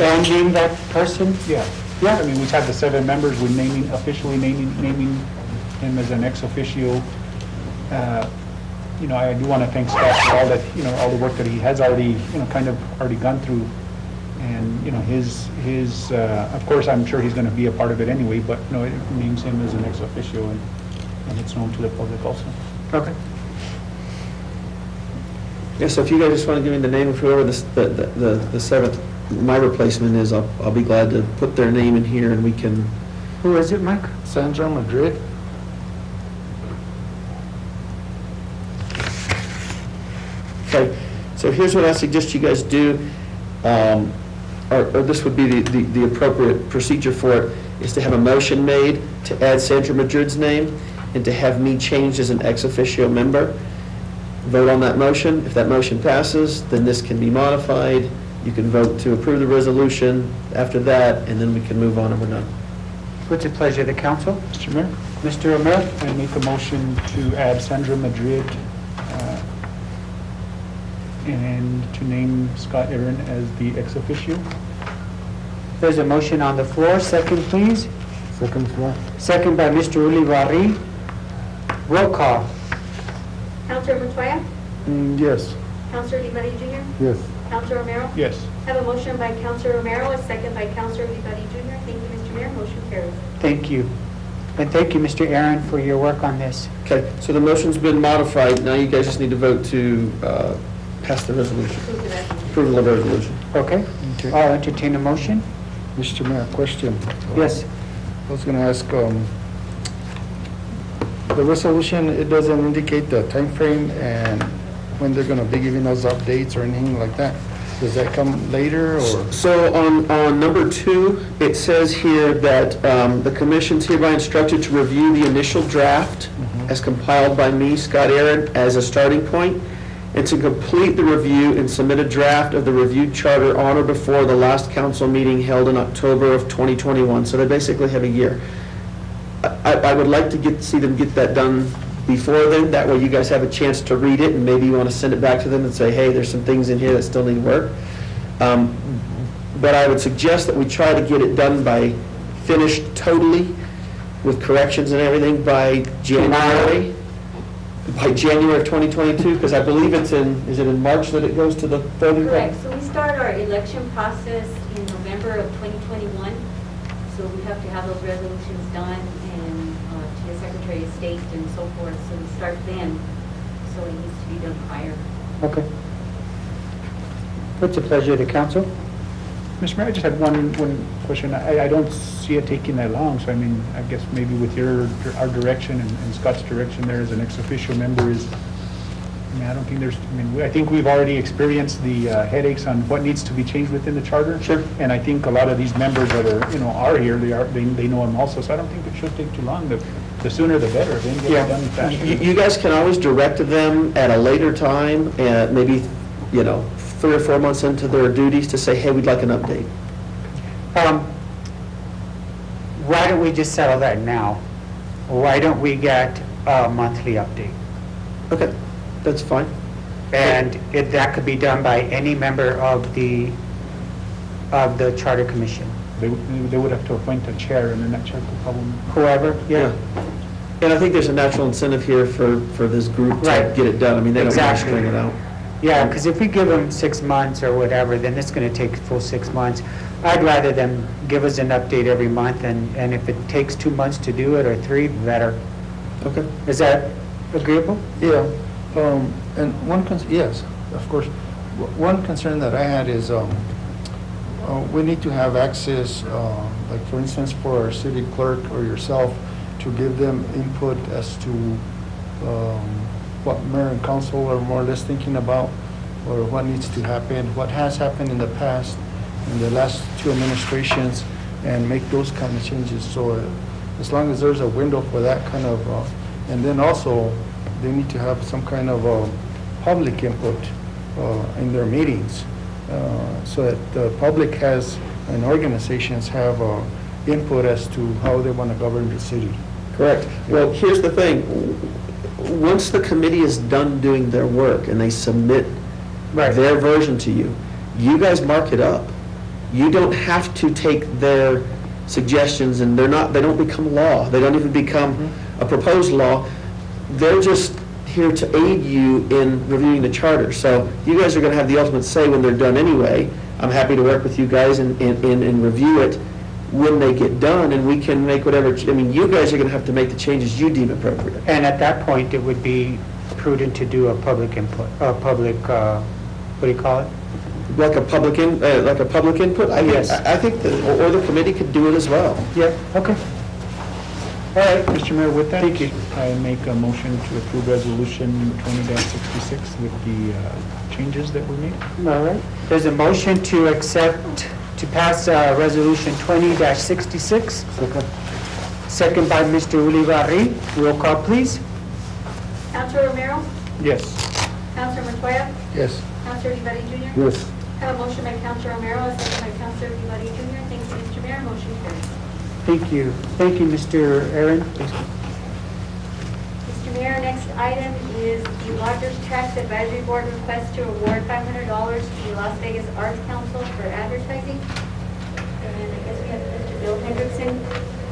And name that person? yeah. I mean, we've had the 7 members, we're officially naming him as an ex officio. I do want to thank Scott for all that, all the work that he has already, kind of already gone through. And, his, of course, I'm sure he's going to be a part of it anyway, but, it names him as an ex officio and it's known to the public also. Okay. Yeah, so if you guys just want to give me the name of whoever the 7th, my replacement is, I'll be glad to put their name in here and we can. Who is it, Mike? Sandra Madrid. Okay, so here's what I suggest you guys do, or this would be the appropriate procedure for it, is to have a motion made to add Sandra Madrid's name and to have me changed as an ex officio member. Vote on that motion. If that motion passes, then this can be modified. You can vote to approve the resolution after that, and then we can move on and we're done. What's the pleasure of the council? Mr. Mayor, Mr. Romero? I make a motion to add Sandra Madrid and to name Scott Aaron as the ex officio. There's a motion on the floor. Second, please. Second floor. Second by Mr. Ulibarri. Roll call. Counselor Montoya? Yes. Counselor Limari Jr.? Yes. Counselor Romero? Yes. I have a motion by Counselor Romero, a second by Counselor Limari Jr. Thank you, Mr. Mayor. Motion carries. Thank you. And thank you, Mr. Aaron, for your work on this. Okay, so the motion's been modified. Now you guys just need to vote to pass the resolution. Approve the resolution. Approval of resolution. Okay? I'll entertain a motion. Mr. Mayor, question. Yes. I was going to ask, the resolution, it doesn't indicate the time frame and when they're going to be giving us updates or anything like that. Does that come later or? So on number 2, it says here that the commission's hereby instructed to review the initial draft as compiled by me, Scott Aaron, as a starting point, and to complete the review and submit a draft of the reviewed charter on or before the last council meeting held in October of 2021. So they basically have a year. I would like to see them get that done before then. That way you guys have a chance to read it and maybe you want to send it back to them and say, hey, there's some things in here that still need work. But I would suggest that we try to get it done finished totally with corrections and everything by January of 2022, because I believe is it in March that it goes to the voting? Correct. So we start our election process in November of 2021. So we have to have those resolutions done and to the Secretary of State and so forth. So we start then. So it needs to be done prior. Okay. What's the pleasure of the council? Mr. Mayor, I just had one question. I don't see it taking that long, so I mean, I guess maybe with our direction and Scott's direction there as an ex officio member is, I don't think I think we've already experienced the headaches on what needs to be changed within the charter. Sure. And I think a lot of these members that are here, they know them also, so I don't think it should take too long. The sooner the better, then get it done faster. You guys can always direct them at a later time, maybe 3 or 4 months into their duties to say, hey, we'd like an update? Why don't we just settle that now? Why don't we get a monthly update? Okay, that's fine. And that could be done by any member of the Charter Commission. They would have to appoint a chair, and then that chair could probably... Whoever, yeah. And I think there's a natural incentive here for this group to Right. get it done. I mean, they don't want to Exactly. string it out. Yeah, because if we give them 6 months or whatever, then it's going to take a full 6 months. I'd rather them give us an update every month, and if it takes 2 months to do it, or 3, better. Okay. Is that agreeable? Yeah, and yes, of course. One concern that I had is, we need to have access, like for instance, for our city clerk or yourself, to give them input as to what mayor and council are more or less thinking about, or what needs to happen, what has happened in the past, in the last 2 administrations, and make those kind of changes. So as long as there's a window for that kind of, and then also, they need to have some kind of public input in their meetings, so that the public has, and organizations have input as to how they want to govern the city. Correct. Well, here's the thing. Once the committee is done doing their work and they submit their version to you, you guys mark it up. You don't have to take their suggestions, and they don't become law. They don't even become a proposed law. They're just here to aid you in reviewing the charter. So you guys are going to have the ultimate say when they're done anyway. I'm happy to work with you guys and review it when they get done, and we can make whatever, I mean, you guys are going to have to make the changes you deem appropriate. And at that point, it would be prudent to do a public input, what do you call it? Like a public input? Yes. I think or the committee could do it as well. Yeah, okay. All right. Mr. Mayor, with that, Thank you. I make a motion to approve Resolution 20-66 with the changes that were made. All right. There's a motion to pass Resolution 20-66. Second by Mr. Ulibarri. Roll call, please. Councilor Romero? Yes. Councilor Montoya? Yes. Councilor Uribarri Jr.? Yes. I have a motion by Councilor Romero, a second by Councilor Uribarri Jr. Thank you, Mr. Mayor. Motion carries. Thank you. Thank you, Mr. Aaron. Mr. Mayor, next item is the Lodgers Tax Advisory Board request to award $500 to the Las Vegas Arts Council for advertising. And I guess we have Mr. Bill Hendrickson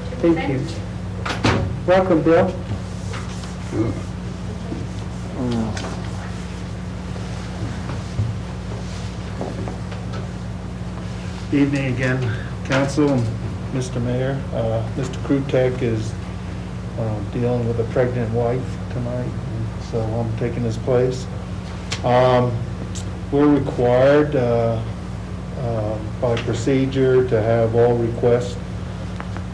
to present. Thank you. Welcome, Bill. Evening again, Council, and Mr. Mayor. Mr. Krutek is dealing with a pregnant wife tonight, so I'm taking his place. We're required by procedure to have all requests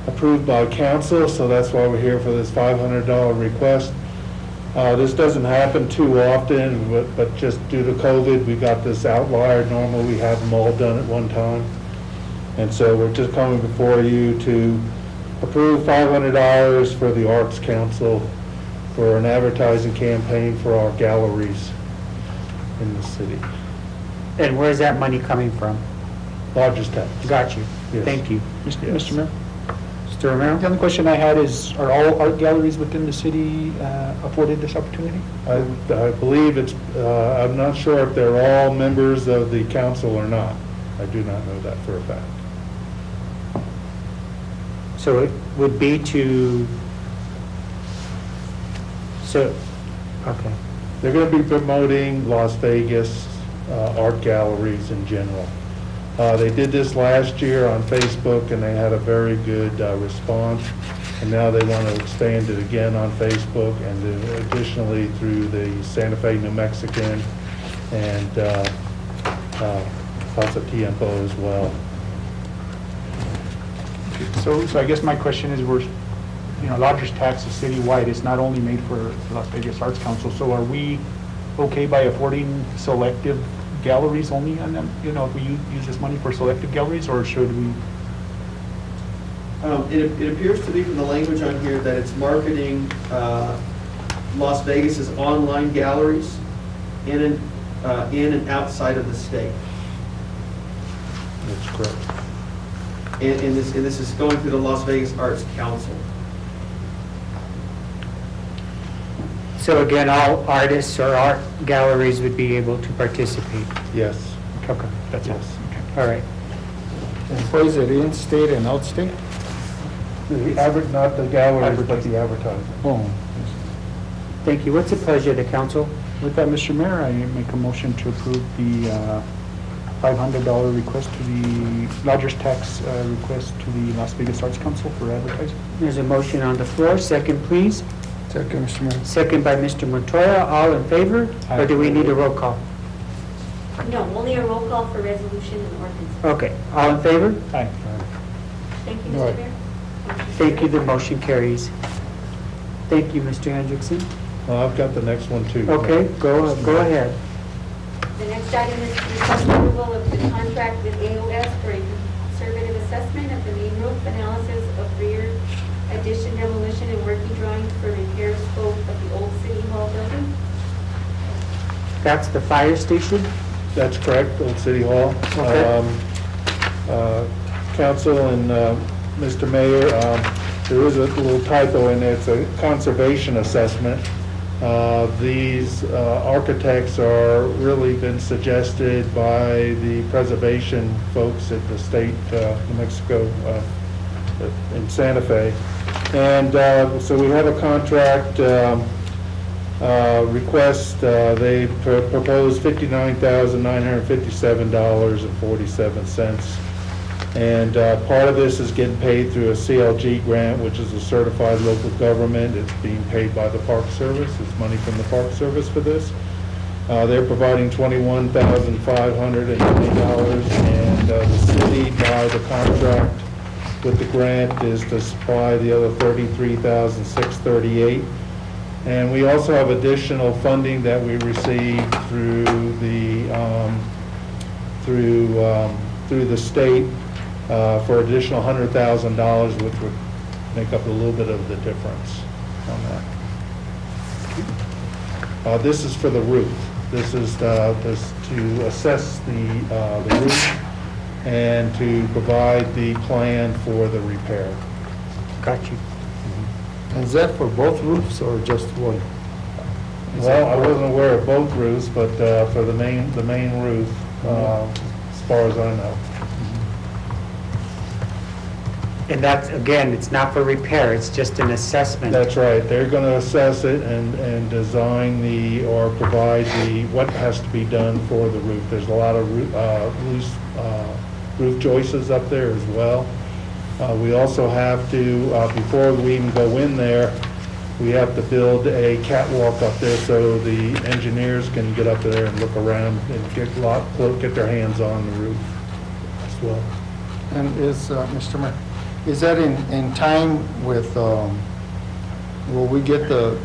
approved by council, so that's why we're here for this $500 request. This doesn't happen too often, but just due to COVID, we got this outlier. Normally, we have them all done at one time. And so we're just coming before you to approve $500 for the Arts Council for an advertising campaign for our galleries in the city. And where's that money coming from? Lodgers tax. Got you. Yes. Thank you. Mr. Mayor? Mr. Romero? The other question I had is, are all art galleries within the city afforded this opportunity? I believe it's, I'm not sure if they're all members of the council or not. I do not know that for a fact. So it would be to, okay. They're going to be promoting Las Vegas art galleries in general. They did this last year on Facebook, and they had a very good response. And now they want to expand it again on Facebook, and then additionally through the Santa Fe New Mexican and Plaza Tiempo as well. So I guess my question is, Lodgers tax is citywide. It's not only made for the Las Vegas Arts Council. So are we okay by affording selective galleries only on them? If we use this money for selective galleries, or should we? It appears to be from the language on here that it's marketing Las Vegas's online galleries. And in and outside of the state. That's correct. And this is going through the Las Vegas Arts Council. So again, all artists or art galleries would be able to participate? Yes. Okay, That's all. all right. And what is it, in-state and out-state? Not the galleries, but the advertising. Oh, Thank you. What's the pleasure of the council? With that, Mr. Mayor, I make a motion to approve the $500 request to the lodger's tax request to the Las Vegas Arts Council for advertising. There's a motion on the floor. Second, please. second, Mr. Mayor. Second by Mr. Montoya. All in favor? Or do we need a roll call? No, only a roll call for resolution and ordinance. Okay. All in favor? Aye. Thank you, Right. Mr. Mayor. Thank you. The motion carries. Thank you, Mr. Hendrickson. I've got the next one too. Okay, go ahead. The next item is to request approval of the contract with AOS for a conservative assessment of the main roof analysis of rear addition demolition and working drawings for repair scope of the old City Hall building. That's the fire station? That's correct, Old City Hall. Okay. Council and Mr. Mayor, there is a little typo in there. It's a conservation assessment. These architects are really been suggested by the preservation folks at the state, New Mexico, in Santa Fe. And so we have a contract request. They proposed $59,957.47. And part of this is getting paid through a CLG grant, which is a certified local government. It's being paid by the Park Service. It's money from the Park Service for this. They're providing $21,520, and the city, by the contract with the grant, is to supply the other $33,638. And we also have additional funding that we received through the state for additional $100,000, which would make up a little bit of the difference on that. This is for the roof. This is to assess the roof and to provide the plan for the repair. Got you. And is that for both roofs or just one? Well, I wasn't aware of both roofs, but for the main roof, as far as I know. And that's, again, it's not for repair, it's just an assessment. That's right. They're going to assess it and design or provide what has to be done for the roof. There's a lot of loose roof joists up there as well. We also have to, before we even go in there, we have to build a catwalk up there so the engineers can get up there and look around and get their hands on the roof as well. And is, Mr. Mayor, is that in time with, will we get the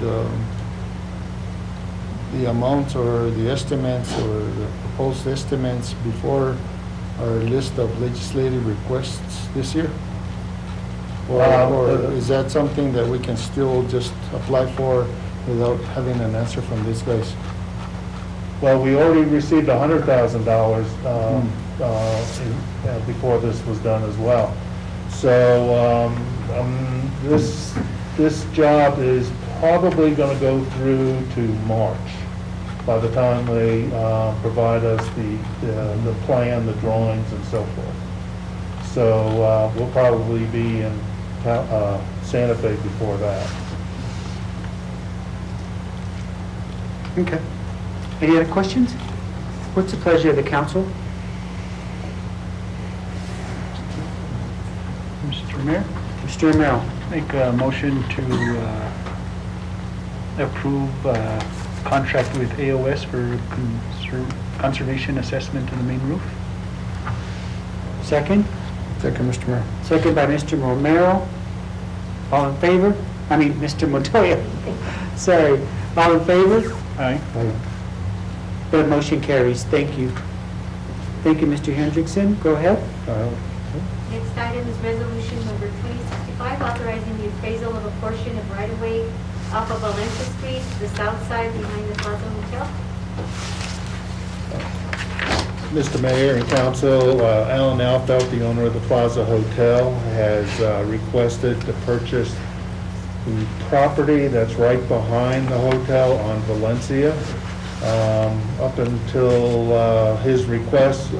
amounts or the estimates or the proposed estimates before our list of legislative requests this year? Or is that something that we can still just apply for without having an answer from these guys? Well, we already received $100,000 before this was done as well. So this job is probably going to go through to March, by the time they provide us the plan, the drawings, and so forth. So we'll probably be in Santa Fe before that. Okay. Any other questions? What's the pleasure of the council? Mr. Mayor, Mr. Romero. make a motion to approve contract with AOS for conservation assessment of the main roof. Second? Second, Mr. Mayor. Second by Mr. Romero. All in favor? I mean, Mr. Montoya. Sorry. All in favor? Aye. The motion carries. Thank you. Thank you, Mr. Hendrickson. Go ahead. Next item is resolution number 2065, authorizing the appraisal of a portion of right-of-way off of Valencia Street, the south side behind the Plaza Hotel. Mr. Mayor and Council, Alan Alfelt, the owner of the Plaza Hotel, has requested to purchase the property that's right behind the hotel on Valencia. Up until his request,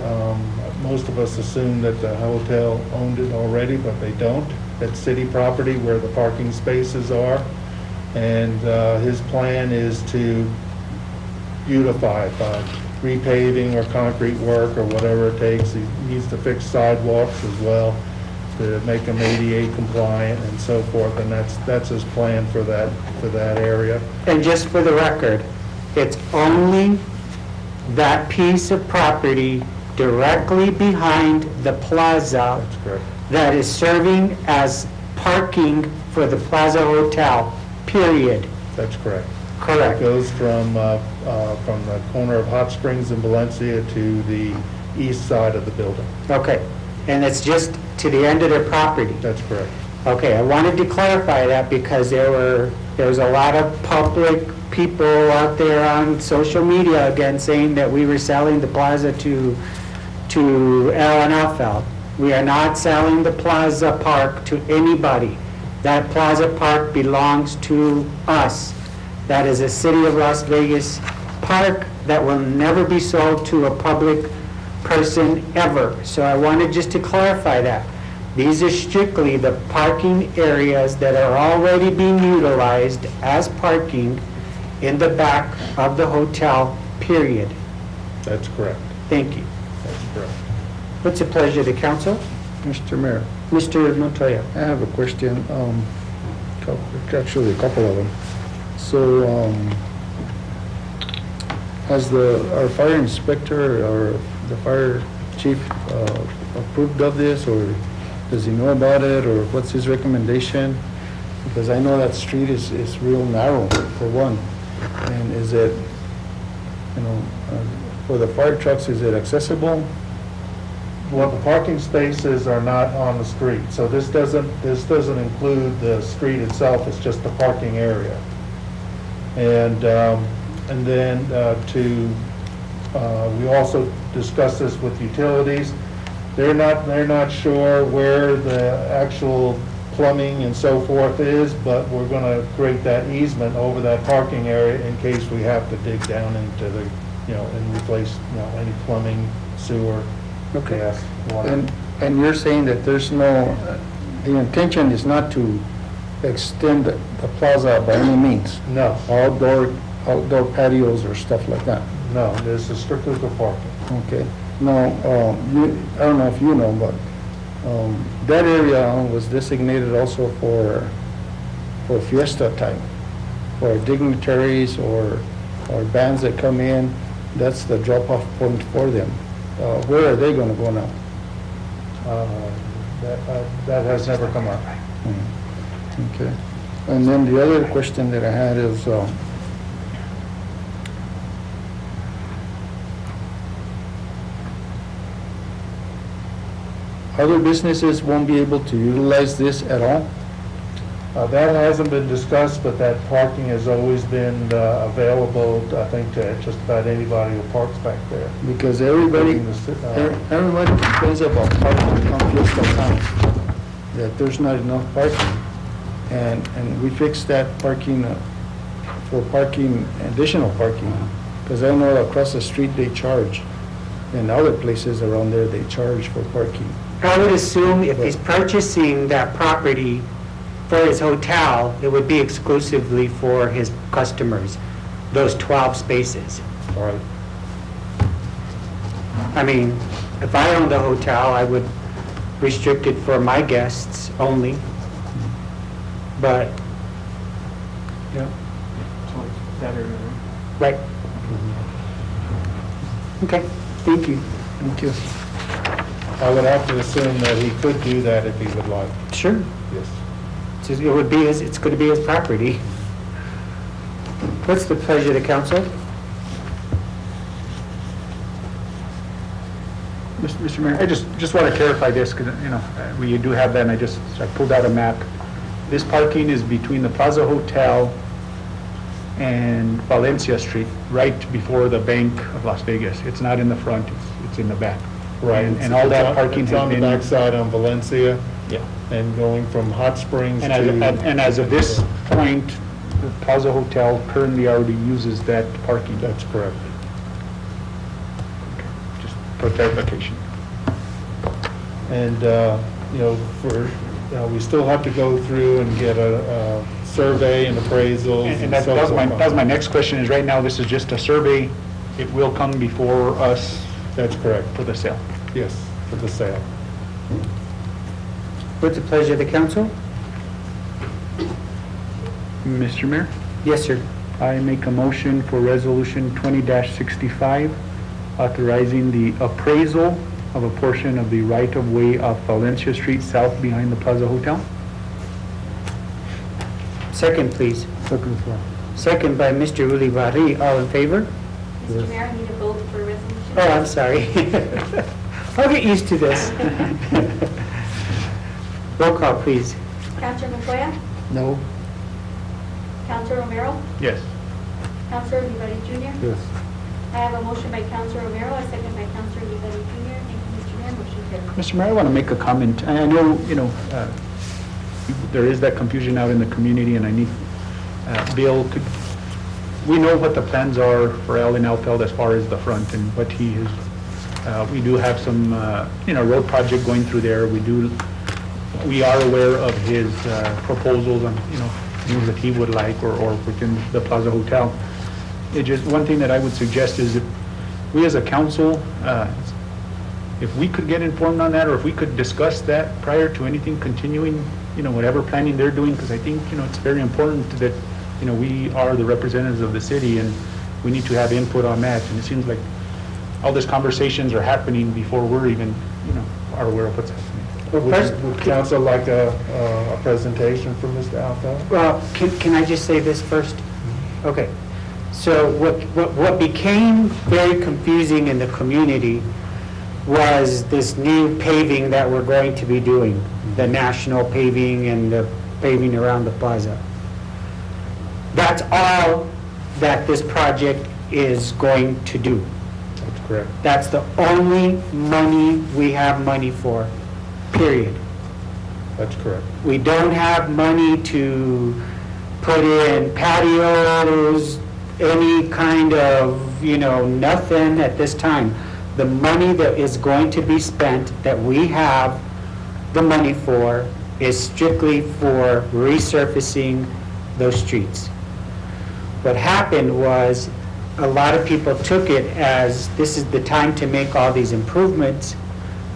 most of us assumed that the hotel owned it already, but they don't. It's city property where the parking spaces are. And his plan is to beautify it by repaving or concrete work or whatever it takes. He needs to fix sidewalks as well to make them ADA compliant and so forth, and that's his plan for that area. And just for the record, it's only that piece of property directly behind the plaza That's correct. that is serving as parking for the Plaza Hotel, period. That's correct. Correct. It goes from the corner of Hot Springs and Valencia to the east side of the building. Okay, and it's just to the end of their property? That's correct. Okay, I wanted to clarify that because there was a lot of public people out there on social media again saying that we were selling the plaza to Alan Alfeld. We are not selling the Plaza Park to anybody. That Plaza Park belongs to us. That is a City of Las Vegas park that will never be sold to a public person ever. So I wanted just to clarify that. These are strictly the parking areas that are already being utilized as parking in the back of the hotel, period. That's correct. Thank you. That's correct. What's the pleasure of the council? Mr. Mayor, Mr. Montoya. I have a question, actually a couple of them. So, has our fire inspector or the fire chief approved of this, or does he know about it, or what's his recommendation? Because I know that street is real narrow, for one. And is it, for the fire trucks, is it accessible? Well, the parking spaces are not on the street, so this doesn't include the street itself, it's just the parking area. And then we also discussed this with utilities. They're not sure where the actual plumbing and so forth is, but we're gonna create that easement over that parking area in case we have to dig down into the, and replace, any plumbing, sewer, gas, water. And you're saying that there's no, the intention is not to extend the plaza by any means? No. Outdoor patios or stuff like that? No, this is strictly for parking. Okay. Now, I don't know if you know, but that area was designated also for fiesta time, for dignitaries or bands that come in. That's the drop-off point for them. Where are they going to go now? That has never come up. Okay. And then the other question that I had is, other businesses won't be able to utilize this at all? That hasn't been discussed, but that parking has always been available, I think, to just about anybody who parks back there. Because everybody complains about parking on Fiesta time, that there's not enough parking. And we fixed that parking for parking, additional parking, because I know across the street they charge, and other places around there they charge for parking. I would assume if he's purchasing that property for his hotel, it would be exclusively for his customers, those 12 spaces. All right. I mean, if I owned the hotel, I would restrict it for my guests only. But, Yeah. So it's that area, right. Okay, thank you. Thank you. I would have to assume that he could do that if he would like. Sure. Yes. It's going to be his property. What's the pleasure of the council? Mr. Mayor, I just want to clarify this, because, we do have that, and I pulled out a map. This parking is between the Plaza Hotel and Valencia Street, right before the Bank of Las Vegas. It's not in the front, it's in the back. Right. And all that parking It's has on the been. backside on Valencia Yeah. and going from Hot Springs to... And as of this point, the Plaza Hotel currently already uses that parking. That's correct. Just for clarification. And, we still have to go through and get a survey and appraisals And and that so was forth. that was my next question, is right now, this is just a survey. It will come before us. That's correct. For the sale. Yes, for the sale. What's the pleasure of the council? Mr. Mayor, Yes, sir. I make a motion for Resolution 20-65, authorizing the appraisal of a portion of the right-of-way of Valencia Street South behind the Plaza Hotel. Second, please. Second floor. Second by Mr. Ulibarri. All in favor? Mr. Mayor, I need a vote for resolution. Oh, I'm sorry. I'll get used to this. Roll call, please. Counselor Montoya? No? Counselor Romero? Yes. Counselor Olivari Jr.? Yes. I have a motion by Counselor Romero, a second by Counselor Olivari Jr. Thank you, Mr. Mayor. Motion carries. Mr. Mayor, I want to make a comment. I know, there is that confusion out in the community, and I need, Bill, we know what the plans are for Allen Alfeld as far as the front and what he is. We do have some, road project going through there. We are aware of his proposals on, things that he would like or within the Plaza Hotel. One thing that I would suggest is if we as a council, if we could get informed on that, or if we could discuss that prior to anything continuing, whatever planning they're doing, because I think, it's very important that, we are the representatives of the city and we need to have input on that. And it seems like all these conversations are happening before we're even, are aware of what's happening. Would council like a presentation from Mr. Alfeld? Well, can I just say this first? Okay. So what became very confusing in the community was this new paving that we're going to be doing, the national paving and the paving around the plaza. That's all that this project is going to do. That's correct. That's the only money we have money for, period. That's correct. We don't have money to put in patios, any kind of, nothing at this time. The money that is going to be spent, that we have the money for, is strictly for resurfacing those streets. What happened was, a lot of people took it as, this is the time to make all these improvements,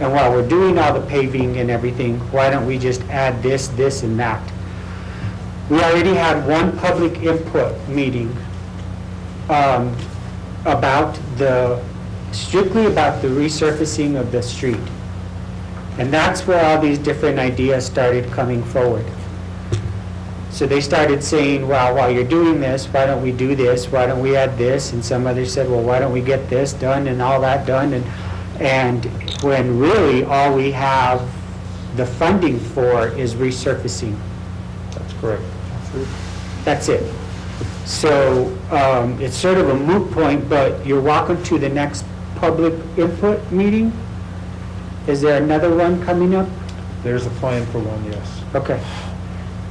and while we're doing all the paving and everything, why don't we just add this, this, and that? We already had one public input meeting strictly about the resurfacing of the street. And that's where all these different ideas started coming forward. So they started saying, well, while you're doing this, why don't we do this? Why don't we add this? And some others said, well, why don't we get this done and all that done? And when really all we have the funding for is resurfacing. That's correct. That's it. So it's sort of a moot point, but you're welcome to the next public input meeting. Is there another one coming up? There's a plan for one, yes. Okay.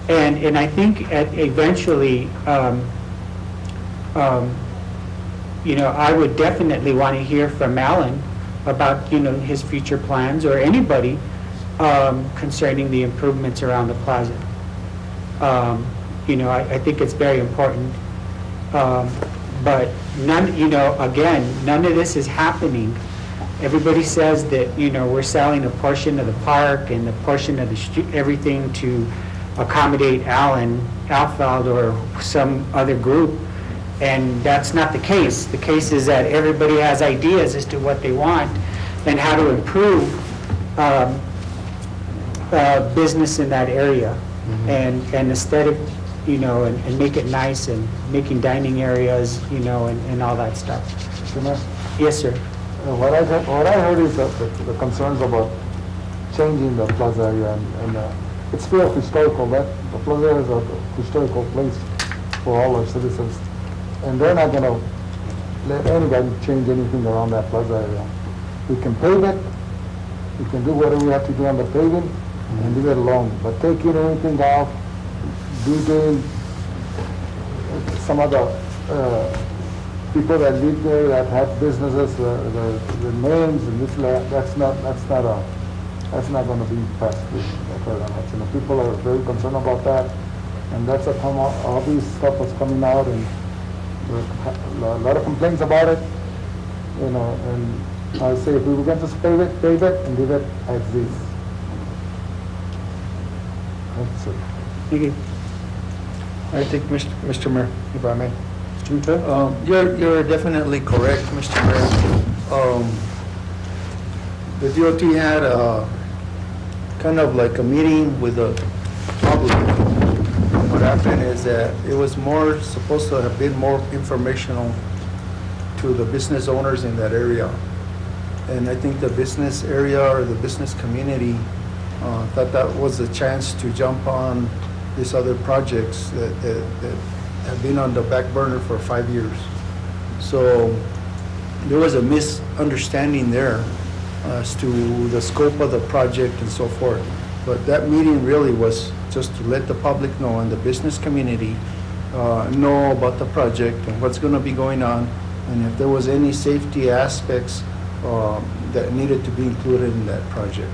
And I think eventually, I would definitely want to hear from Alan about, his future plans, or anybody concerning the improvements around the plaza. I think it's very important. But none of this is happening. Everybody says that, we're selling a portion of the park and a portion of the street, everything to accommodate Allen Alfeld or some other group, and that's not the case. The case is that everybody has ideas as to what they want and how to improve business in that area, and aesthetic, and make it nice, and making dining areas, and all that stuff. Yes, sir. What I heard is the concerns about changing the plaza area, and it's still historical. That the plaza is a historical place for all our citizens. and they're not gonna let anybody change anything around that plaza area. We can pave it, we can do whatever we have to do on the paving, and leave it alone. But taking anything off, doing some of the people that live there that have businesses, the names and this, that's not going to be passed through. You know, people are very concerned about that, and that's a come out, all these stuff was coming out, and there were a lot of complaints about it. You know, and I say if we were going to pave it, and leave it as is. That's it. Thank you. I think, Mr. Mayor, if I may. You're definitely correct, Mr. Mayor. The DOT had kind of like a meeting with the public. What happened is that it was supposed to have been more informational to the business owners in that area. And I think the business area or the business community thought that was a chance to jump on these other projects that have been on the back burner for 5 years. So there was a misunderstanding there as to the scope of the project and so forth. But that meeting really was just to let the public know and the business community know about the project and what's going to be going on, and if there was any safety aspects that needed to be included in that project.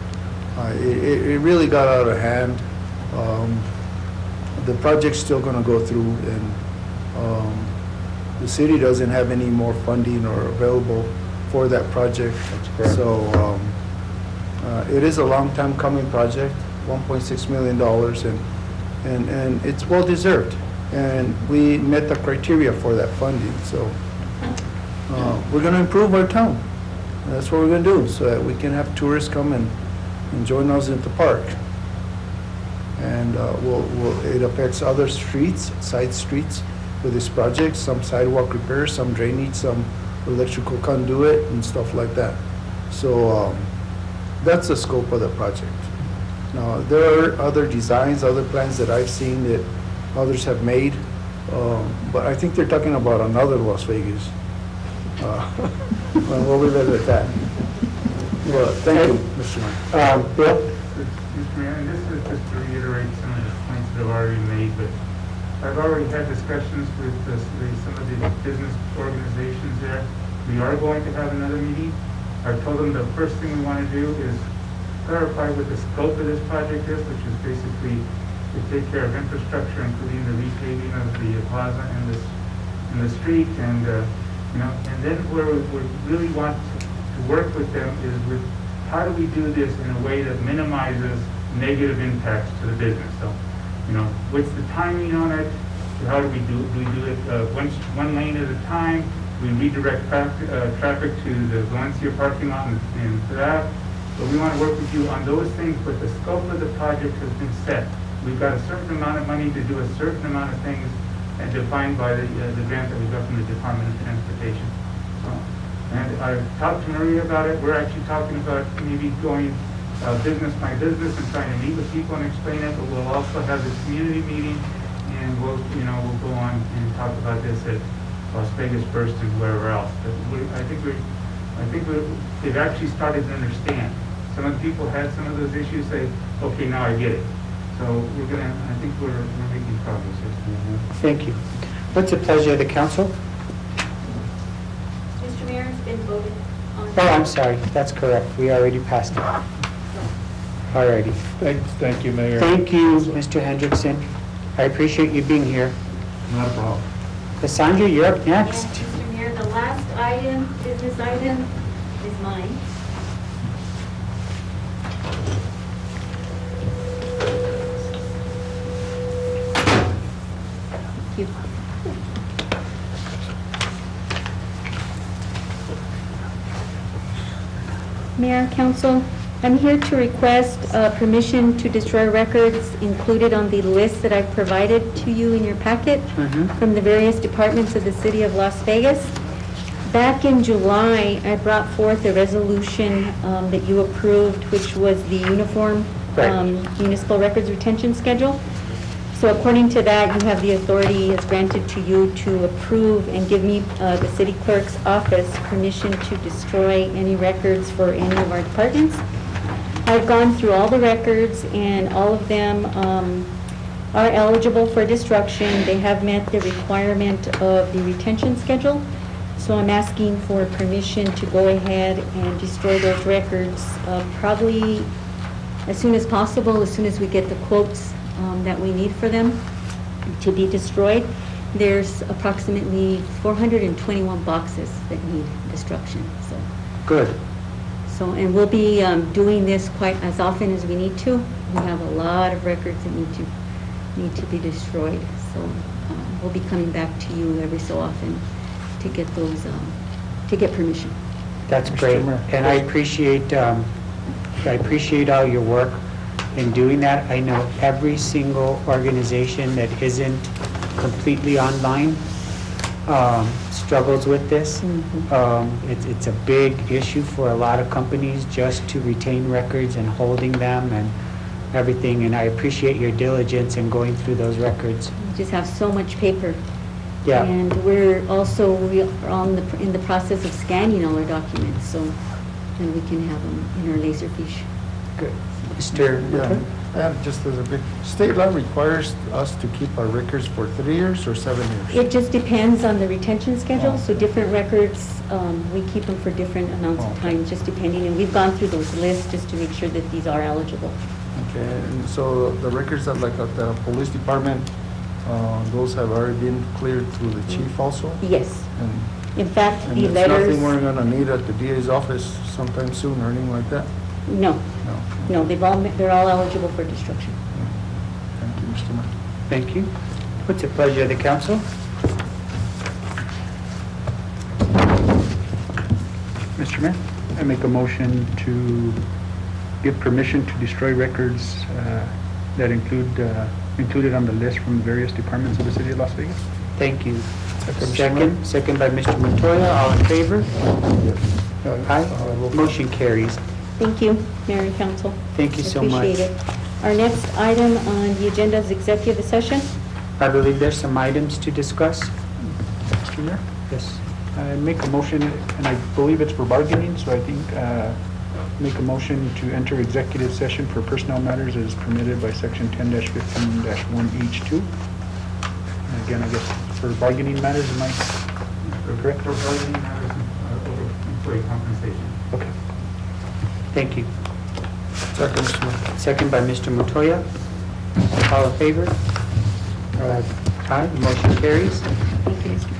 It really got out of hand. The project's still going to go through, and the city doesn't have any more funding or available for that project. That's correct. So it is a long time coming project, $1.6 million, and it's well deserved. And we met the criteria for that funding. So we're going to improve our town. That's what we're going to do, so that we can have tourists come and join us at the park. And it affects other streets, side streets with this project, some sidewalk repairs, some drainage, some electrical conduit and stuff like that. So that's the scope of the project. Now, there are other designs, other plans that I've seen that others have made, but I think they're talking about another Las Vegas. Well, we'll leave it at that. Well, thank you, Mr. Mayor. Bill? Mr. Mayor, and this is just to reiterate some of the points that I've already made, but I've already had discussions with some of the business organizations there. We are going to have another meeting. I've told them the first thing we want to do is clarify what the scope of this project is, which is basically to take care of infrastructure, including the repaving of the plaza and the street, and and then where we really want to work with them is with how do we do this in a way that minimizes negative impacts to the business. So, what's the timing on it? How do we do it one lane at a time? We redirect traffic to the Valencia parking lot and to that. But we want to work with you on those things, but the scope of the project has been set. We've got a certain amount of money to do a certain amount of things, and defined by the grant that we got from the Department of Transportation. And I've talked to Maria about it. We're actually talking about maybe going business by business and trying to meet with people and explain it, but we'll also have this community meeting, and we'll go on and talk about this at Las Vegas first and wherever else. But I think they've actually started to understand. Some of the people had some of those issues, say, okay, now I get it. So I think we're making progress here. Thank you. What's the pleasure of the council? Mr. Mayor, it's been voted on. Oh, I'm sorry. That's correct. We already passed it. All righty. Thank you, Mayor. Thank you, Mr. Hendrickson. I appreciate you being here. Not a problem. Cassandra, you're up next. Yes, Mr. Mayor, the last business item is mine. Thank you. Mayor, Council, I'm here to request permission to destroy records included on the list that I've provided to you in your packet from the various departments of the City of Las Vegas. Back in July, I brought forth a resolution that you approved, which was the uniform municipal records retention schedule. So according to that, you have the authority is granted to you to approve and give me, the city clerk's office, permission to destroy any records for any of our departments. I've gone through all the records, and all of them are eligible for destruction. They have met the requirement of the retention schedule. So I'm asking for permission to go ahead and destroy those records probably as soon as possible, as soon as we get the quotes that we need for them to be destroyed. There's approximately 421 boxes that need destruction, so. Good. So, and we'll be doing this quite as often as we need to. We have a lot of records that need to be destroyed. So we'll be coming back to you every so often to get those, to get permission. That's great, and I appreciate all your work in doing that. I know every single organization that isn't completely online struggles with this. It's a big issue for a lot of companies just to retain records and holding them and everything, and I appreciate your diligence in going through those records. We just have so much paper. Yeah. And we are in the process of scanning all our documents, so then we can have them in our Laserfish. Good. Mr. Yeah, and just as a big, state law requires us to keep our records for 3 years or 7 years? It just depends on the retention schedule, so different records, we keep them for different amounts of time, just depending, and we've gone through those lists just to make sure that these are eligible. Okay, and so the records that like at the police department, those have already been cleared through the chief also? Yes. And In fact, and the it's letters... nothing we're gonna need at the DA's office sometime soon or anything like that? No. No, they're all eligible for destruction. Thank you, Mr. Mayor. Thank you. What's the pleasure of the council? Mr. Mayor, I make a motion to give permission to destroy records that included on the list from various departments of the city of Las Vegas. Thank you. Second by Mr. Montoya. All in favor? Aye. Motion carries. Thank you, Mayor and Council. Thank you so much. Appreciate it. Our next item on the agenda is executive session. I believe there's some items to discuss. Mr. Mayor? Yes. I make a motion, and I believe it's for bargaining, so I think make a motion to enter executive session for personnel matters as permitted by section 10-15-1H2. And again, I guess for bargaining matters, am I correct? For bargaining matters, employee compensation. Okay. Thank you. Second, Mr. Mayor. Second by Mr. Montoya. All in favor? Aye. Motion carries. Thank you, Mr.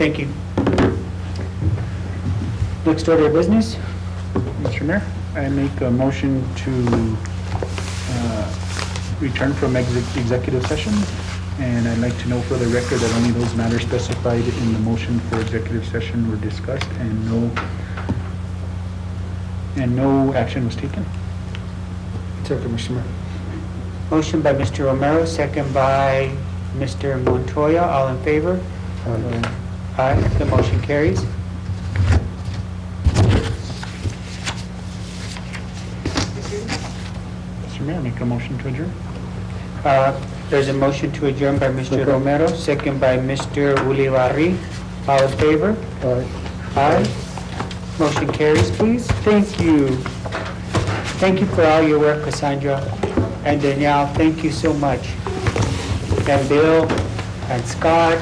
Thank you. Next order of business? Mr. Mayor, I make a motion to return from executive session, and I'd like to know for the record that only those matters specified in the motion for executive session were discussed and no action was taken. Second, Mr. Mayor. Motion by Mr. Romero, second by Mr. Montoya. All in favor? Aye. The motion carries. Mr. Mayor, make a motion to adjourn. There's a motion to adjourn by Mr. Romero, second by Mr. Ulibarri. All in favor? Aye. Motion carries, please. Thank you. Thank you for all your work, Cassandra. And Danielle, thank you so much. And Bill, and Scott,